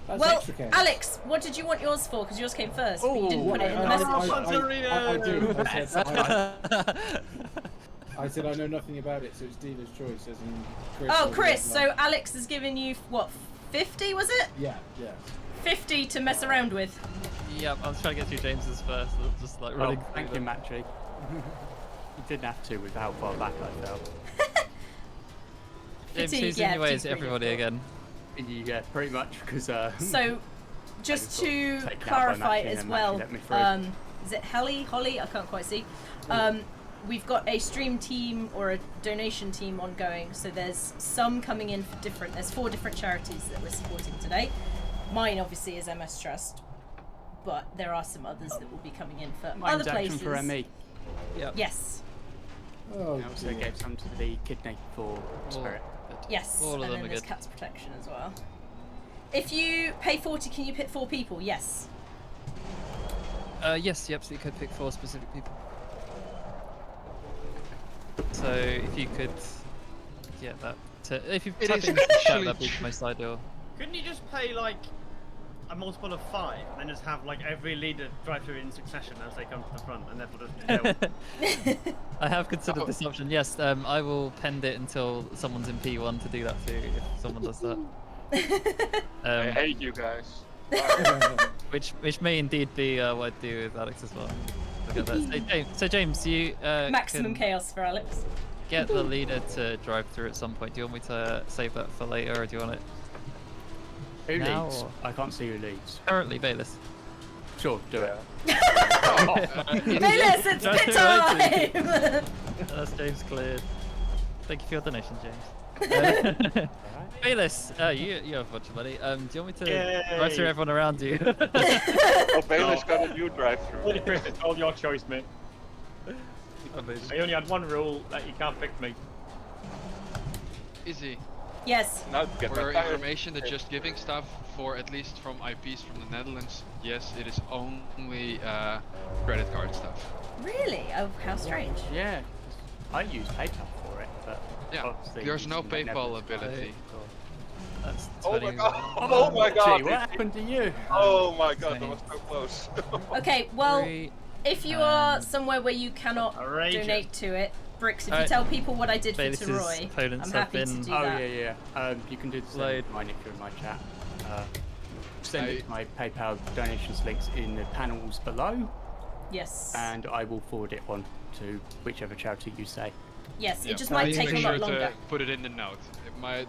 That's Well, extra chaos. Alex, what did you want yours for? Because yours came first, but you didn't put it in the I message. do. I said I know nothing about it, so it's dealer's choice. As in Chris Oh, or Chris, whatever. so Alex has given you, what, 50, was it? Yeah. 50 to mess around with. Yep, I was trying to get through James's first, just like Oh, running. thank you, Matchy. You didn't have to with how far back I fell. James, Fatigue, who's yeah, in your way is fatigue's everybody really again. Yeah, pretty much, because So, just to taken out by clarify Matchy and as then well, Matchy let me through. is it Holly? I can't quite see. We've got a stream team or a donation team ongoing, so there's some coming in for there's 4 different charities that we're supporting today. Mine obviously is MS Trust, but there are some others that will be coming in for Mine's other Action places. for ME. Yep. Yes, Oh, I also dear. gave some to the Kidney for Spirit. yes, All of and them then are there's good. Cats Protection as well. If you pay 40, can you pit 4 people? Yes. Yes, you absolutely could pick 4 specific people. So if you could get that, if you It type is in chat, actually that'd be the most ideal. Couldn't you just pay like a multiple of 5 and then just have like every leader drive through in succession as they come to the front and therefore just I have considered this option. Yes, I will pend it until someone's in P1 to do that too. If someone does that, I hate you guys. which may indeed be what I do with Alex as well. Look at that. So James, you Maximum can chaos for Alex. get the leader to drive through at some point. Do you want me to save that for later, or do you want it Who now? leads? Or? I can't see who leads. Currently, Bayless. Sure, do it. Bayless, it's pit time! That's James cleared. Thank you for your donation, James. Bayless, you have a bunch of money. Do you want me to drive through everyone around you? Oh, Bayless got a new drive-through. Holy Chris, it's all your choice, mate. Amazing. I only had one rule that you can't pick me. Izzy, Yes. Now to get for my your tires. information, the Just Giving stuff, for at least from IPs from the Netherlands, yes, it is only credit card stuff. Really? Oh, how strange. Yeah, I use PayPal for it, but Yeah, obviously there's no using the PayPal Netherlands ability. That's Oh my 20. god! Oh my god! Gee, what happened to you? Oh my god, that was so close. Okay, well, Three. if you are somewhere where you cannot Outrageous. donate to it, Bricks, if you Alright. tell people what I did for Bayless's Teroy, opponents I'm have happy to been- do Oh that. yeah. You can do the same Load. with mine if you're in my chat. Send it to my PayPal donations links in the panels below, Yes. and I will forward it on to whichever charity you say. Yes, Yeah, it just please might take make a sure lot longer. to put it in the note.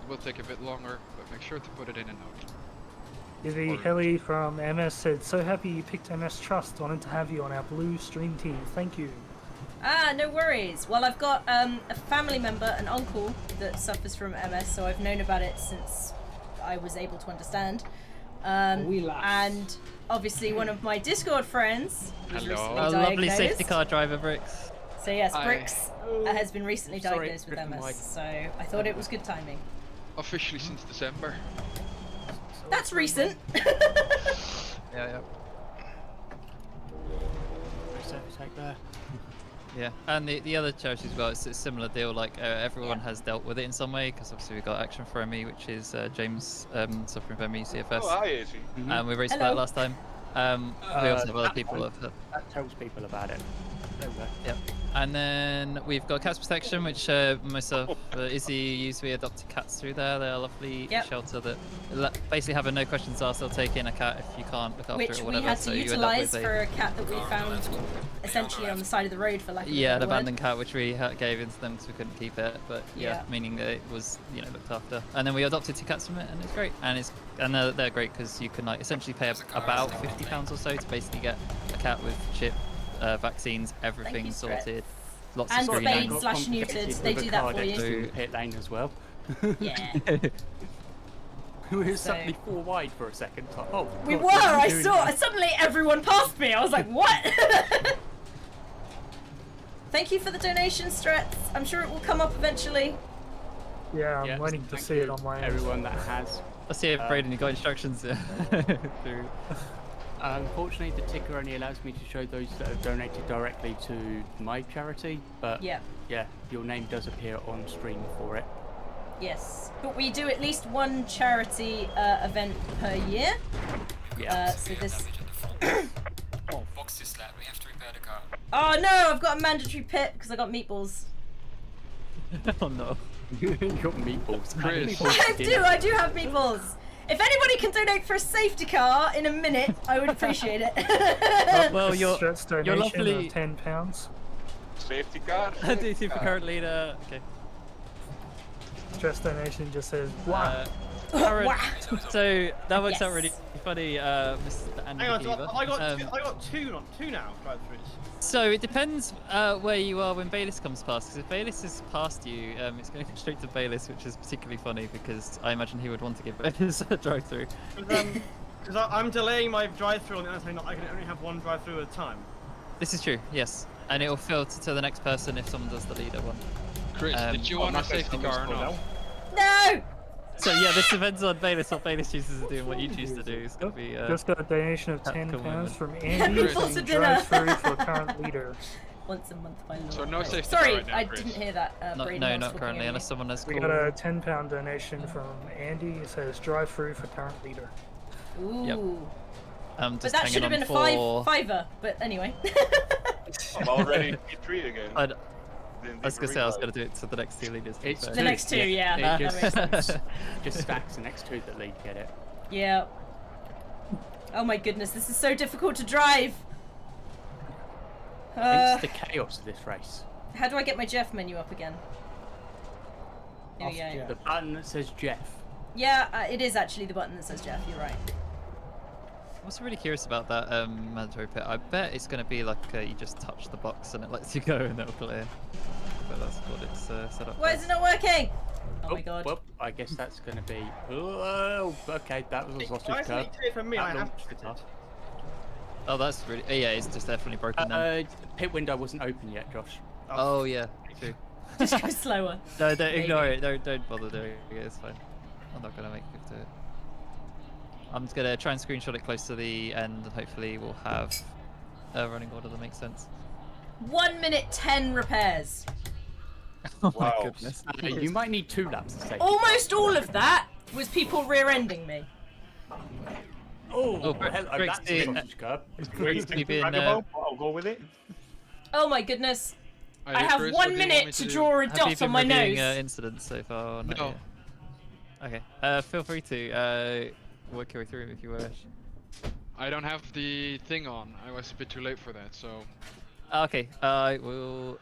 Will take a bit longer, but make sure to put it in a note. Izzy Hilly from MS said, "So happy you picked MS Trust. Wanted to have you on our blue stream team. Thank you." Ah, no worries. Well, I've got a family member, an uncle, that suffers from MS, so I've known about it since I was able to understand. And obviously one of my Discord friends was Hello. recently A diagnosed. lovely safety car driver, Bricks. So yes, Hi. Bricks has been recently Sorry, diagnosed with Griffin MS, White. so I thought it was good timing. Officially since December. That's recent. Yeah. Take there. Yeah, and the other charities as well, it's a similar deal, like everyone has dealt with it in some way, because obviously we've got Action for ME, which is James suffering from ME CFS. Oh, hi, Izzy. And we raised Hello. that last time. We also have other people that have had. That tells people about it. There we go. Yep. And then we've got Cats Protection, which myself, Izzy, used we adopted cats through there. They're a lovely Yep. shelter that basically have a no questions asked. They'll take in a cat if you can't look after Which it or we whatever. had so to you end up utilise with for a cat that we found essentially on the side of the road for lack of a an better word. abandoned cat which we gave into them because we couldn't keep it, but Yeah. meaning that it was looked after. And then we adopted 2 cats from it, and it's great. And they're great because you can like essentially pay about £50 or so to basically get a cat with chip, vaccines, everything you, Stretch. sorted. Lots And of spayed screening. slash neutered. They do that for you. In the pit lane as well. Yeah. We were So- suddenly 4 wide for a second. Like, oh, We God, were. what are I you doing saw. here? Suddenly, everyone passed me. I was like, "What?" Thank you for the donation, Stretz. I'm sure it will come up eventually. Yeah, I'm Yeah, waiting to thank see you, it on my end. everyone that has. Let's see if Braden, you got instructions through. Unfortunately, the ticker only allows me to show those that have donated directly to my charity, but Yeah. yeah, your name does appear on screen for it. Yes, but we do at least one charity event per year. Yeah. So this. Box is flat. We have to repair the car. Oh no! I've got a mandatory pit because I got meatballs. Oh no. You got meatballs. Chris. I do have meatballs. If anybody can donate for a safety car in a minute, I would appreciate it. Well, you're Stretch you're donation lovely. of £10. Safety car? DT for current leader. Okay. Stretch donation just says, "Wow." Current- Wow. So that works out Yes. really funny, Mr. Andy Hang on, Beaver. I got two now drive-throughs. So it depends where you are when Bayless comes past. Because if Bayless is past you, it's going to go straight to Bayless, which is particularly funny because I imagine he would want to give Bayless a drive-through. Because I'm delaying my drive-through on the other side, I can only have one drive-through at a time. This is true, yes, and it will filter to the next person if someone does the leader one. Chris, did you want a safety car or not? No! So yeah, this depends on Bayless. What Bayless chooses to do and what you choose to do. It's going to be. Just got a donation of tactical £10 moment. from Andy Meatballs for saying dinner. drive through for current leader. Once a month, my lord. So no safety Sorry, car right now, I Chris. didn't hear that. Braden No, was not talking currently, over unless you. someone has We called. got a £10 donation from Andy. It says drive through for current leader. Ooh. Yep. But Just that hanging should have on been a for... fiver. But anyway. I'm already in P3 again. I Didn't was even going to say I was realize. going to do it to the next 2 leaders. to be It's fair. The next two, yeah. It that just, makes sense. just stacks the next 2 that lead get it. Yeah. Oh my goodness, this is so difficult to drive. It's the chaos of this race. How do I get my Jeff menu up again? There we go. The button that says Jeff. Yeah, it is actually the button that says Jeff. You're right. I was really curious about that mandatory pit. I bet it's going to be like you just touch the box and it lets you go and it'll clear. But that's what it's set up Why for. is it not working? Oh my god. Well, I guess that's going to be. Oh, okay, that was a sausage Why isn't curve. it clear for me? I That have launched to it up. Oh, that's really. Yeah, it's just definitely broken then. Pit window wasn't open yet, Josh. Oh yeah, true. Just go slower. No, don't ignore Maybe. it. Don't bother doing it. It's fine. I'm not gonna make you do it. I'm just gonna try and screenshot it close to the end, and hopefully we'll have a running order that makes sense. 1 minute 10 repairs. Oh Wow. my goodness. You might need 2 laps to save. Almost all of that was people rear-ending me. Oh, Bricks, hello, Bricks, that's a the- sausage curve. You've been, I'll go with it. Oh my goodness. I have Chris, 1 what do you want minute me to do? draw a Have you dot been on my reviewing, nose. incidents so far? Or not No. yet? Okay. Feel free to work your way through if you wish. I don't have the thing on. I was a bit too late for that, so. Okay. I will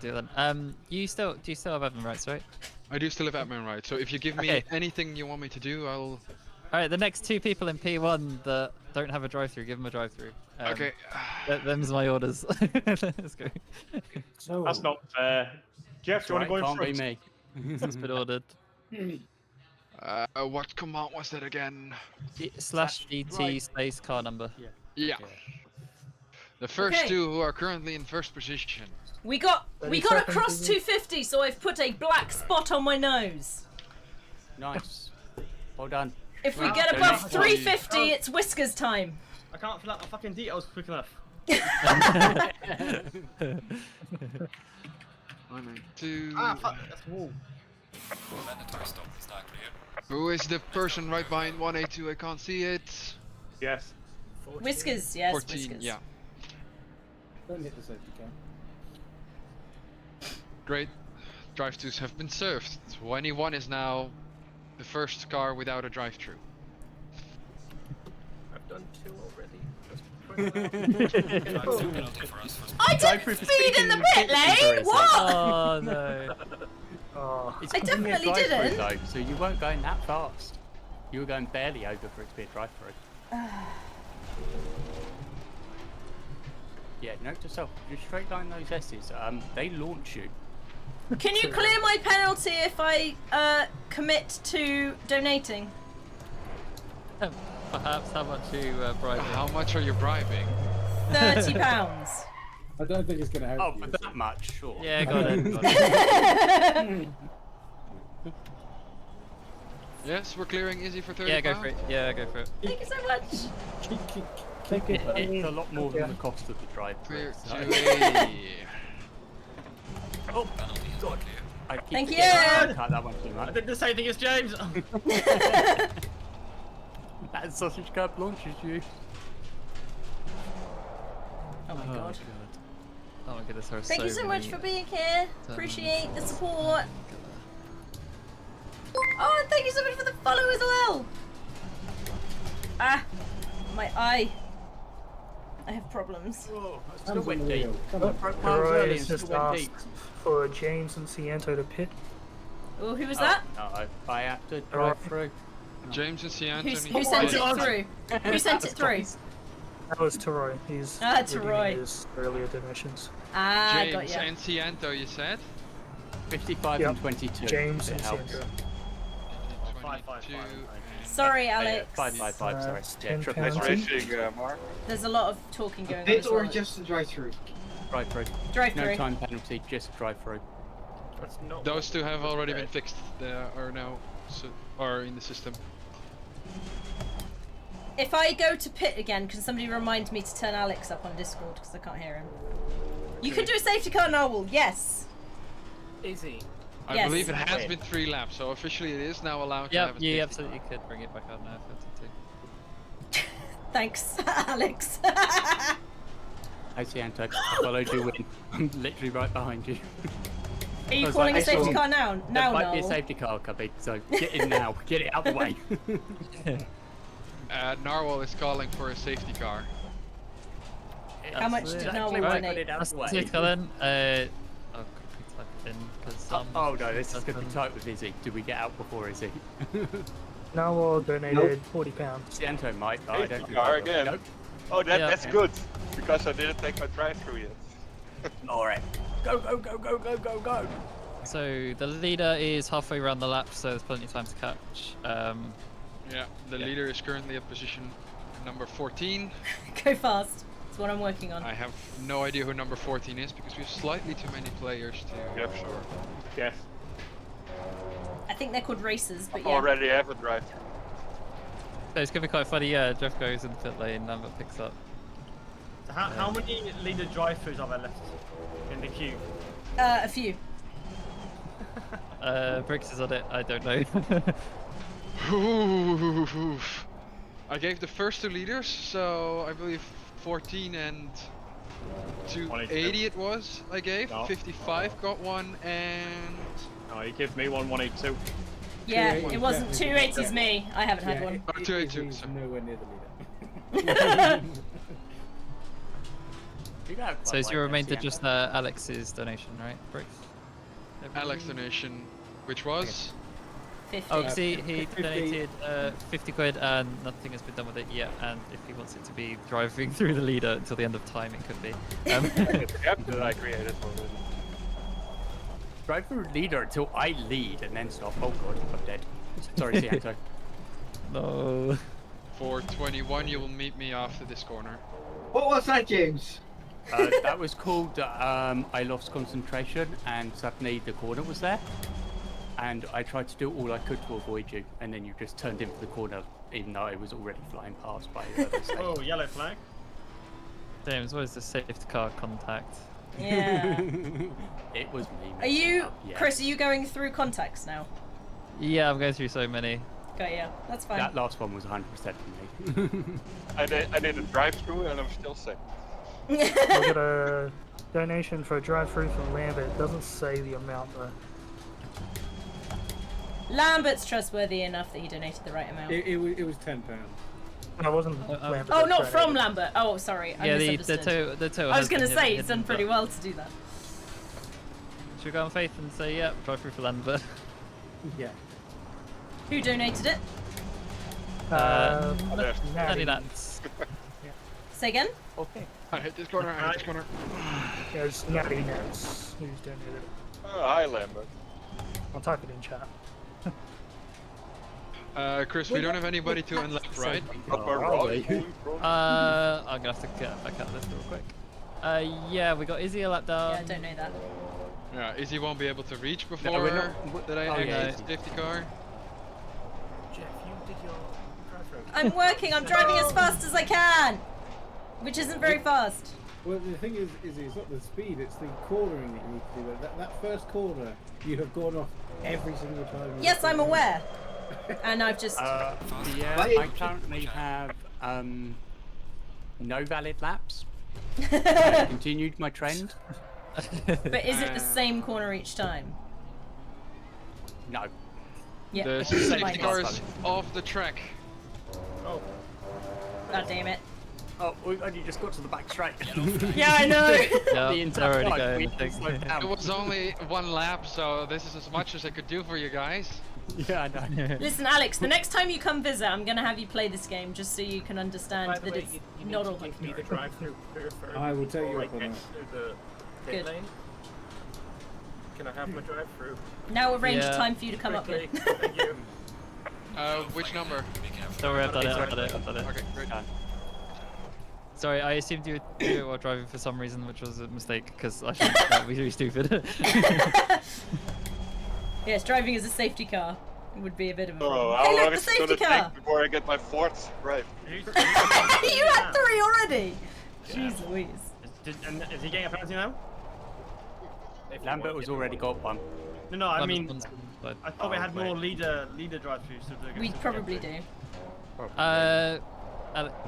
do it then. Do you still have admin rights, right? I do still have admin rights, so if you give me Okay. anything you want me to do, I'll. Alright, the next 2 people in P1 that don't have a drive-through, give them a drive-through. Okay. Them's my orders. Let's go. So, That's not fair. Jeff, do you want to go in Can't front? be me. It's been ordered. What command was that again? /DT space car number. Yeah. The first Okay. 2 who are currently in first position. We got 30 across seconds, 250, so I've put a black spot on my nose. Nice. Well done. If we Wow. get above Nice. 350, it's Whiskers time. I can't fill out my fucking details quick enough. 1 and 2. Ah, fuck, that's the wall. Mandatory stop is not clear. Who is the person right behind 182? I can't see it. Yes. Whiskers, yes, 14, Whiskers. yeah. don't hit the safety car. Great. Drive-thrus have been served. 21 is now the first car without a drive-thru. I've done 2 already. Penalty for us. I didn't speed in the pit lane! What? Oh no. Oh, It's I calling me a definitely drive-through, didn't. Though, so you weren't going that fast. You were going barely over for it to be a drive-through. Yeah, note to self, you straight line those S's, they launch you. Can you clear my penalty if I commit to donating? Perhaps how much you bribing? How much are you bribing? £30. I don't think it's going to help Oh, you. but that much, sure. Yeah, got it. Yes, we're clearing Izzy for 30 Yeah, go pounds. for it. Yeah, go for it. Thank you so much. take it. It's a lot more than the cost of the Clear drive-through. to So. 80. Oh, God. I keep Thank forgetting you. to cut that one too I much. did the same thing as James. That sausage cup launches you. Oh my god. Oh my goodness, there are Thank you so much many- for being here. Appreciate the support. Oh, and thank you so much for the follow as well. Ah, my eye. I have problems. Oh, I still Hands on went the deep. wheel. Come on. Broke miles Roy early has and just still went deep. asked for James and Ciento to pit. Oh, who was that? No, I have to drive through. James and Cianto Who need sent to it pit. through? Who sent it through? That was Teroy. He's Ah, redeeming Teroy. his earlier donations. Ah, got James ya. and Cianto, you said? 55 Yep. and 22. James if and it helps. Ciento. 22 Sorry, Yeah, Alex. 555, sorry. That's Yeah, 10 triple pounds. Nice racing, Mark. There's a lot of talking going on. Pit as or well. just a drive-through? drive through. Drive No through. time penalty, just drive through. That's not Those 2 have already been fixed. They are now are in the system. If I go to pit again, can somebody remind me to turn Alex up on Discord because I can't hear him? You can do a safety car, Noel. Yes. easy. I Yes. believe it has been 3 laps, so officially it is now allowed to Yep, have a you safety absolutely could bring it back on now if you wanted to. Thanks, Alex. Hey, Cianto, I followed you in. I'm literally right behind you. Are you I was calling like, a safety "Hey, car now? There Now, might be a Noel. safety car, Cubby, so get in now. Get it out the way. Narwhal is calling for a safety car. How much did Noel Right. donate? That's the safety car then. I'll quickly type it in because Oh no, this is going to be tight with Izzy. Do we get out before Izzy? Noel donated £40. Cianto might, but I don't Safety think car I will. again. Nope. Oh, Yeah. that's good. Because I didn't take my drive-through yet. Alright. Go, go, go, go, go, go, go. So the leader is halfway around the lap, so there's plenty of time to catch. Yeah, the leader is currently at position number 14. Go fast. That's what I'm working on. I have no idea who number 14 is because we have slightly too many players to. Yeah, sure. Yes. I think they're called racers, but I yeah. already have a drive-through. So it's gonna be quite funny. Yeah, Jeff goes in the pit lane, Lambert picks up. So how many leader drive-throughs are there left in the queue? A few. Briggs is on it. I don't know. I gave the first 2 leaders, so I believe 14 and 280 it was, I gave. No. 55 got one, and... No, you give me one 182. Yeah, it wasn't 280's me. I haven't had one. Oh, 282. He's nowhere near the leader. So is your remainder just Alex's donation, right, Bricks? Alex donation, which was? 50. Oh, see, he donated 50 quid and nothing has been done with it yet. And if he wants it to be driving through the leader until the end of time, it could be. Yep, that I created already. Drive through leader until I lead and then stop. Oh god, I'm dead. Sorry, Cianto. No. For 21, you will meet me after this corner. What was that, James? That was called I lost concentration and suddenly the corner was there. And I tried to do all I could to avoid you, and then you just turned into the corner, even though I was already flying past by the other side. Oh, yellow flag. James, what is the safety car contact? Yeah. It was me. Are you, Yeah. Chris? Are you going through contacts now? Yeah, I'm going through so many. Got ya. That's fine. That last one was 100% for me. I did a drive-through and I'm still sick. I got a donation for a drive-through from Lambert. It doesn't say the amount though. Lambert's trustworthy enough that he donated the right amount. It was £10. I wasn't Lambert. Oh, not that from donated. Lambert. Oh, sorry. I Yeah, the misunderstood. total. I was going to has say, been it's done hidden, pretty but- well to do that. Should we go on faith and say, yeah, drive through for Lambert? Yeah. Who donated it? Nanny Nats. Say again? Okay. I hit this corner, I hit this corner. Yeah, it's Natty Nets who's donated it. Oh, hi, Lambert. I'll type it in chat. Chris, we don't have anybody to unlock, right? I'm gonna have to get back out of this real quick. Yeah, we got Izzy a lap down. Yeah, I don't know that. Yeah, Izzy won't be able to reach before we're not- that I oh, yeah, exit the safety car. Jeff, you did your drive-through. I'm working. I'm driving as fast as I can, which isn't very fast. Well, the thing is it's not the speed, it's the cornering that you need to do. That first corner, you have gone off every single time. Yes, I'm aware. And I've just... Yeah, I currently have no valid laps. I continued my trend. But is it the same corner each time? No. Yeah. The okay, safety fine. car is off the track. Oh. God damn it. Oh, we've only just got to the back straight. Yeah, I know. Yeah, The they're already entire going. time we slowed down. It was only one lap, so this is as much as I could do for you guys. Yeah, I know. Listen, Alex, the next time you come visit, I'm going to have you play this game just so you can understand By the that way, it's you not need all to give me the drive-through first. I will take you before I up on get that. to the pit Good. lane. Can I have my drive-through? Now arrange Yeah. time for you to come up here. Quickly, thank you. Which number? Don't worry, I've done it. I've done it. I've done it. Okay, great. Sorry, I assumed you were doing it while driving for some reason, which was a mistake because I shouldn't. That would be really stupid. Yes, driving as a safety car would be a bit of a Oh, problem. how Hey, long look, the is it gonna safety car! take before I get my fourth right? You had 3 already! Jeez Louise. And is he getting a penalty now? Lambert was already got one. No, I mean, Lambert's on- I thought we had more leader drive-throughs. So We probably do.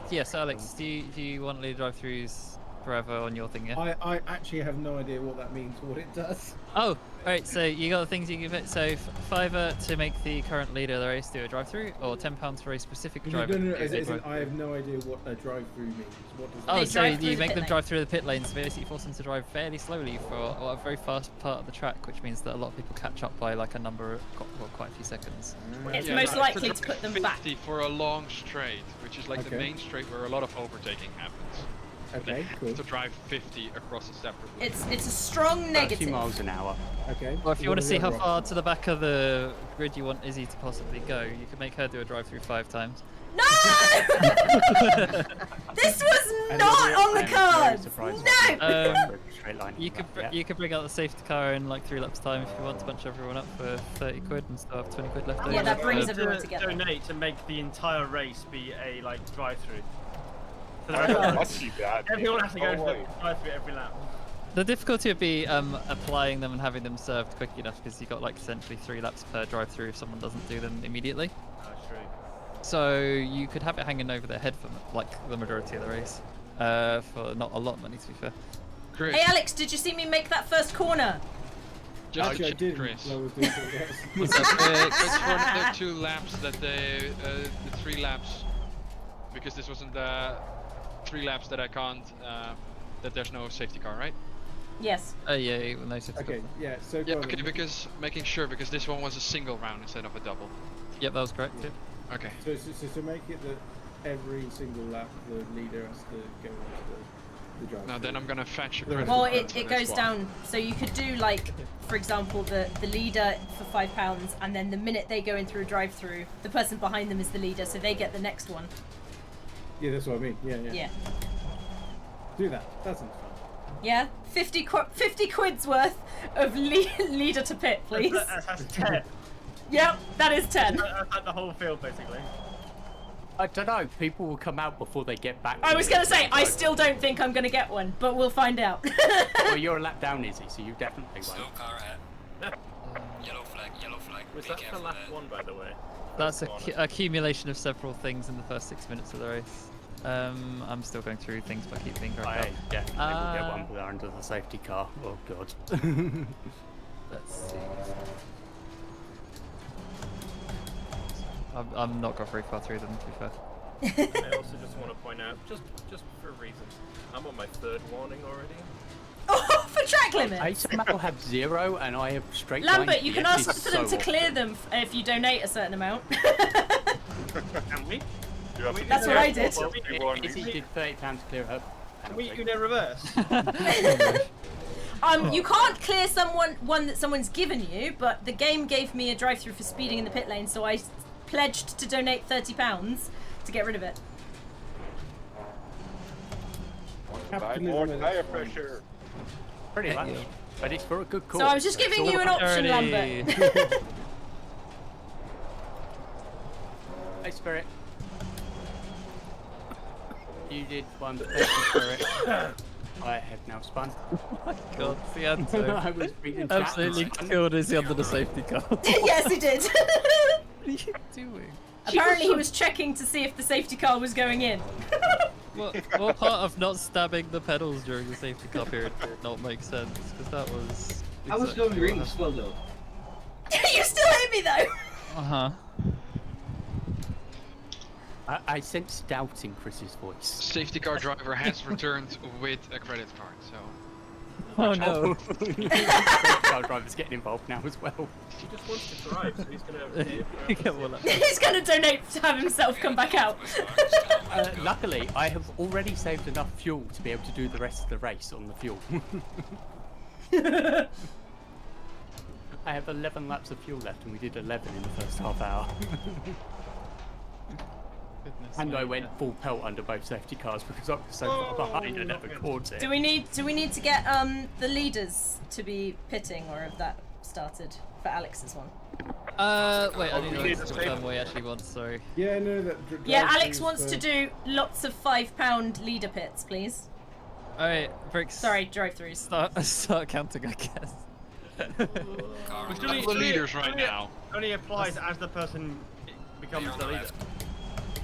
Yes, Alex, do you want lead drive-throughs forever on your thing? Yeah. I actually have no idea what that means or what it does. Oh, right. So you got the things you can give it. So £5 to make the current leader of the race do a drive-through, or £10 for a specific No, driver. no, to do a as in, drive-through. I have no idea what a drive-through means. What does Oh, They so drive through you the make pit them lane. drive through the pit lanes, basically force them to drive fairly slowly for a very fast part of the track, which means that a lot of people catch up by like a number of, well, quite a few seconds. It's Yeah, most no, likely it's to put them 50 back. for a long straight, which is like the Okay. main straight where a lot of overtaking happens. Okay, cool. To drive 50 across a separate lane. It's a strong 30 negative. miles an hour. Okay. Well, if you want to see how Right. far to the back of the grid you want Izzy to possibly go, you can make her do a drive-through 5 times. No! This was And not then on the I'm very cards! surprised No! that straight line You like could that, yeah. you could bring out the safety car in like 3 laps time if you want to bunch everyone up for 30 quid and still have 20 quid left over. Yeah, that brings Uh, everyone together. Donate to make the entire race be a like drive-through. So I that don't want to see that. everyone has to go No to the way. drive-through every lap. The difficulty would be applying them and having them served quick enough because you got like essentially 3 laps per drive-through if someone doesn't do them immediately. That's true. So you could have it hanging over their head for like the majority of the race. For not a lot of money, to be fair. Chris, Hey Alex, did you see me make that first corner? just Actually, I to check, didn't. Chris. I was doing something else. It's one of the 2 laps that the 3 laps, because this wasn't the 3 laps that I can't, that there's no safety car, right? Yes. Yeah, well, no safety car. Okay, yeah, so Yeah, go on okay, then. because making sure, because this one was a single round instead of a double. Yep, that was correct. Yeah. Yeah. Okay. So to make it that every single lap the leader has to go into the drive. Now then I'm gonna fetch a Well, credit Well, card it for this goes one. down. So you could do like, for example, the leader for £5, and then the minute they go in through a drive-through, the person behind them is the leader, so they get the next one. Yeah, that's what I mean. Yeah. Yeah. Do that. That sounds fun. Yeah. 50 quid's worth of leader to pit, please. That's 10. Yep, that is 10. That's like the whole field, basically. I don't know. People will come out before they get back. I was gonna say, I I still don't think I'm gonna get one, but we'll find out. Well, you're a lap down, Izzy, so you definitely Slow won't. car ahead. Yellow flag, yellow flag. Was Be that for careful lap there. 1, by the way? That's a accumulation of several things in the first 6 minutes of the race. I'm still going through things, but I keep being correct. I definitely will get one with under the safety car. Oh god. Let's see. I'm not got very far through them, to be fair. I also just want to point out, just for reasons, I'm on my 3rd warning already. Oh, for track I limits. somehow have 0 and I have straight line. Lambert, you can Yes, ask it's for them so to clear often. them if you donate a certain amount. Can we? You have to That's be what I careful did. about the warning. Izzy did £30 to clear her. Can we do it in reverse? You can't clear one that someone's given you, but the game gave me a drive-through for speeding in the pit lane, so I pledged to donate £30 to get rid of it. Buy more tire pressure. Pretty much. But it's for a good cause. So I was just It's giving all you an about option, Alrighty. Lambert. Hey, Spirit. You did one. Thank you, Spirit. I have now spun. God, Fianto. I was reading chat. Absolutely killed Izzy under the safety car. Yes, he did. What are you doing? Apparently he was checking to see if the safety car was going in. What part of not stabbing the pedals during the safety car period did not make sense? Because that was. I was exactly going really what slow though. You still hit me though. Uh-huh. I sense doubt in Chris's voice. Safety car driver has returned with a credit card, so. Oh no. Car driver's getting involved now as well. He just wants to drive, so he's gonna pay You for get one up. He's gonna donate to have himself come back out. Luckily, I have already saved enough fuel to be able to do the rest of the race on the fuel. I have 11 laps of fuel left, and we did 11 in the first half hour. Goodness And I me. went full pelt under both safety cars because I was so far behind I never caught it. Do we need to get the leaders to be pitting, or have that started for Alex's one? Wait, I need to confirm what he actually wants, sorry. Yeah, no, that. Yeah, drive-throughs Alex wants for- to do lots of £5 leader pits, please. Alright, Bricks. Sorry, drive-throughs. Start counting, I guess. We're still the leaders right now. Only applies as the person becomes the leader.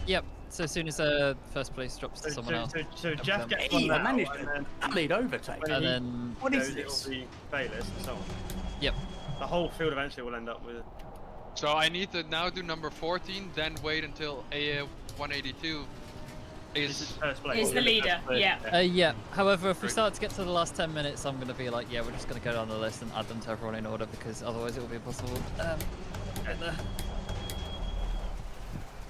Yep, so as soon as first place drops to someone else. So Jeff gets Hey, one I now, managed and to then lead overtake. when And he then. What is goes, this? it'll be Bayless and so on. Yep. The whole field eventually will end up with. So I need to now do number 14, then wait until A182 is. First place. Is the leader, yeah. Yeah, however, if we start to get to the last 10 minutes, I'm going to be like, yeah, we're just going to go down the list and add them to everyone in order because otherwise it will be impossible. Get there.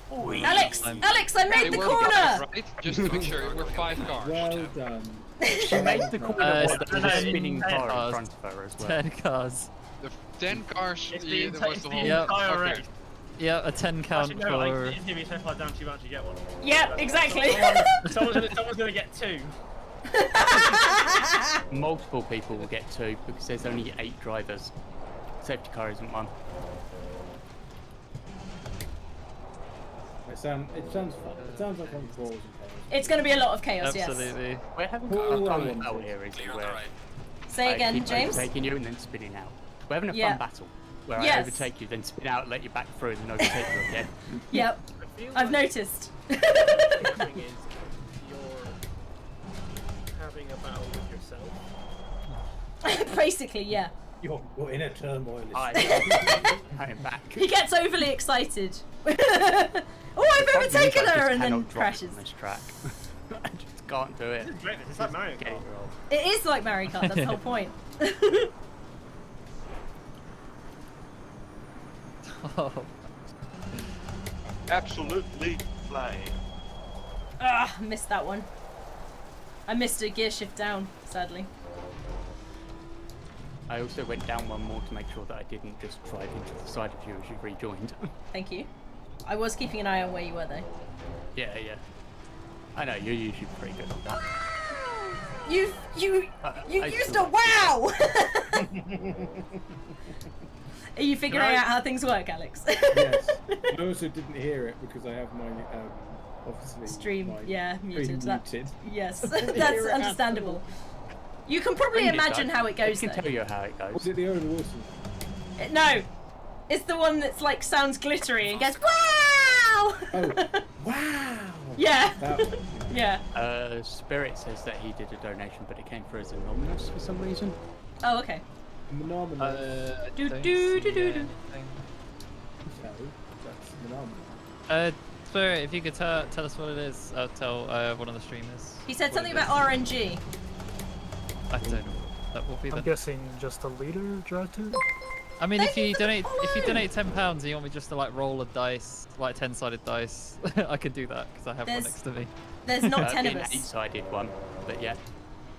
Alex, Alex, I made the corner. Right? Just to make sure, we're 5 cars. Well done. She made the corner with the no, spinning car in cars. front of her as well. 10 cars. The 10 cars It's the, yeah, enti- was it's the the whole. Yep. entire Okay. race. Yeah, a 10 count Actually, no, for. it's going to be so far down she won't actually get one. Yeah, exactly. Someone's going to get 2. Multiple people will get 2 because there's only 8 drivers. Safety car isn't one. It sounds fun. It sounds like I'm balls and chaos. It's going to be a lot of chaos, yes. Absolutely. We're having Cool. a fun battle here, is Clear on where the right. Say I again, keep James. overtaking you and then spinning out. We're having a Yeah. fun battle where I Yes. overtake you, then spin out, let you back through, and then overtake you again. Yep, I feel I've like noticed. the thing is, having a battle with yourself? Basically, yeah. Your inner turmoil is. I'm back. He gets overly excited. Oh, I've overtaken her, and then cannot drop crashes. on this track. I just can't do it. It's like Mario Kart. It is like Mario Kart. That's the whole point. Oh. Absolutely flying. Ah, missed that one. I missed a gear shift down, sadly. I also went down one more to make sure that I didn't just drive into the side of you as you rejoined. Thank you. I was keeping an eye on where you were, though. Yeah. I know, you're usually pretty good on that. You I used saw a wow! Are you figuring Can I- out how things work, Alex? Yes. I also didn't hear it because I have mine obviously. Stream, my yeah, stream muted. muted. Yes, I didn't that's hear it at understandable. You can probably Bring it, imagine guys. how it goes, I can though. tell you how it goes. Was it the Owen Wilson? No, it's the one that's like sounds glittery and goes wow. Oh, wow! Yeah. That one. Yeah. Spirit says that he did a donation, but it came through as anonymous for some reason. Oh, okay. Phenomenal. Do Don't do see do do do. anything. So, that's phenomenal. Spirit, if you could tell us what it is, I'll tell one of the streamers. He said what something it about is. RNG. I don't know. That will be I'm the. guessing just a leader drive to. I mean, Thank if you you for the donate follow. £10 and you want me just to like roll a dice, like 10-sided dice, I can do that because I have There's- one next to me. There's not 10 Be of an us. 8-sided one, but yeah.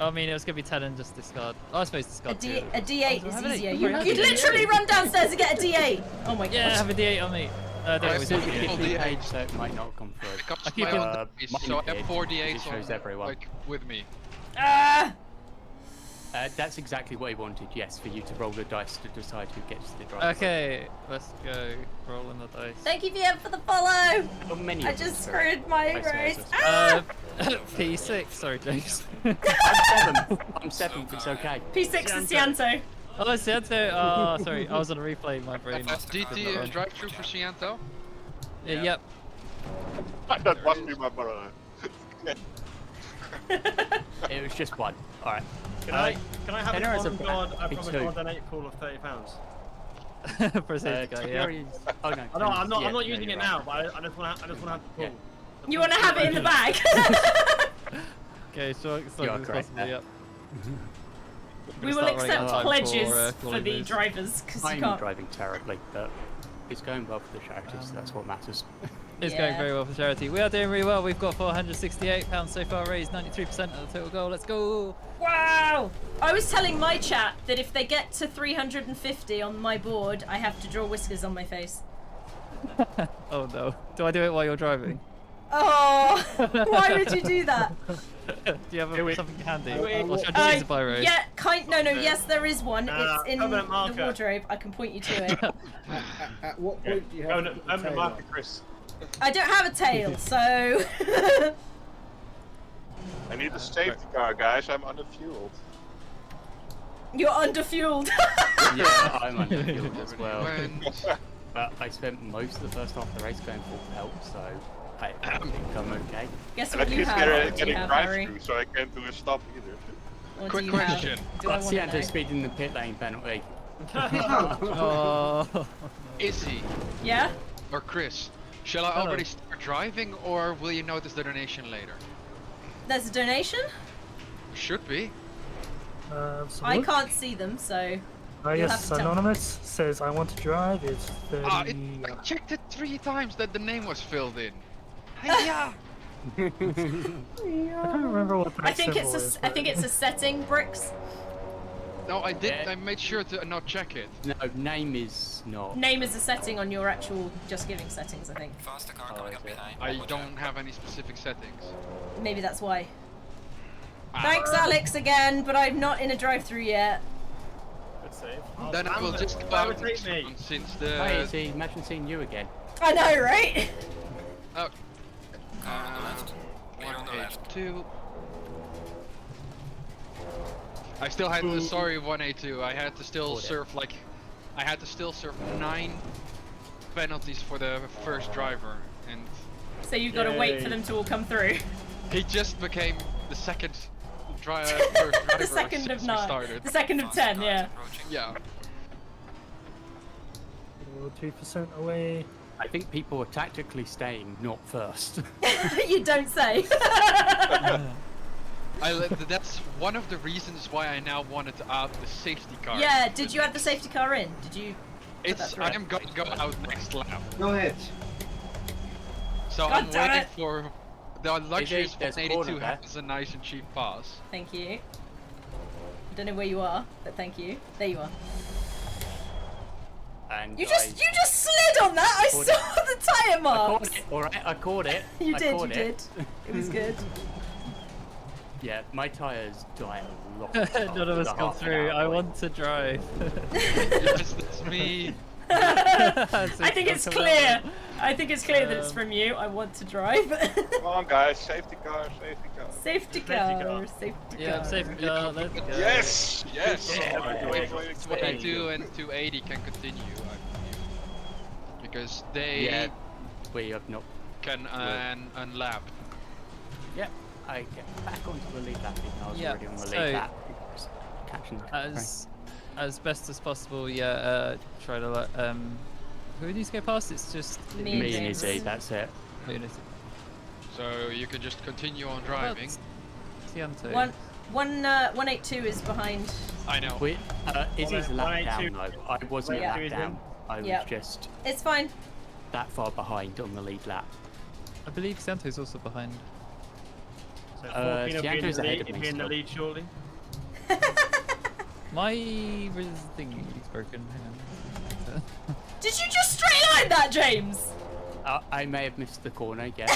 I mean, it was gonna be 10 and just discard. Oh, I suppose A, discard D, two. a D8 Oh, is have an eight. easier. Oh, You have you'd an eight. literally run downstairs and get a D8. Oh my god. Yeah, have a D8 on me. Don't I always see have a people D8. D8. Page, so it might not come through. It comes I to keep my it- own database, mine so I have did. 4 It D8s shows on, everyone. like, with me. Ah! That's exactly what he wanted, yes, for you to roll the dice to decide who gets the drive. Okay, let's go. Rolling the dice. Thank you, VM, for the follow. Not many I of them, just so screwed my I say race. it's Ah! P6. Sorry, James. I'm 7, it's okay. P6 is Cianto. Oh, Cianto. Oh, sorry. I was on a replay in my brain. DT drive-through for Cianto? Yep. That must be my brother. It was just one. Alright. Can I have Tenor a has a common god? I me promise too. I'll donate pool of £30. For a safety guy, yeah. Oh no. Oh, no, I'm not. Yeah, I'm not no, using you're it right. now, but I just want to have the pool. Yeah. You want to have it in the bag? Okay, so You are as correct possible, there. yep. We will Start running out accept of time pledges for for the Colin drivers because you I'm can't. driving terribly, but it's going well for the charities, so that's what matters. It's Yeah. going very well for charity. We are doing really well. We've got £468 so far raised, 93% of the total goal. Let's go! Wow! I was telling my chat that if they get to 350 on my board, I have to draw whiskers on my face. Oh no. Do I do it while you're driving? Oh, why would you do that? Do you have something handy? Do it. Or should I use a biro? Yeah, no, yes, there is one. It's in the permanent marker. wardrobe. I can point you to it. At what point do you have to put the I'm the tail marker, up? Chris. I don't have a tail, so. I need a safety car, guys. I'm underfueled. You're underfueled. Yeah, I'm underfueled as well. When- But I spent most of the first half of the race going full pelt, so I think I'm okay. Guess And I what you keep have? What do you getting have, Harry? drive-through, so I can't do a stop either. What Quick do you have? question. Do I That's want the to know? anti-speed in the pit lane penalty. Oh. Izzy Yeah? or Chris, shall I already start driving or will you notice the donation later? There's a donation? Should be. I can't see them, so. Oh You'll yes, have to tell me. Anonymous says I want to drive. It's 30. I checked it 3 times that the name was filled in. Hiya! I don't remember what that I think symbol it's is. I think it's a setting, Bricks. No, I did. Yeah. I made sure to not check it. No, name is not. Name is a setting on your actual Just Giving settings, I think. Faster car Oh, coming is up it? behind. I Watch don't have any specific settings. Maybe that's why. Ah. Thanks, Alex, again, but I'm not in a drive-through yet. Good save. Then I will just go Why out would next take me? one since Hey, the. see, imagine seeing you again. I know, right? Oh, Car on the left. Lead on the left. 182. I still had the sorry 182. I had to still serve like, I had to still serve 9 penalties for the first driver, and So you've got to wait for them to all come through. he just became the second first driver The second since of we 9. started. The second of 10, yeah. Yeah. We're 2% away. I think people are tactically staying not first. You don't say. That's one of the reasons why I now wanted to add the safety car. Yeah, did you add the safety car in? Did you? I am going to go out next lap. Go ahead. So God I'm damn waiting it. for the luxurious there's a 182 corner there. has a nice and cheap pass. Thank you. I don't know where you are, but thank you. There you are. And You just slid on that. I caught saw it. the tire marks. Alright, I caught it. You I did. caught You did. It was good. Yeah, my tyres die a lot. None of us after come half an through. hour I point. want to drive. Yes, that's me. I think it's clear. I think it's clear that it's from you. I want to drive. Come on, guys, safety car, safety car. Safety car. Safety car. Yeah, safety car. Let's go. Yes, yes. Yeah. Wait. 22 and 280 can continue, I believe. Because they we have not. can unlap. Yep, I get back onto the lead lap even though I was Yeah, already on the so- lead lap. Catching the As best as possible, try to let who needs to go past? It's just Me and Izzy, that's it. Me and Izzy. So you can just continue on driving. Siento. 182 is behind. I know. Izzy's lap down 182. though. I wasn't Yeah. lap down. I was Yep. just It's fine. that far behind on the lead lap. I believe Santo's also behind. So 14 Uh, will be in Sianto's the ahead lead, of he'll me be in the still. lead shortly. My thing is broken. Hang on. Did you just straight line that, James? I may have missed the corner, yes.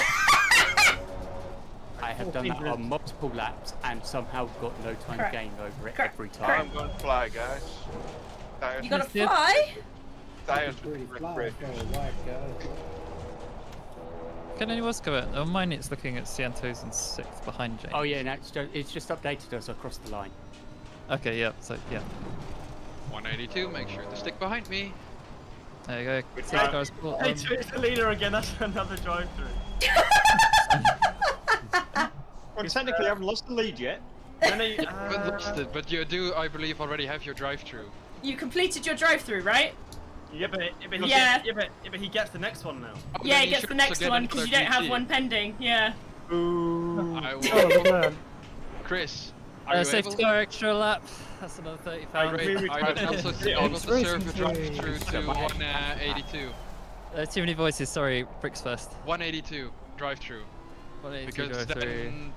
I have done that on multiple laps and somehow got no time Correct. gain over it Correct. every I'm time. going to fly, guys. Tires, You gotta fly? tires Pretty with fly brake. for a white guy. Can anyone else go out? On mine, it's looking at Siento's in 6th behind James. Oh yeah, no, it's just updated us across the line. Okay, yeah. So yeah. 182, make sure to stick behind me. There you go. Good Safety job. car's bottom. Hey, it's the leader again. That's another drive-through. Well, technically, I haven't lost the lead yet. No, no, You haven't lost it, but you do, I believe, already have your drive-through. You completed your drive-through, right? yeah, but Yeah. but he gets the next one now. Oh, Yeah, then he you gets should the also next get one because you another don't have GT. one pending. Yeah. I Oh, will. man. Chris, are you Safety able? car extra lap. That's another £30. Great. Are you also able to serve a drive-through to 182? Too many voices. Sorry, Bricks first. 182 drive-through. 182 Because drive-through. then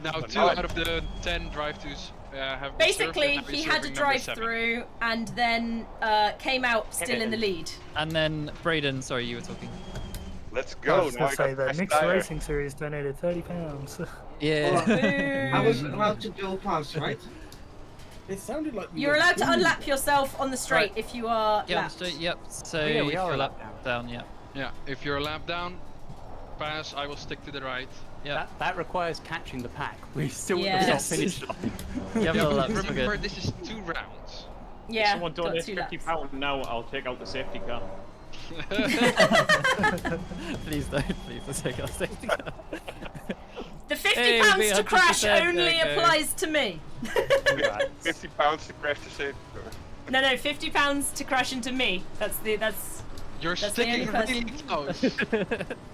now 2 out of the 10 drive-thrus have been served, Basically, and now he he's had a serving number 7. drive-through and then came out still in the lead. And then Brayden, sorry, you were talking. Let's I go. was Now going I to say got the best Mixed tire. Racing Series donated £30. Yeah. I was allowed to go past, right? It sounded like you You're were allowed to doing unlap that. yourself on the straight Right. if you are Yeah, lapped. straight, yep. So yeah, we if are you're a lap lap down, yeah. Yeah, if you're a lap down, pass, I will stick to the right. Yeah. That requires catching the pack. We still Yes. at the start finish line. You have Yeah, a but lap, so remember, good. this is 2 rounds. Yeah, Someone got donates 2 laps. £50 now, I'll take out the safety car. Please don't take our safety car. The £50 Hey, we to crash 100%, only there you go. applies to me. Right. £50 to crash the safety car. No, £50 to crash into me. That's You're That's the sticking only really close.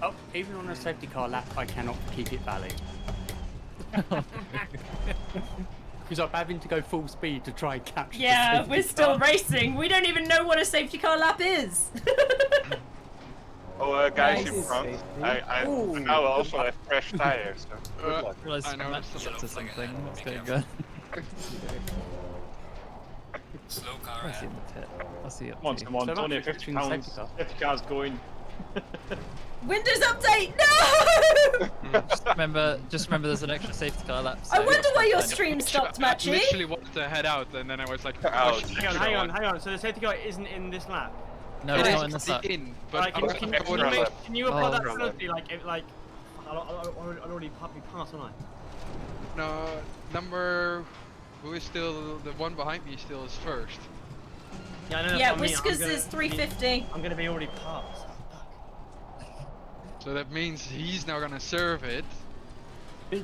Oh, even on a safety car lap, I cannot keep it valid. Because I'm having to go full speed to try and capture the yeah. safety We're still car. racing. We don't even know what a safety car lap is. Oh, guys in Nice. front. I now also have fresh tires. So good luck. Realised I know, match it's up to still something. like What's be going careful. on? Slow car I see ahead. in the pit. I'll see you. Come on, come on, So donate much for £50. catching the safety car. Safety car's going. Windows update. No. Just remember, there's an extra safety car lap. I so- wonder why your stream stopped, I Matchy. literally wanted to head out, and then I was like, Ouch. Hang on. So the safety car isn't in this lap. No, It it's is not in this lap. in, but Right, I'm can gonna go in. you apply Oh. that penalty like I already popped me past, haven't I? No, number who is still the one behind me still is first. Yeah, I know. Yeah, that's what I mean. Whiskers is 350. I'm gonna be already past. So that means he's now gonna serve it.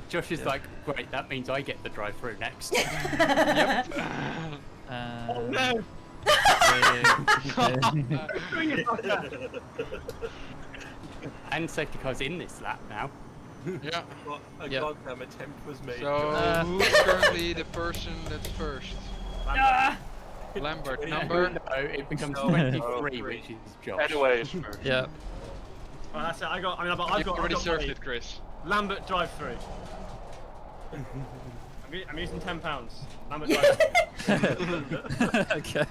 Josh is like, great, that means I get the drive-through next. Yep. Oh no! And safety car's in this lap now. Yeah. What a Yep. goddamn attempt was made. So who's currently the person that's first? Lambert, number? No, it becomes No. 23, which is Josh. Anyways, first. Yeah. Well, that's it. I've got You've already I've got served money. it, Chris. Lambert drive-through. I'm using £10. Lambert drive-through. Okay.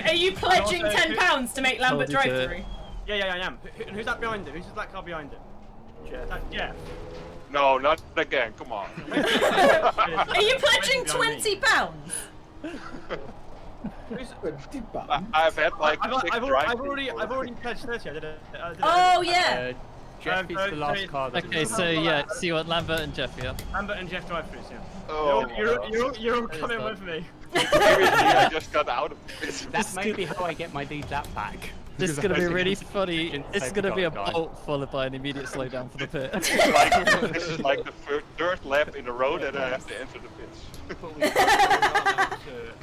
Are you pledging Also, £10 to make Lambert Told you to. drive through? Yeah, I am. And who's that behind him? Who's that car behind him? Jeff. Jeff. No, not again. Come on. Are you pledging £20? I've had like six I've drive-throughs. already pledged 30. I did it. Oh yeah. Jeff is the last car that Okay, so yeah, so you want Lambert and Jeff, yeah? Lambert and Jeff drive-throughs, yeah. Oh, You're all coming with me. seriously, I just got out of this. That may be how I get my lead lap back. This is Because gonna I be really think funny. This is gonna be a guy. bolt followed by an immediate slowdown for the pit. This is like the third lap in a row that I have to enter the pits. But we are not allowed to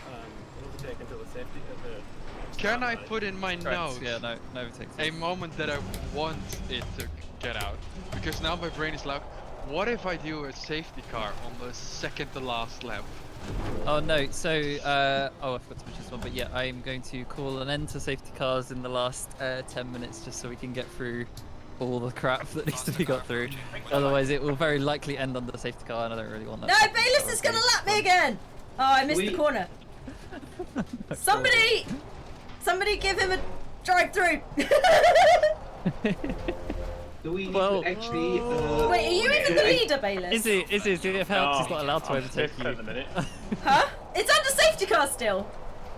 overtake until the safety of the... Can I put in my Correct, notes yeah, no overtakes. a moment that I want it to get out? Because now my brain is like, what if I do a safety car on the second to last lap? Oh no, so oh I forgot to mention this one, but yeah, I'm going to call an end to safety cars in the last 10 minutes just so we can get through all the crap that needs to be got through. Otherwise it will very likely end on the safety car and I don't really want that. No, Bayless is gonna lap me again. Oh, I missed the corner. Somebody give him a drive-through. Do we need Well- to actually? Wait, are you even the leader, Bayless? Is he? If Alex is not allowed to I'm overtake fifth you. at the minute. Huh? It's under safety car still.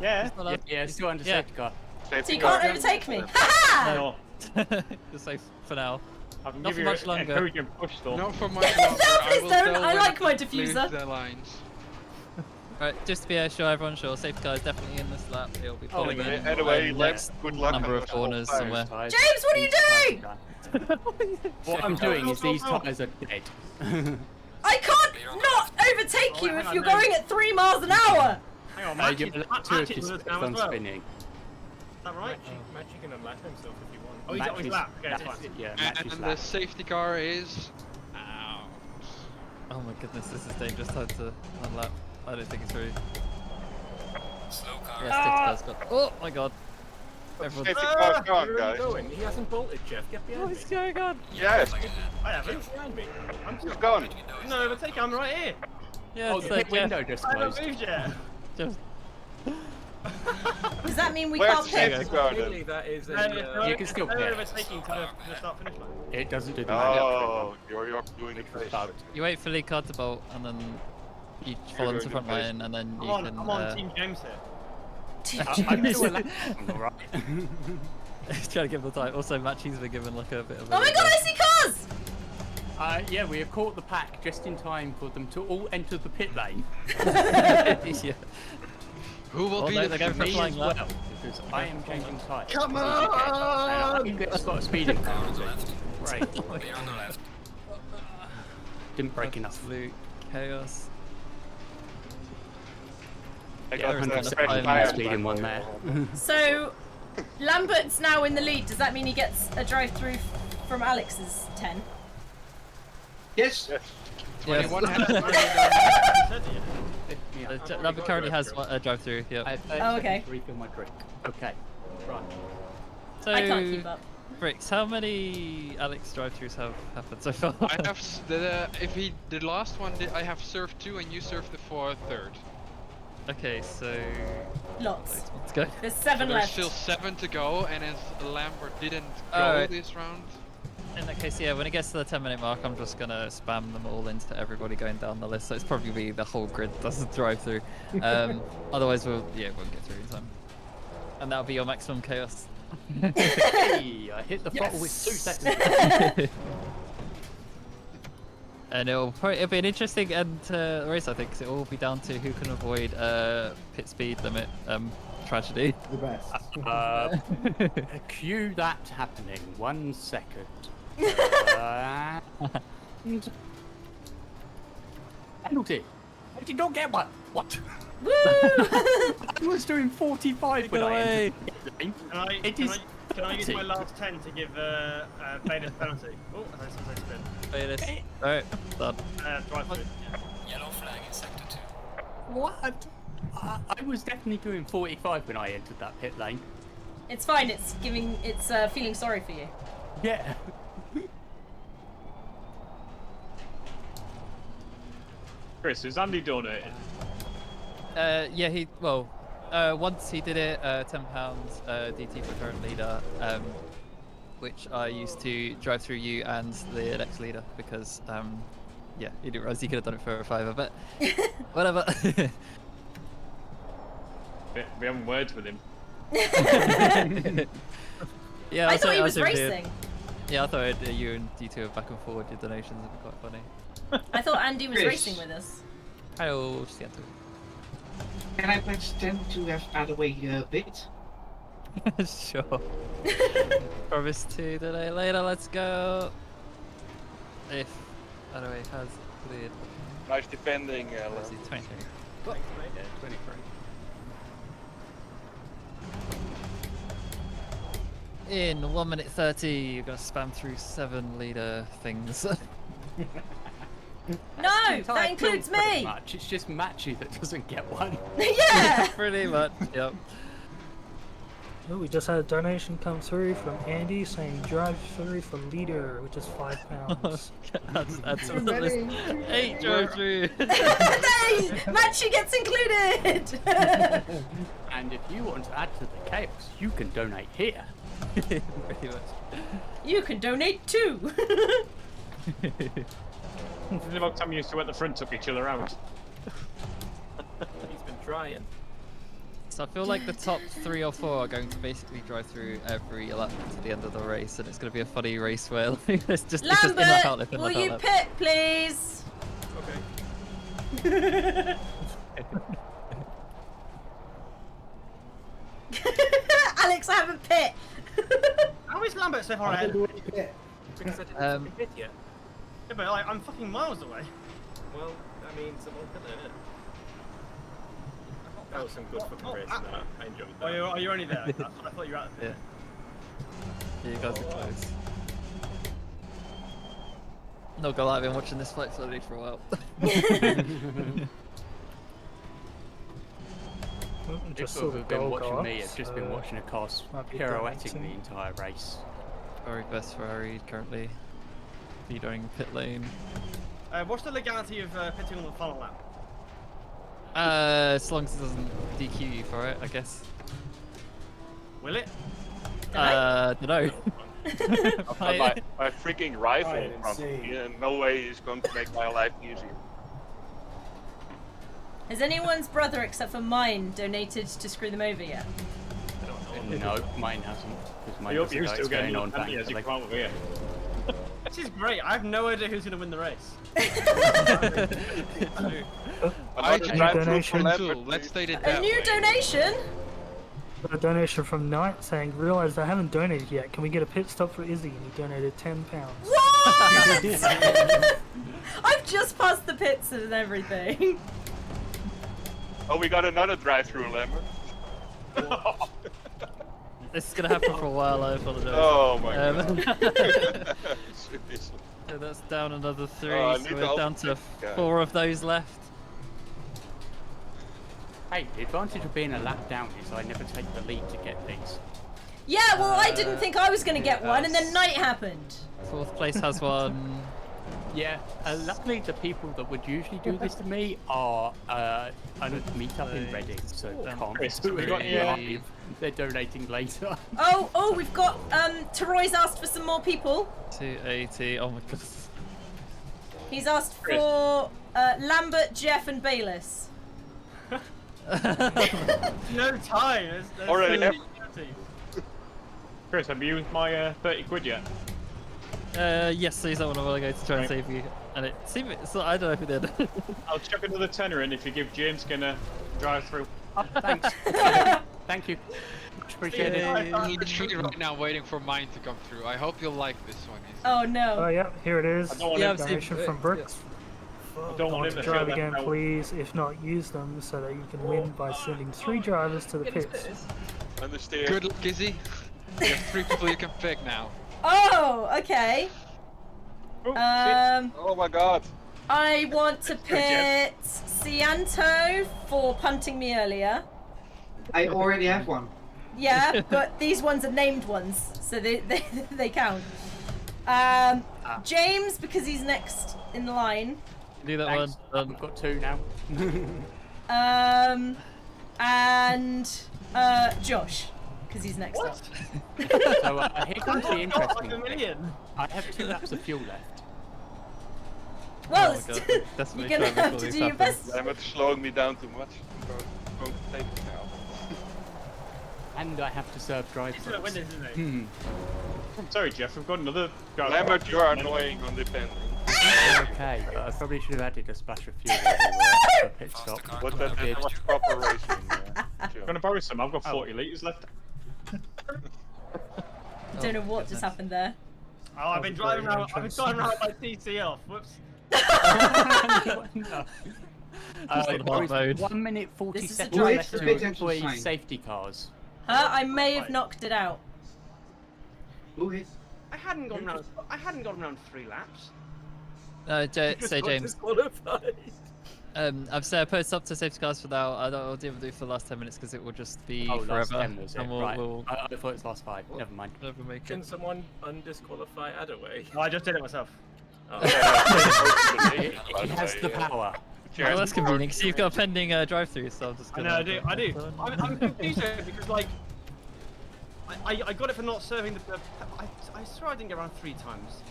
Yeah. Yeah, it's still under Yeah. safety car. So you Safety can't car. overtake me. Ha No. You're safe for now. I can Not give for you much a longer. encouraging push though. Not for much No, longer. I please will don't. tell I when like my to leave diffuser. the lines. Right, just to be sure, everyone's sure, safety car is definitely in this lap. It'll be pulling in Anyway, next good luck. number on of the whole corners time. somewhere. James, what are you doing? What I'm doing is these tires are dead. I can't not overtake you hang if on, you're no. going at 3 miles an hour. Hang on, You're Match is allowed with us to now as on well. Is spinning. that right? Matchy can unlap himself if you want. Oh, he's on his lap. Okay, that's fine. Yeah, match is And the lap. safety car is out. Oh my goodness, this is dangerous time to unlap. I don't think it's really. Slow car. Yeah, safety car's got. Oh my god. Everyone's. Safety car's gone, Where are you guys. going? He hasn't bolted, Jeff. Get behind What me. is going on? Yes, I haven't. Get behind me. he's gone. No, overtake. I'm right here. Yeah, Oh, it's the like pit window just I haven't closed. moved yet. Just. Does that mean we Where's can't the pick? safety car Clearly then? that is No, a... You can still no pit. overtaking to the start-finish line. It doesn't do the Oh, you're doing it face. You wait for lead car to bolt, and then you follow into front line, and then you can. I'm on Team James here. I'm still a lap, alright. Trying to give them the time. Also, Matchy's been given like a bit of. Oh my god, I see cars! Yeah, we have caught the pack just in time for them to all enter the pit lane. Yeah. Who will Oh, be no, the they're going for Me flying as lap. well, because I am changing tyres. Come And I've got a speeding penalty. Great. Clear on the left. Didn't break enough. Absolute chaos. I Yeah, got everyone's the got fresh the tires. speeding one there. So, Lambert's now in the lead. Does that mean he gets a drive-through from Alex's 10? Yes. Yes. Yes. 21 has Lambert currently has a drive-through. I Yep. have 30 Oh, okay. seconds to refill my drink. Okay. Right. So, I can't keep up. Bricks, how many Alex drive-throughs have happened so far? I have the last one I have served 2 and you served the 3rd. Okay, so Lots. let's go. There's So 7 there's left. still 7 to go, and as Lambert didn't go Alright. this round, In that case, yeah, when it gets to the 10-minute mark, I'm just gonna spam them all into everybody going down the list. So it's probably the whole grid doesn't drive through. Otherwise, we'll get through in time, and that'll be your maximum chaos. Hey, I hit the throttle with 2 seconds. And it'll be an interesting end to the race, I think, because it will all be down to who can avoid pit speed limit tragedy. The best. Cue that happening. 1 second. Penalty. I did not get one. What? Woo! I was doing 45 when I away. entered. Can I use my last 10 to give Bayless penalty? Oh, that's a spin. Bayless. Alright, done. Drive through. Yellow flag in sector 2. What? I was definitely doing 45 when I entered that pit lane. It's fine. It's feeling sorry for you. Yeah. Chris, is Andy donated? Yeah, once he did it, £10 DT for current leader, which I used to drive through you and the next leader because, yeah, he didn't realize he could have done it for a £5, but whatever. We haven't words with him. Yeah, I thought he was over racing. here. Yeah, I thought you and D2 were back and forward. Your donations would be quite funny. I thought Andy was Chris. racing with us. I'll siento. Can I pretend to have add away a bit? Sure. Promise to delay later. Let's go. If Adaway has cleared. Nice defending, Let's see, 23. Yeah, 23. In 1 minute 30, you're gonna spam through 7 leader things. No, that includes me. Much. It's just Matchy that doesn't get one. Yeah. Pretty much. Yep. Oh, we just had a donation come through from Andy saying drive through for leader, which is £5. That's on the list. 8 drive through. Hey, Matchy gets included. And if you want to add to the chaos, you can donate here. Pretty much. You can donate too. This is about time you used to at the front took each other out. He's been trying. So I feel like the top 3 or 4 are going to basically drive through every lap to the end of the race, and it's going to be a funny race where it's just Lambert, in lap out lap, in will lap out you lap. pit, please? Okay. Alex, I haven't pit. How is Lambert so far ahead? Because I didn't hit yet. Yeah, but like, I'm fucking miles away. Well, I mean, someone can learn it. That was some good fucking racing. That I enjoyed that. Oh, you're only there. I thought you were out there. Yeah. You guys are close. Not gonna lie, I've been watching this fight slowly for a while. Just People saw the who've been goal watching go me up, have just been so watching a cars might be pirouetting donating. the entire race. Very best Ferrari currently. Leading pit lane. What's the legality of pitting on the final lap? As long as it doesn't DQ you for it, I guess. Will it? Dunno. my freaking rifle Right, from see. here, no way is going to make my life easier. Has anyone's brother except for mine donated to screw them over yet? No, mine hasn't. Because I mine hope doesn't you're know still it's getting going your on penalty as you back. come out here. This is great. I have no idea who's going to win the race. Another drive through donation? for Lambert, Let's state it A that new way. donation? Got a donation from Knight saying, realised I haven't donated yet. Can we get a pit stop for Izzy? And he donated £10. What? I've just passed the pits and everything. Oh, we got another drive through, Lambert. This is gonna happen for a while, I apologize. Oh my god. So that's down another 3, Oh, I so need we're to down to open this guy. 4 of those left. Hey, the advantage of being a lap down is I never take the lead to get these. Yeah, well, I didn't think I was going to get one, and then night happened. 4th place has one. Yeah, luckily the people that would usually do this to me are I don't meet up in Reading, so can't Chris, do we it got you. live. They're donating later. Oh, we've got, Teroy's asked for some more people. 280, oh my god. He's asked for Lambert, Jeff, and Bayless. No time. There's Already. so many. Chris, have you used my 30 quid yet? Yes, so is that one I want to go to try and save you. And it seemed, so I don't know if it did. I'll chuck another tenner in if you give James Skinner drive through. Oh, thanks. Thank you. Much appreciated. I'm literally right now waiting for mine to come through. I hope you'll like this one. Oh no. Oh, yeah, here it is. I don't want Yeah, to I've seen Donation it, from Brooks. I don't want him to Drive feel again, left out. please. If not, use them so that you can win by sending 3 drivers to the pits. Understeer. Good luck, Izzy. You have 3 people you can pick now. Oh, okay. Oh my god. I want to pit Cianto for punting me earlier. I already have one. Yeah, but these ones are named ones, so they count. James, because he's next in the line. Do that Thanks. one. I've got 2 now. And Josh, because he's next up. So here comes the interesting Like a thing. million. I have 2 laps of fuel left. Well, Oh my God. you're gonna have to do your best. Lambert is slowing me down too much. I'm going to take it now. And I have to serve drive He's gonna win this, isn't he? I'm sorry, Jeff. We've got another guy. Lambert, you are annoying on defending. Okay, but I probably should have added a splash of fuel everywhere for a pit stop. But that was proper racing. I'm gonna borrow some. I've got 40 litres left. I don't know what just happened there. Oh, I've been driving around. I've been driving around my TC off. Whoops. There is mode. 1 minute 40 This is a seconds drive left through. to employ Sign. safety cars. I may have knocked it out. Who hit? I hadn't gone round. I hadn't gone round 3 laps. Say James. I've said post up to safety cars for now. I don't do it for the last 10 minutes because it will just be last forever. 10 was it? And we'll, Right. we'll I thought it was last 5. Never mind. never make Can it. someone undisqualify Adaway? Oh, I just did it myself. Oh. He has the power. Well, that's convenient because you've got a pending drive-through, so I'm just I gonna. know, I do. I'm confused though, because like, I got it for not serving the. I swear I didn't get around 3 times.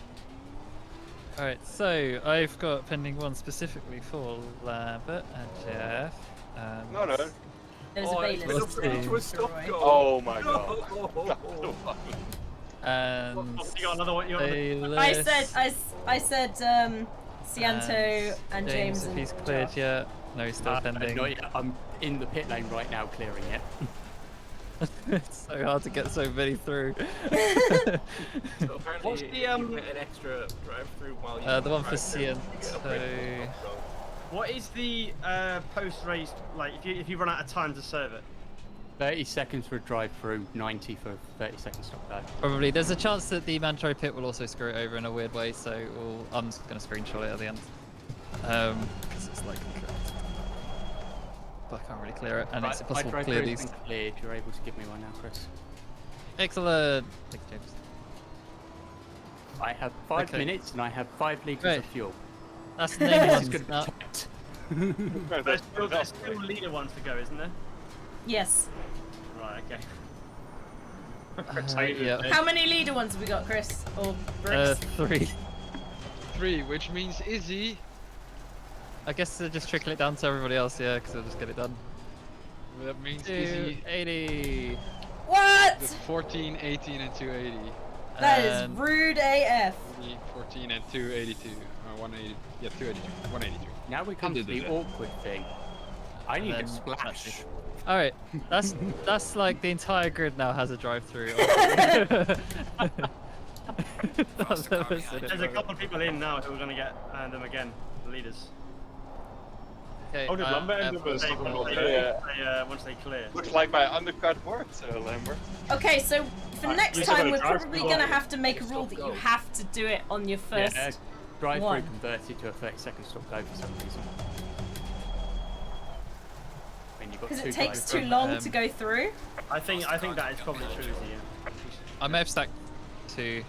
Alright, so I've got pending one specifically for Lambert and Jeff. No, no. There's a bailiff. Oh my god. And You got another one. You got another... I said Cianto and James if and he's cleared yet. No, he's still pending. Not yet. I'm in the pit lane right now, clearing it. It's so hard to get so many through. So apparently What's the, you get an extra drive-through while you the one for drive-through, you get a break. Cianto. What is the post-race like? If you run out of time to serve it? 30 seconds for a drive-through, 90 for 30 seconds stop go. Probably. There's a chance that the mandatory pit will also screw it over in a weird way, so I'm just going to screenshot it at the end. Because it's like incorrect. But I can't really clear it, and it's impossible to clear these. Cleared. You're able to give me one now, Chris. Excellent! Thanks, James. I have 5 minutes and I have 5 litres of fuel. That's the name This is one. going to be tight. There's still leader ones to go, isn't there? Yes. Right. Okay. Yeah. How many leader ones have we got, Chris? Or Brooks? 3. 3, which means Izzy. I guess just trickle it down to everybody else, yeah, because they'll just get it done. That means Izzy. 280. What? 14, 18, and 280. That is rude AF. 14 and 282. 180. Yeah, 282. 182. Now we come to the awkward thing. I need a splash. Alright, that's like the entire grid now has a drive-through. There's a couple of people in now who are going to get them again, the leaders. Okay, Oh, did Lambert end up as once they clear. Looks like my undercut worked, Lambert. Okay, so for next you time said we're drive probably through. going to have to make a rule that you have to do it on your first drive-through one. converted to a 30-second stop go for some reason. Because it takes too long to go through. I think that is probably true, yeah. I may have stacked 2.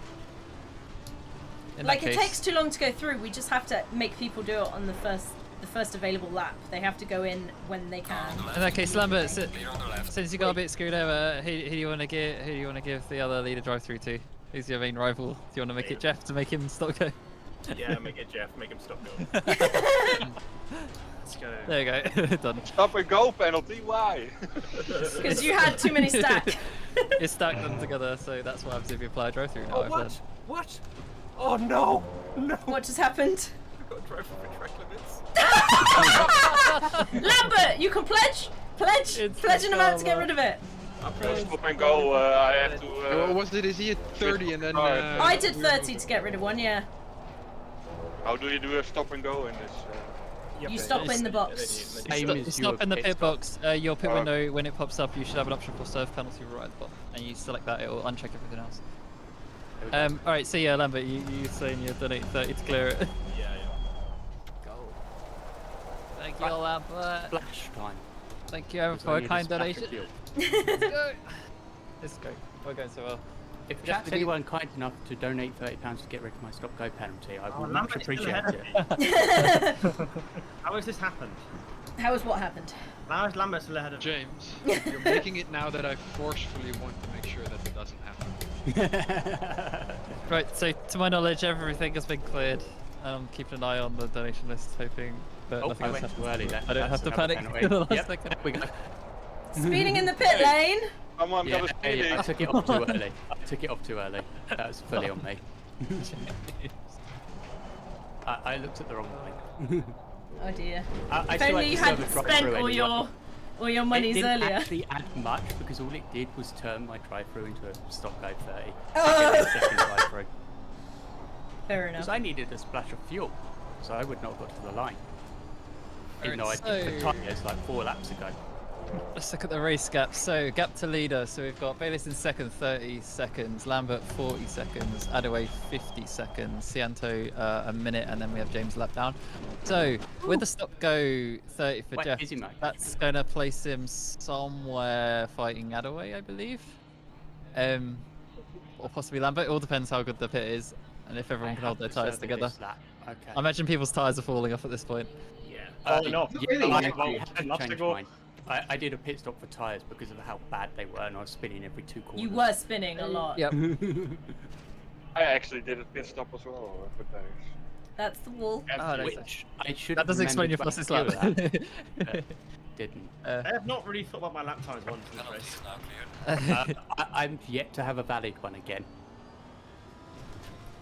In Like that it case, takes too long to go through. We just have to make people do it on the first available lap. They have to go in when they can. In that case, Lambert, since you got a bit screwed over, who do you want to give the other leader drive-through to? Who's your main rival? Do you want to make it Jeff to make him stop go? Yeah, make it Jeff. Make him stop going. Let's go. There you go. Done. Stop and go penalty. Why? Because you had too many stack. You stacked them together, so that's what happens if you apply a drive-through now. I've learned. What? Oh no! No! What just happened? I've got to drive for track limits. Lambert, you can pledge pledge an amount to get rid of it. Stop and go. I have to. Was it? Is he at 30 and then? I did 30 to get rid of one, yeah. How do you do a stop and go in this? You stop in the box. You stop in the pit box. Your pit window, when it pops up, you should have an option for serve penalty right at the bottom, and you select that. It will uncheck everything else. All right. So yeah, Lambert, you saying you donate 30 to clear it? Yeah. Go. Thank you, Lambert. Splash time. Thank you, everyone, for a kind donation. Let's go. Let's go. We're going so well. If chat's anyone kind enough to donate £30 to get rid of my stop-go penalty, I would much appreciate it. How has this happened? How has what happened? How is Lambert still ahead of James, you're making it now that I forcefully want to make sure that it doesn't happen. Right, so to my knowledge, everything has been cleared. And I'm keeping an eye on the donation list, hoping that nothing else happens. Too early. I don't have to panic in the last second. We go. Speeding in the pit lane. Someone got a speeding. I took it off too early. That was fully on me. I looked at the wrong line. Oh dear. I If still only you had hadn't to serve a spent drive-through all your monies it didn't earlier. actually add much because all it did was turn my drive-through into a stop-go 30. Oh. Second drive-through. Fair enough. Because I needed a splash of fuel, so I would not have got to the line. Even though I Alright, did the tyres like 4 laps ago. Let's look at the race gap. So, gap to leader. So we've got Bayliss in second, 30 seconds. Lambert, 40 seconds. Adaway, 50 seconds. Cianto, a minute. And then we have James lap down. So, with the stop go 30 for Jeff, that's going to place him somewhere fighting Adaway, I believe. Or possibly Lambert. It all depends how good the pit is and if everyone can hold their tyres together. Okay. I imagine people's tyres are falling off at this point. Oh no! I did a pit stop for tyres because of how bad they were, and I was spinning every 2 corners. You were spinning a lot. Yep. I actually did a pit stop as well for tires. That's the wall. Which I should. That doesn't explain your fastest lap. Didn't. I have not really thought about my lap times once in this race. I'm yet to have a valid one again.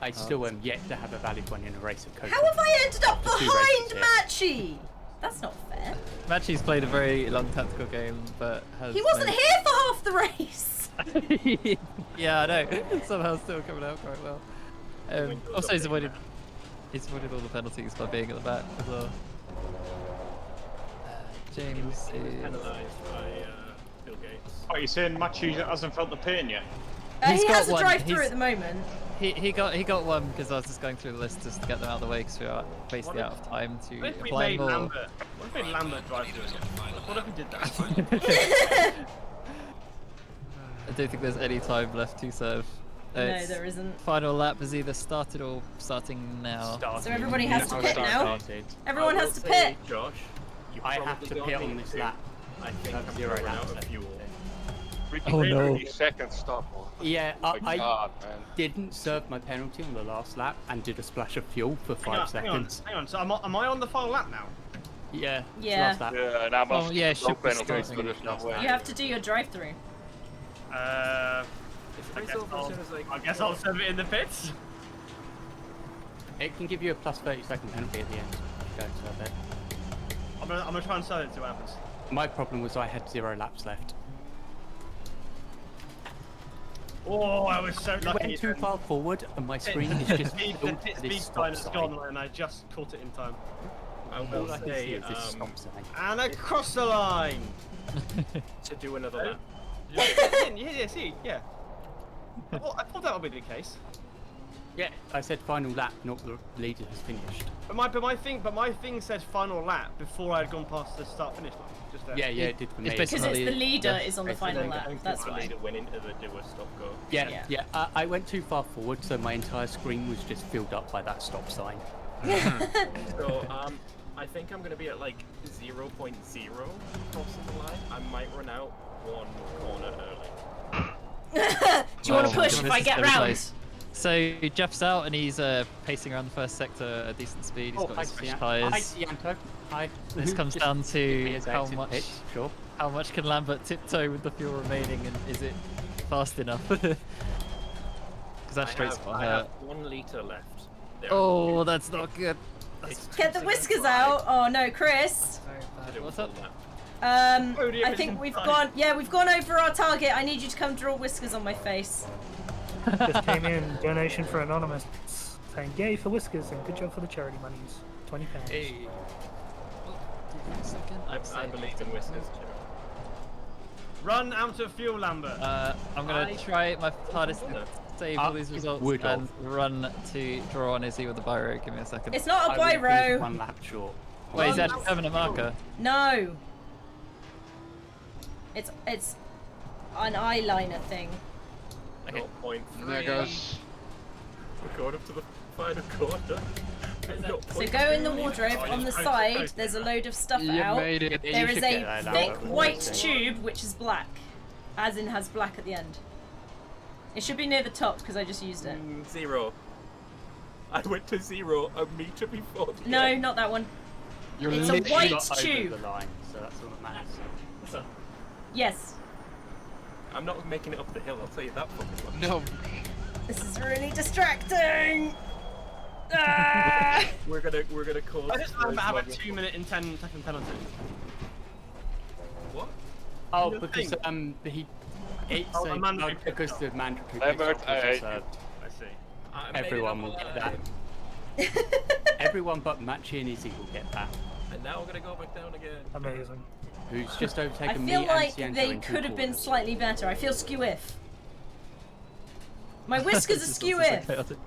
I still am yet to have a valid one in a race at Coast. How have I ended up After 2 behind races here. Matchy? That's not fair. Matchy's played a very long tactical game, but has He wasn't here for half the race. Yeah, I know. Somehow still coming out quite well. Also, he's avoided all the penalties by being at the back as well. James is penalised by Bill Gates. Are you saying Matthew hasn't felt the pain yet? He has a drive-through at the moment. He got one because I was just going through the list just to get them out of the way because we are basically out of time to What if we apply made more. Lambert? What if we made Lambert drive through again? What if we did that? I don't think there's any time left to serve. No, It's there isn't. Final lap is either started or starting now. So everybody has to pit now. Everyone has to pit. Josh, I have to pit on this lap. I think Have I'm 0 running laps out of left. fuel. Oh no. 30 second stop. Yeah, I God, man. didn't serve my penalty on the last lap and did a splash of fuel for 5 seconds. Hang on. So am I on the final lap now? Yeah. Yeah. Last lap. Yeah, and I'm Oh, yeah, no should be penalties, starting so there's no way. You have to do your drive-through. I guess I'll serve it in the pits. It can give you a plus 30-second penalty at the end. Go and serve it. I'm gonna try and serve it, see what happens. My problem was I had 0 laps left. Oh, I was so I lucky. went too far forward and my screen is just the filled pit with speed this sign stop has sign. gone and I just caught it in time. I All will I can see say, is this stop sign. And across the line! to do another lap. Yeah. I thought that would be the case. Yeah, I said final lap, not the leader has finished. But my thing said final lap before I had gone past the start-finish line. Just there. Yeah, it did for me. Because it's the leader is on the final Then lap. the That's why. leader went into the do a stop go. Yeah. I went too far forward, so my entire screen was just filled up by that stop sign. So I think I'm gonna be at like 0.0 crossing the line. I might run out 1 corner early. Do you want to push if I get round? So Jeff's out and he's pacing around the first sector at a decent speed. He's got his fresh tyres. Hi, Cianto. Hi. This comes down to how exit much, pitch, sure. how much can Lambert tiptoe with the fuel remaining, and is it fast enough? Because that straight spot I have hurt. 1 litre left. There Oh, that's not good. Get the whiskers out. Oh no, Chris. What's up? I think we've gone. Yeah, we've gone over our target. I need you to come draw whiskers on my face. Just came in. Donation for Anonymous. saying, yay for Whiskers and good job for the charity monies. £20. Hey. I believe in Whiskers. Run out of fuel, Lambert. I'm gonna try my hardest to save all these results and run to draw on Izzy with the biro. Give me a second. It's not a biro. 1 lap short. Wait, is that a permanent marker? No. It's an eyeliner thing. Okay. 0.3. There goes. We're going up to the final corner. So go in the wardrobe. On the side, there's a load of stuff You out. made it. There is a thick white tube which is black, as in has black at the end. It should be near the top because I just used it. 0. I went to 0 a meter before. No, not that one. You're It's a literally white Not over tube. the line, so that's all that matters. Yes. I'm not making it up the hill. I'll tell you that fucking much. No. This is really distracting. Ah! We're gonna cause. I just have a 2-minute and 10-second penalty. What? Oh, Your because thing. it's Oh, the mandatory pit because stop. the mandatory pit Lambert, stop I was hate reserved. I see. Everyone will get that. Everyone but Matchy and Izzy will get that. And now we're gonna go back down again. Amazing. Who's just I overtaken me feel and like Cienzo they in 2 could have been quarters. slightly better. I feel skew-if. My whiskers are This is skew-if. chaotic.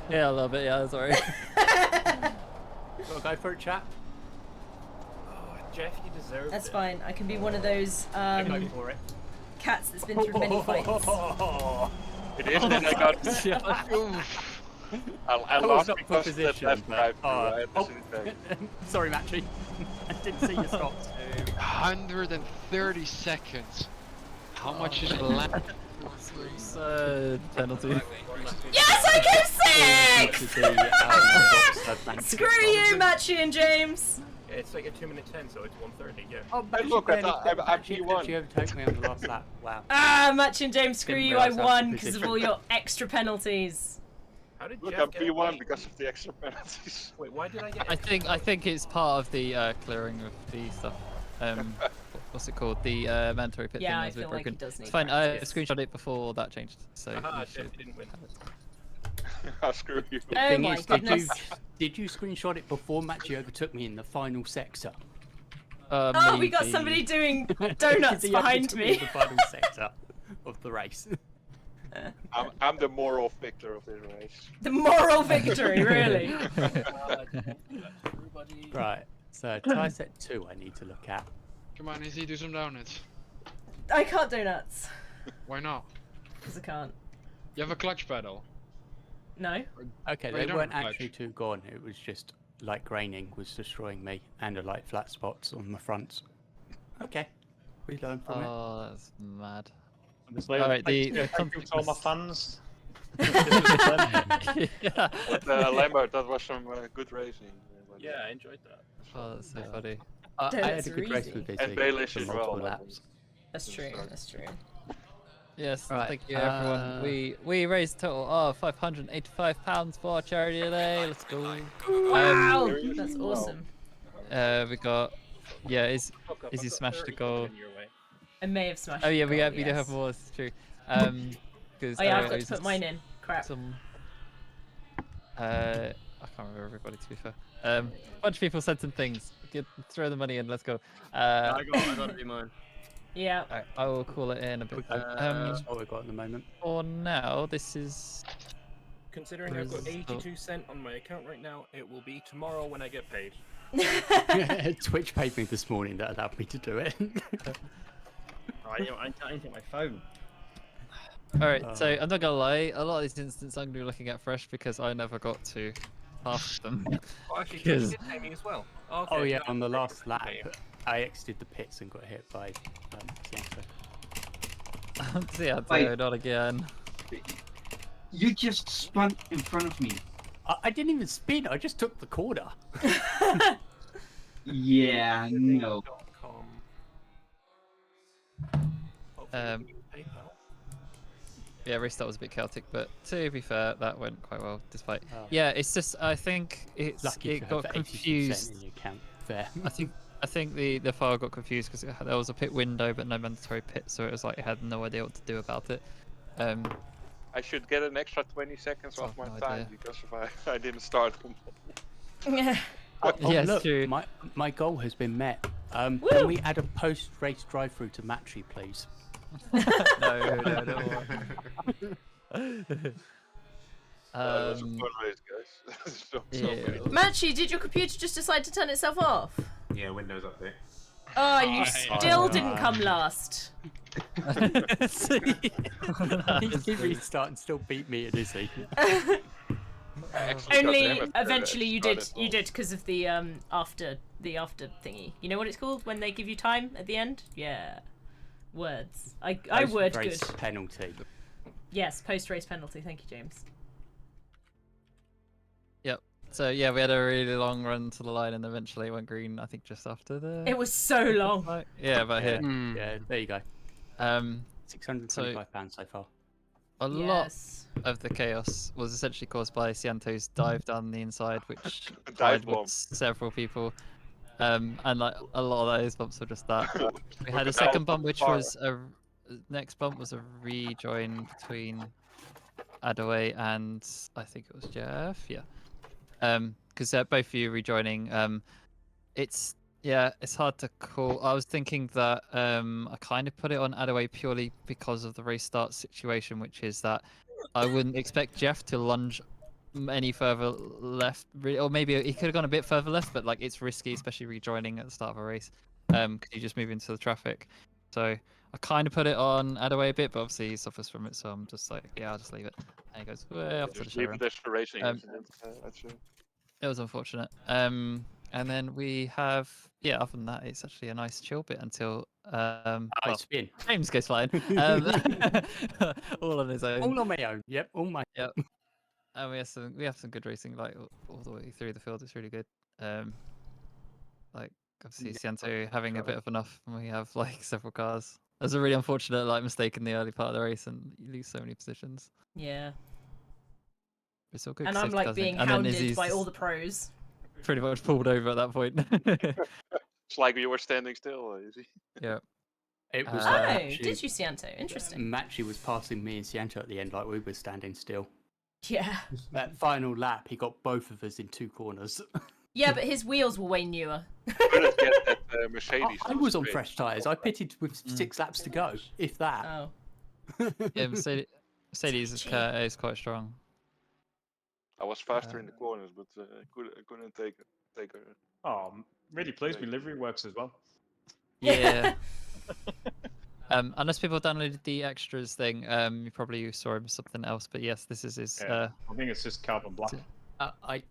Yeah, a little bit. Yeah, sorry. Gotta go for it, chap. Oh, Jeff, you deserve That's it. fine. I can be one of those Go for it. cats that's been through many fights. It is that I got. I lost not because for of that position, left but- drive through. I had oh. to sit back. Sorry, Matchy. I didn't see you stop. 130 seconds. How much is left? Penalty. Yes, I came sixth! Screw you, Matchy and James. Yeah, it's like a 2-minute 10, so it's 1:30. Yeah. Oh, Hey, look, I'm P1. She overtook me on the last lap. Wow. Ah, Matchy and James, screw Didn't you. I realise that was won the because of position. all your extra penalties. How did Look, Jeff I'm get P1 away? because of the extra penalties. Wait, why did I get? I think it's part of the clearing of the stuff. What's it called? The mandatory pit Yeah, thing I was a bit feel like broken. it does need It's fine. I practice. screenshot it before that changed, so Ah, you Jeff, should you didn't win. have it. Oh, screw you. Oh Thing my is, goodness. did you screenshot it before Matchy overtook me in the final sector? Oh, we got Maybe. somebody doing donuts He behind overtook in me. the final sector of the race. I'm the moral victor of this race. The moral victory, really. Right, so tie set 2 I need to look at. Come on, Izzy, do some donuts. I can't donuts. Why not? Because I can't. You have a clutch pedal. No. Okay, Well, you they don't weren't have a actually too gone. It was just like graining was destroying me and a light flat spots on the fronts. Okay, we learn from it. Oh, that's mad. Honestly, Alright, thank the you to all my fans. Yeah. But Lambert, that was some good racing. Yeah, I enjoyed that. Oh, that's so funny. I had Donuts a are good race easy. with Izzy. And Baelish for as multiple well. laps. That's true. That's true. Yes, Right, thank you everyone. We raised a total of £585 for our charity today. Let's go. Wow, that's awesome. We got Izzy smashed a goal. I may have smashed. Oh yeah, the goal, we do yes. have more. It's true. Because Oh yeah, I've got to put mine in. Crap. Some. I can't remember everybody to be fair. A bunch of people said some things. Throw the money in. Let's go. I got to do mine. Yeah. Alright, I will call it in a bit. That's what we've got at the moment. For now, this is. Considering I've got 82 cents on my account right now, it will be tomorrow when I get paid. Twitch paid me this morning that allowed me to do it. I need to get my phone. Alright, so I'm not gonna lie, a lot of these instances I'm gonna be looking at fresh because I never got to half of them. Oh, actually, you Because- did pay me as well. Okay, Oh yeah, no, on the okay, last lap, okay. I exited the pits and got hit by Cienzo. See how Wait. not again. You just spun in front of me. I didn't even spin, I just took the corner. Yeah, no. Yeah, restart was a bit chaotic, but to be fair, that went quite well. Despite, Oh. yeah, it's just I think Lucky it to got have 80% confused. in your account. Fair. I think the file got confused because there was a pit window but no mandatory pit, so it was like it had no idea what to do about it. I should get an extra 20 seconds off my no time idea. because if I didn't start. Yeah. Oh, Yeah, it's look, true. my goal has been met. Can we add a post-race drive-through to Matchy, please? No. It was a fun race, guys. so many. Matchy, did your computer just decide to turn itself off? Yeah, Windows update. Oh, and you still didn't come last. He restart and still beat me at Izzy. Only eventually you did because of the after thingy. You know what it's called when they give you time at the end? Yeah, words. I word good. Penalty. Yes, post race penalty. Thank you, James. Yep. So yeah, we had a really long run to the line, and eventually it went green. I think just after the. It was so long. Yeah, about here. Yeah, there you go. £625 so far. A lot of the chaos was essentially caused by Cianto's dive down the inside, which died with several people. And like a lot of those bumps were just that. We had a second bump, which was next bump was a rejoin between Adaway and I think it was Jeff. Yeah. Because both of you rejoining. It's hard to call. I was thinking that I kind of put it on Adaway purely because of the race start situation, which is that I wouldn't expect Jeff to lunge any further left, or maybe he could have gone a bit further left, but like it's risky, especially rejoining at the start of a race, because you just move into the traffic. So I kind of put it on Adaway a bit, but obviously he suffers from it, so I'm just like, yeah, I'll just leave it. And he goes way off to the Just leave showroom. it as for racing incident. Actually. It was unfortunate. And then we have, other than that, it's actually a nice chill bit until spin. James goes flying. All on his own. All on my own. Yep, all my. Yep. And we have some good racing like all the way through the field. It's really good. Like obviously Cianto having a bit of enough, and we have like several cars. There's a really unfortunate like mistake in the early part of the race, and you lose so many positions. Yeah. It's all good. And I'm like being hounded by all the pros. Pretty much pulled over at that point. It's like you were standing still, Izzy. Yeah. It was. Did you, Cianto? Interesting. Matchy was passing me and Cianto at the end, like we were standing still. Yeah. That final lap, he got both of us in 2 corners. Yeah, but his wheels were way newer. Couldn't get that Mercedes. I was on fresh tyres. I pitted with 6 laps to go, if that. Oh. Yeah, Mercedes is quite strong. I was faster in the corners, but I couldn't take her. Oh, really pleased me. Livery works as well. Yeah. Unless people downloaded the extras thing, you probably saw him something else. But yes, this is his. I think it's just carbon black.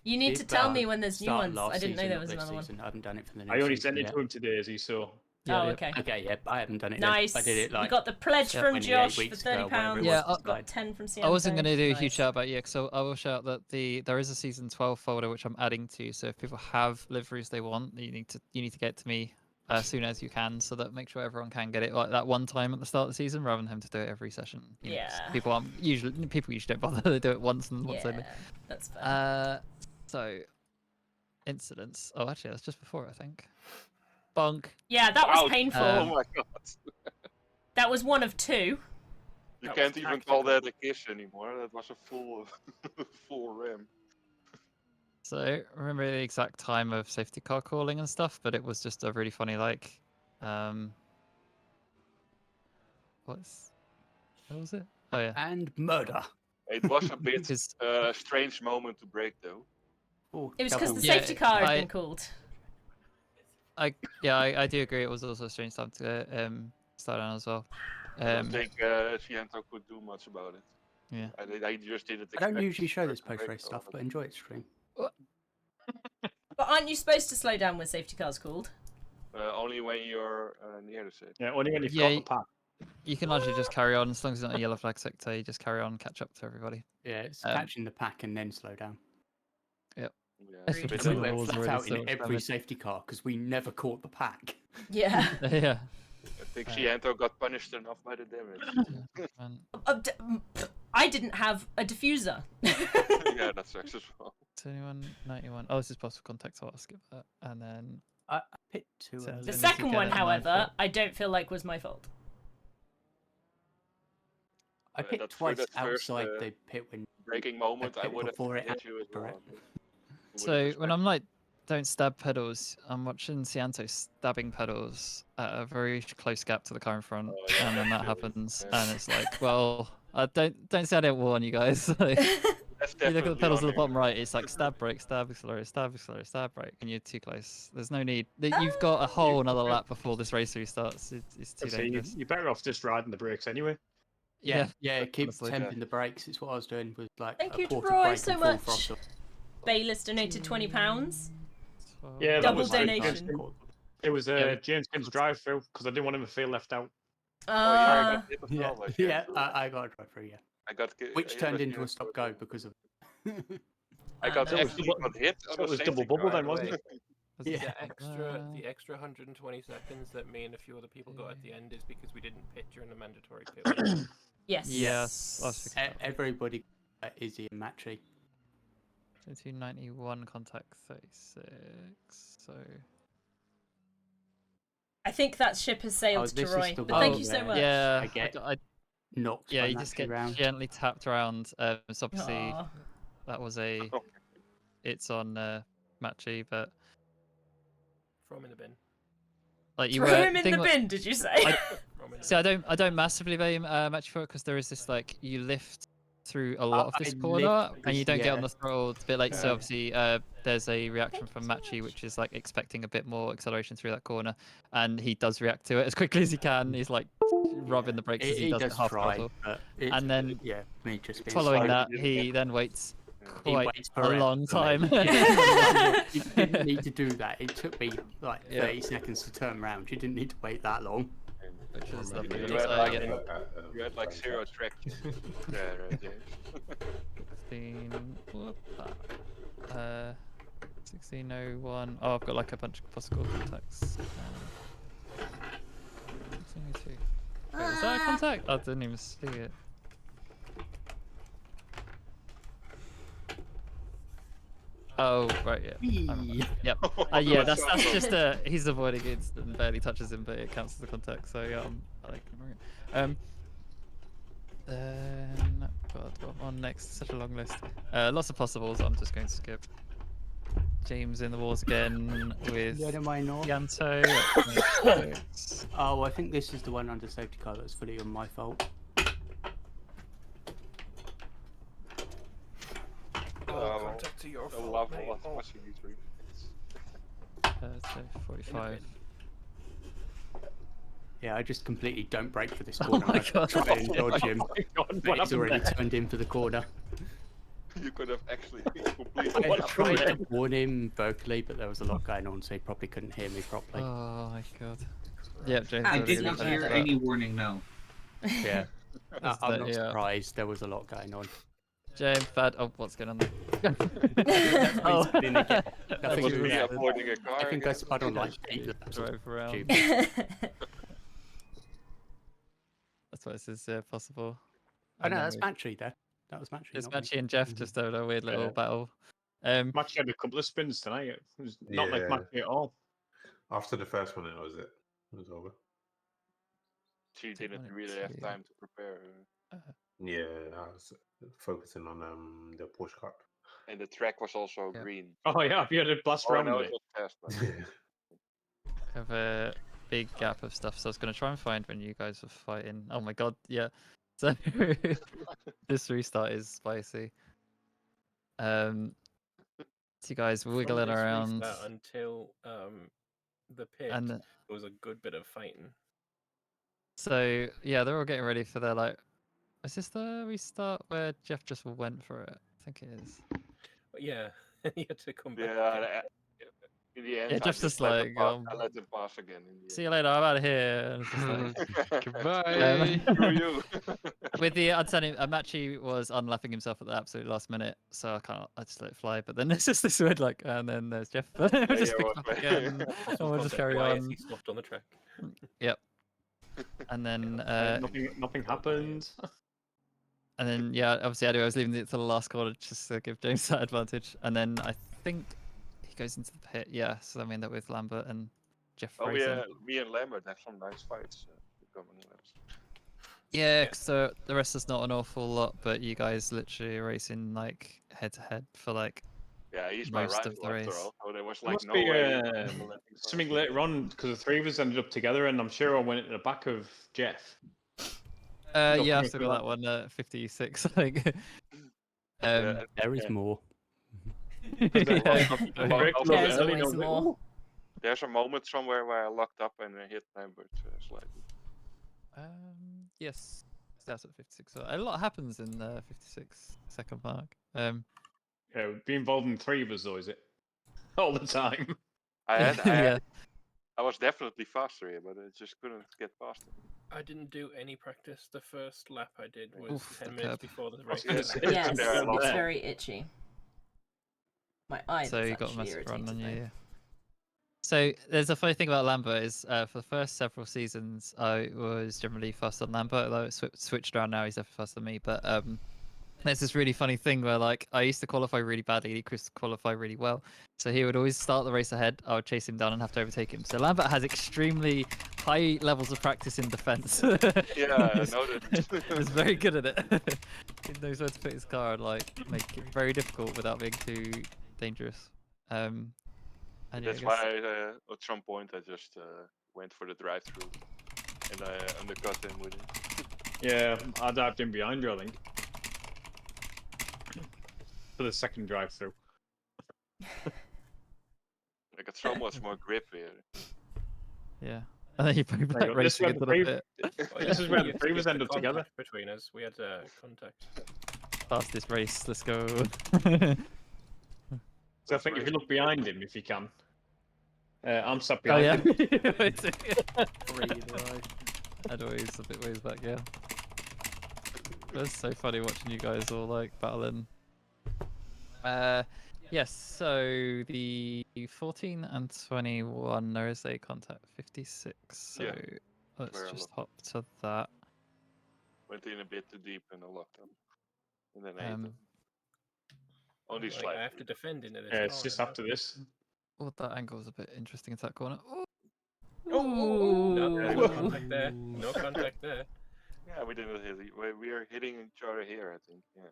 You need to tell me when there's new ones. I didn't know there was another one. I haven't done it for the new I only sent it to him today, as he saw. Oh, okay. Okay, yeah, I haven't done it. Nice. I did it like. You got the pledge from Josh for £30. Yeah, got 10 from Cianto. I wasn't going to do a huge shout out yet, so I will shout that there is a season 12 folder which I'm adding to. So if people have liveries they want, you need to get it to me as soon as you can, so that make sure everyone can get it like that one time at the start of the season, rather than having to do it every session. You know, people usually don't bother. They do it once and once only. That's fair. So incidents. Oh, actually, that's just before I think. Bonk. Yeah, that was painful. Oh my god. That was one of 2. You can't even call that a kiss anymore. That was a full ram. So I remember the exact time of safety car calling and stuff, but it was just a really funny like, what was it? Oh yeah. And murder. It was a bit strange moment to break though. Ooh, it was because the safety car had been called. I do agree. It was also a strange time to start on as well. I don't think Cianto could do much about it. Yeah. I just didn't. I don't usually show this post-race stuff, but enjoy it stream. But aren't you supposed to slow down when safety car's called? Only when you're near the safety. Yeah, only when you've got the pack. You can largely just carry on as long as it's not a yellow flag sector. You just carry on, catch up to everybody. Yeah, it's catching the pack and then slow down. Yep. Yeah, we went flat out in every safety car because we never caught the pack. Yeah. Yeah. I think Cianto got punished enough by the damage. I didn't have a diffuser. Yeah, that sucks as well. 2191. Oh, this is possible contact, so I'll skip that. And then I picked 2 early. The second one, however, I don't feel like was my fault. I pit that twice that first, outside the pit when breaking moment, I pit would have before it hit you as well. correct. So when I'm like, don't stab pedals, I'm watching Cianto stabbing pedals at a very close gap to the car in front, and then that happens, and it's like, well, don't say I didn't warn you guys. Like, That's you look at the definitely pedals on at the me. bottom right, it's like stab brake, stab accelerate, stab accelerate, stab brake, and you're too close. There's no need. You've got a whole another lap before this race restarts. It's too So dangerous. you're better off just riding the brakes anyway. Yeah, keep honestly. temping the brakes. It's what I was doing with like Thank a you, quarter Troy, brake so and full much. throttle. Bayless donated £20. Yeah, that Double was donation. It was James Kim's drive-through because I didn't want him to feel left out. Ah. Yeah, I got a drive through. Yeah, I got which turned into a stop go because of. I got So it was actually double- got hit so on it a was double safety bubble car. then, wasn't it? The extra 120 seconds that me and a few other people got at the end is because we didn't pit during the mandatory pit. Yes. Yes. Everybody Izzy and Matchy. 291 contact 36. So. I think that ship has sailed to this is Roy. the But one thank you so where much. Yeah, I get I knocked. yeah, by you just Matchy get round. gently tapped around. So obviously Aw. that was a. It's on Matchy, but Throw him in the bin. like you Throw were. him in thing the wa- bin, did you say? See, I don't massively blame Matchy for it because there is this like you lift through a lot of this I corner lift and you this- don't get on yeah. the throttle. It's a bit late, so Yeah. obviously there's a reaction from Matchy which is like expecting a bit more acceleration through that corner, and he does react to it as quickly as he can. He's like rubbing the brakes as he does at half try, throttle, but it's, and then me just being following slow. that he then waits He quite waits a forever long for me. time. Yeah. You didn't need to do that. It took me like 30 seconds to turn around. You didn't need to wait that long. Which is lovely. You So, had like, yeah. you had like 0 traction. Yeah, James. 15. Whoop, 1601. Oh, I've got like a bunch of possible contacts. 1602. Wait, was that a contact? I didn't even see it. Oh, right, yeah. Yep. Yeah, that's just he's avoiding it and barely touches him, but it counts as a contact. So yeah, I like ignoring it. Then God, what on next? Such a long list. Lots of possibles. I'm just going to skip. James in the walls again with Yanto. Oh, I think this is the one under safety car that's fully on my fault. Contact to your fault, love mate. watching these So 45. Yeah, I just completely don't brake for this Oh corner. my I God. try and dodge him, Oh my God, but what he's happened already there? turned into the corner. You could have actually completed I what tried to warn him vocally, but there was a lot going on, so he probably couldn't hear me properly. Oh my God. Yep, James. I already did not mentioned hear that. any warning, no. Yeah. That's I'm the- not yeah. surprised. There was a lot going on. James, bad. Oh, what's going on there? Oh. I think, avoiding a car I think I again. spun on like 8 laps. Drove around. Stupid. That's what this is possible. Oh no, And that's then Matchy there. That was Matchy. It's not me. Matchy and Jeff just having a weird little battle. Matchy had a couple of spins tonight. It was not like Matchy at all. After the first one, it was over. She didn't really have time to prepare. Yeah, I was focusing on the Porsche Cup. And the track was also green. Oh yeah, you had a blast Oh, around no, it. it was fast. I have a big gap of stuff, so I was going to try and find when you guys were fighting. Oh my God, yeah. So this restart is spicy. So you guys wiggling From this around. restart until the pit, And there was a good bit of fighting. So yeah, they're all getting ready for their like. Is this the restart where Jeff just went for it? I think it is. But yeah, he had to come back. Yeah, in the end, Yeah, I Jeff's just let like, him pass, I let him pass again. In the See you later. I'm out of here. And it's just like, Goodbye. Screw you. With the, I'd say Amachi was unlapping himself at the absolute last minute, so I just let it fly. But then there's just this weird like, and then there's Jeff. We'll just pick up again, and we'll just carry on. He stopped on the track. Yep. And then nothing happened. And then yeah, obviously anyway, I was leaving it to the last corner just to give James that advantage. And then I think he goes into the pit. Yeah, so I mean that with Lambert and Jeff Oh Fraser. yeah, me and Lambert have some nice fights. Coming laps. Yeah, so the rest is not an awful lot, but you guys literally are racing like head to head for like Yeah, he's my most of rival the after race. all. So there was There like must no be way. something later on because the three of us ended up together, and I'm sure I went at the back of Jeff. Yeah, coming I've still through got that one at 56, I think. There is more. Yeah, There's always more. There's a moment somewhere where I locked up and I hit Lambert slightly. Yes, that's at 56. So a lot happens in the 56 second mark. Yeah, be involved in three of us though, is it? All the time. Yeah. I was definitely faster here, but I just couldn't get past him. I didn't do any practice. The first lap I did was Oof, 10 the minutes curb. before the race. Yes, it's very itchy. My eye So is you got a actually massive run on irritated you. now. Yeah. So there's a funny thing about Lambert is for the first several seasons I was generally fast on Lambert, although it's switched around now. He's definitely faster than me. But there's this really funny thing where like I used to qualify really badly, he used to qualify really well. So he would always start the race ahead. I would chase him down and have to overtake him. So Lambert has extremely high levels of practice in defense. Yeah, I noticed. He's very good at it. He knows where to put his car and like make it very difficult without being too dangerous. And That's why at some point I just went for the drive-through and I undercut him with it. Yeah, I dived in behind you, I think. For the second drive-through. I got so much more grip here. Yeah. And then you both There you like go. This is racing where a the little three- bit. This is where the three of us The end up together. contact between us. We had contact. Fastest race, let's go. So I think if you look behind him, if you can. I'm sat Oh behind yeah. him. I'd always a bit ways back, yeah. That's so funny watching you guys all like battling. Yes, so the 14 and 21 there is a contact 56, so Yeah, let's where I just looked. hop to that. Went in a bit too deep and I locked him. And then I hit him. Um, Only Like, slightly. I have to defend into this. Yeah, it's corner just now. after this. oh, that angle is a bit interesting into that corner. Oh, No contact there. No contact there. Yeah, we didn't hit. We are hitting each other here, I think. Yeah.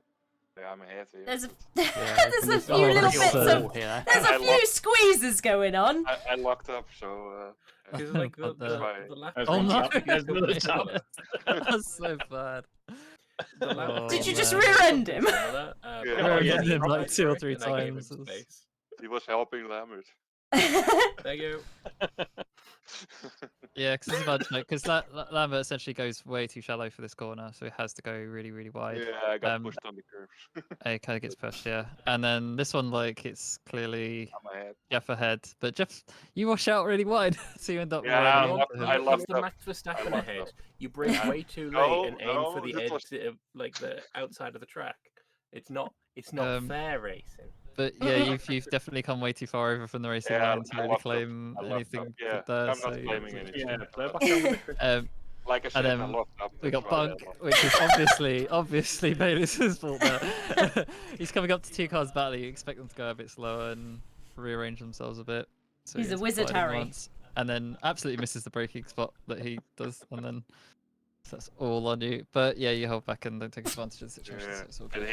Yeah, I'm ahead here. There's a, but- there's a few little bits of, there's a few squeezes going on. I locked up, so. Because like the lap. oh no! There's another tap. That's so bad. The lap Did you from, just rear-end him? Yeah. Rear-ended him like 2 or 3 and I gave him times. space. He was helping Lambert. Thank you. Yeah, because Lambert essentially goes way too shallow for this corner, so he has to go really, really wide. Yeah, I got pushed on the curves. It kind of gets pushed, yeah. And then this one, like, it's clearly I'm ahead. Jeff ahead, but Jeff, you wash out really wide, so you end up. Yeah, running into I him. locked the up. Max Verstappen I locked ahead. up. You brake way too No, late and aim for no, the this was- exit of like the outside of the track. It's not fair racing. But yeah, you've definitely come way too far over from the racing Yeah, line to I really locked up. claim I locked anything up. Yeah, there. I'm not so claiming anything. Yeah, play back on with the Like I said, and I then locked up. we that's got why I Bunk, locked. which is obviously Bayless's fault there. He's coming up to 2 cars battling. You expect them to go a bit slower and rearrange themselves a bit. So He's a gets wizard, colliding Harry. once, and then absolutely misses the braking spot that he does, and then so that's all on you. But yeah, you hold back and don't take advantage of the situation. Yeah. So it's all And good.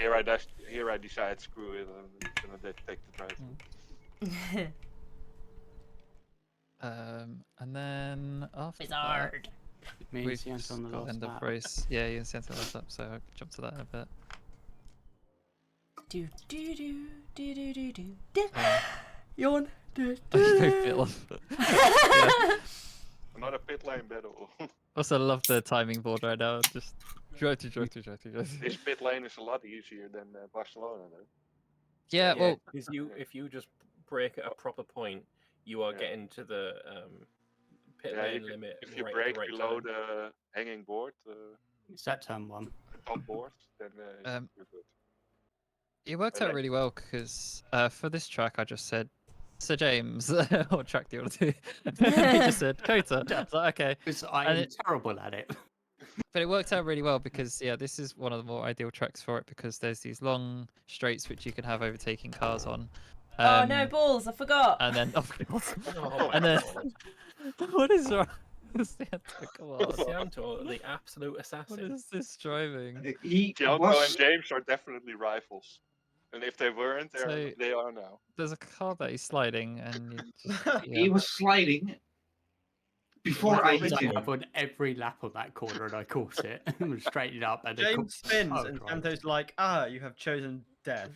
here I decide screw it. I'm gonna take the drive. And then after Wizard. Me we've and Sienna just on the got last end of lap. race. Yeah, you and Sienna last up, so I'll jump to that in a bit. Do do do do do do do. do. Yawn. Do, I do. both feel off. Yeah. Another pit lane battle. Also, love the timing board right now. Just drive to. This pit lane is a lot easier than Barcelona, though. Yeah, well, because if you just brake at a proper point, you are getting to the pit Yeah, lane you limit. if you right, brake right below time. the hanging board, It's that turn 1. the top board, then you're good. it worked I out like- really well because for this track I just said, Sir James, what track do you want to do? He just said Kota. I was like, okay. Because And I'm it- terrible at it. But it worked out really well because yeah, this is one of the more ideal tracks for it because there's these long straights which you can have overtaking cars on. Oh no, balls! I forgot. And then Oh, and then what is wrong? Come on. Sianto, the absolute assassin. What is this driving? Gianco and James are definitely rivals. And if they weren't, So- they are now. There's a car that he's sliding, and you just, He was sliding before I hit him. I've on every lap on that corner and I caught it. Straightened up and James spins Oh, and right. Santo's like, you have chosen death.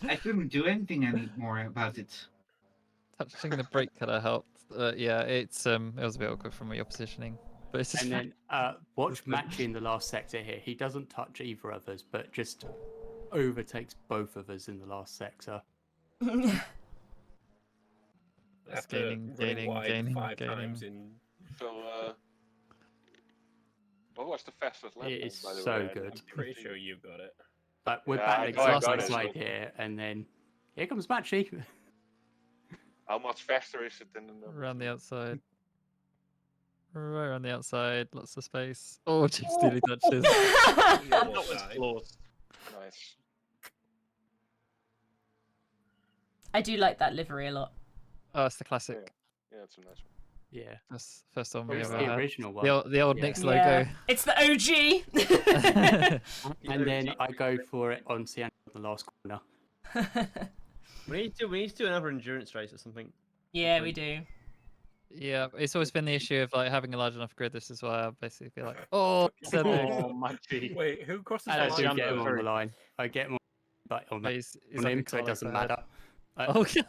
I couldn't do anything anymore about it. touching the brake kind of helped. Yeah, it was a bit awkward from your positioning, but it's just And then watch Matchy in the last sector here. He doesn't touch either of us, but just overtakes both of us in the last sector. After running wide 5 times in. So, what was the fastest lap? It is by the so way? good. I'm pretty sure you got it. But we're Yeah, back I exactly got the it. side here, and then here comes Matchy. How much faster is it than the number? around the outside. Right around the outside, lots of space. Oh, James nearly touches. That was close. Nice. I do like that livery a lot. Oh, it's the classic. Yeah, it's a nice one. Yeah. First one Well, we it's ever the had. original one. The old Yeah. Nick's Yeah. logo. It's the OG. And then I go for it on Sienna on the last corner. We need to do another endurance race or something. Yeah, we do. Yeah, it's always been the issue of like having a large enough grid. This is why I basically feel like, oh, Matchy. Wait, who crosses And the I do line? get him on Sorry. the line. I get him on But he's on like him, a so it collar doesn't bird. matter. Oh, yeah.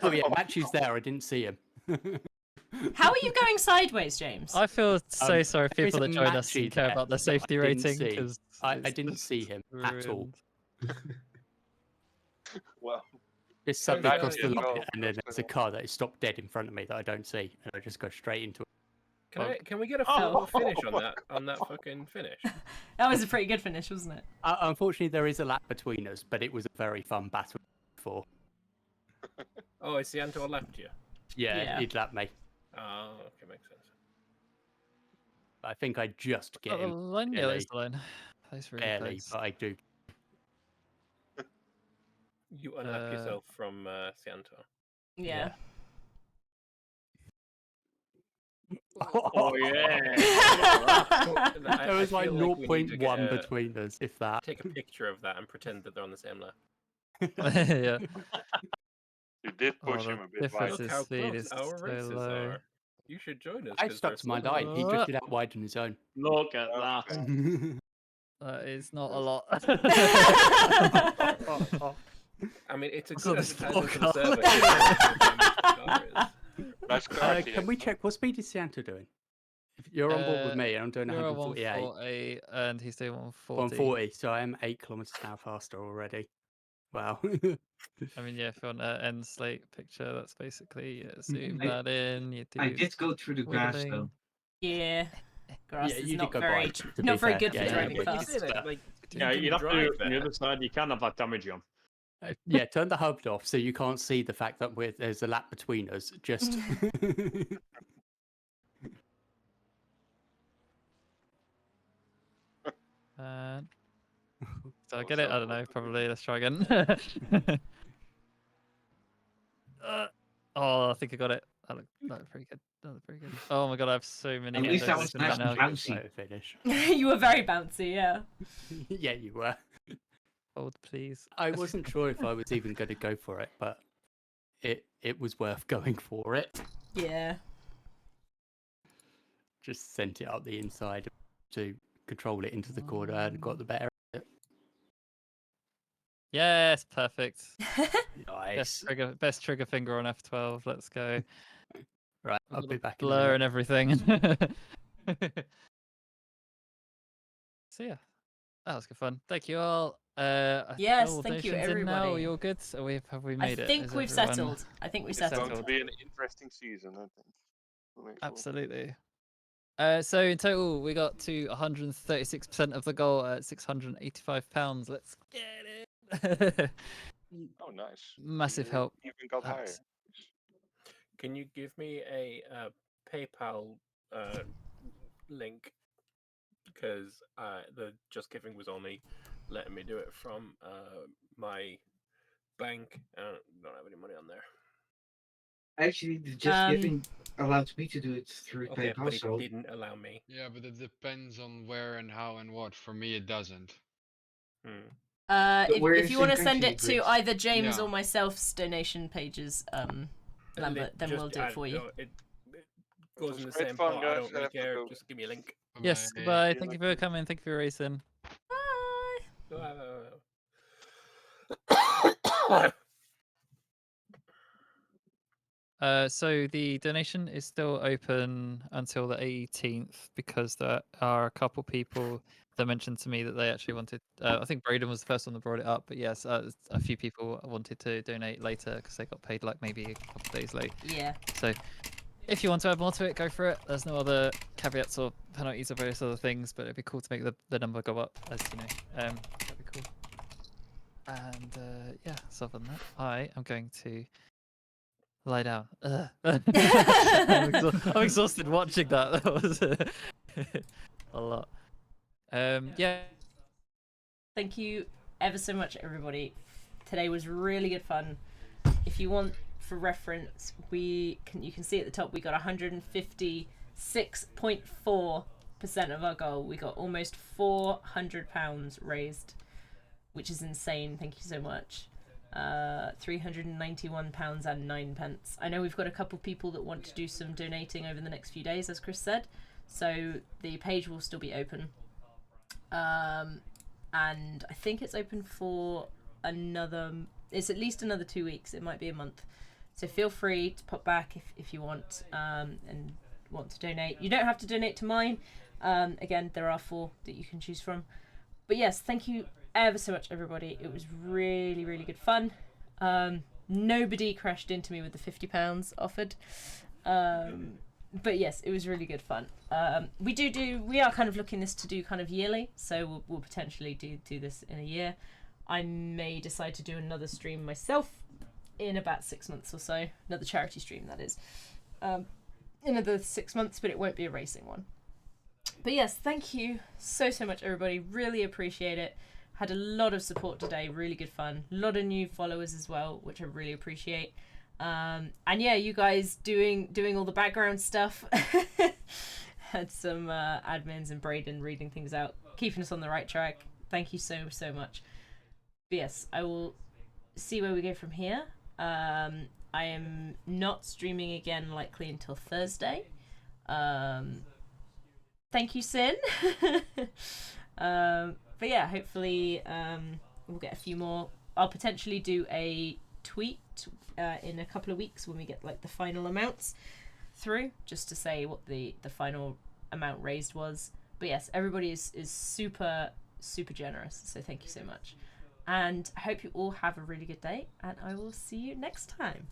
Oh yeah, Matchy's there. I didn't see him. How are you going sideways, James? I feel so sorry for there is people a that join us Matchy and care there about their that safety I didn't rating see. because I didn't see him at all. Well, Just Yeah, suddenly Matchy across the as line, well, and then that's there's a car that is stopped dead in front of me that I don't see, and I just go straight into it. Can we get a full finish on that fucking finish? That was a pretty good finish, wasn't it? Unfortunately, there is a lap between us, but it was a very fun battle before. Oh, is Sianto left you? Yeah. He'd lap me. Oh, okay, makes sense. I think I just get the him. line. Yeah, there's the line. That's really Barely, close. but I do. You unlap yourself from Sianto. Yeah. Oh yeah. There was like feel like we need to 0.1 between us, if that. Take a picture of that and pretend that they're on the same lap. Yeah. You did push Oh, him the a bit difference wide. is Look how speed close is our so races low. are. You should join us. I 'cause stuck they're to my so line. He close. just did out wide on his own. Look at that. That is not a lot. I mean, it's a So good this advertisement poor for the car. server. Nice car, Can we check what speed is Sianto doing? If you're on board with me, and I'm doing You're on 148. 148 and he's doing 140. 140, so I am 8 kilometers an hour faster already. Wow. I mean, yeah, if you want an end slate picture, that's basically zoom I- that in. You do I did go through the grass whittling. though. Yeah. Grass Yeah, is you did not go very, by, to be not very fair. good Yeah, for yeah, driving but fast. Yeah, you'd have to do it from the other side. You can't have that damage on. Yeah, turn the HUD off so you can't see the fact that there's a lap between us. Just. So I get it. I don't know. Probably. Let's try again. Oh, I think I got it. That looked pretty good. That looked pretty good. Oh my god, I have so many. At least that was windows nice open and right now. bouncy. Finish. You were very bouncy, yeah. Yeah, you were. Hold, please. I wasn't sure if I was even going to go for it, but it was worth going for it. Yeah. Just sent it up the inside to control it into the corner and got the better. Yes, perfect. Nice. Best trigger finger on F12. Let's go. Right, I'll be back. Blur and everything. So yeah, that was good fun. Thank you all. Yes, all thank you, donations in now. Are everybody. you all good? Have we made it? I think Is we've everyone- settled. I think we It's going settled. to be an interesting season, I think. Absolutely. So in total, we got to 136% of the goal at £685. Let's get it. Oh, nice. Massive You help. even got higher. Can you give me a PayPal link? Because the Just Giving was only letting me do it from my bank. I don't have any money on there. Actually, the Just Giving allowed me to do it through Okay, PayPal, but it so didn't allow me. Yeah, but it depends on where and how and what. For me, it doesn't. But we're in If you the want to same send country, it to Briggs. either James Yeah. or myself's donation pages, Lambert, then we'll do it for you. It goes in the great same fun, pot. I guys. don't I really have to care. go. Just give me a link. Yes, Bye. goodbye. Thank you for coming. Thank you for racing. So the donation is still open until the 18th because there are a couple people that mentioned to me that they actually wanted. I think Braden was the first one that brought it up, but yes, a few people wanted to donate later because they got paid like maybe a couple of days late. Yeah. So if you want to add more to it, go for it. There's no other caveats or penalties or various other things, but it'd be cool to make the number go up, as you know. That'd be cool. And yeah, so other than that, I am going to lie down. I'm exhausted watching that. That was a lot. Yeah. Thank you ever so much, everybody. Today was really good fun. If you want, for reference, you can see at the top we got 156.4% of our goal. We got almost £400 raised, which is insane. Thank you so much. £391 and 9 pence. I know we've got a couple people that want to do some donating over the next few days, as Chris said, so the page will still be open. And I think it's open for it's at least another 2 weeks. It might be a month, so feel free to pop back if you want and want to donate. You don't have to donate to mine. Again, there are 4 that you can choose from. But yes, thank you ever so much, everybody. It was really, really good fun. Nobody crashed into me with the £50 offered. But yes, it was really good fun. We are kind of looking to do kind of yearly, so we'll potentially do this in a year. I may decide to do another stream myself in about 6 months or so. Another charity stream, that is. In another 6 months, but it won't be a racing one. But yes, thank you so much, everybody. Really appreciate it. Had a lot of support today. Really good fun. A lot of new followers as well, which I really appreciate. And yeah, you guys doing all the background stuff. Had some admins and Braden reading things out, keeping us on the right track. Thank you so much. But yes, I will see where we go from here. I am not streaming again likely until Thursday. Thank you, Sin. But yeah, hopefully we'll get a few more. I'll potentially do a tweet in a couple of weeks when we get like the final amounts through, just to say what the final amount raised was. But yes, everybody is super generous, so thank you so much. And I hope you all have a really good day, and I will see you next time.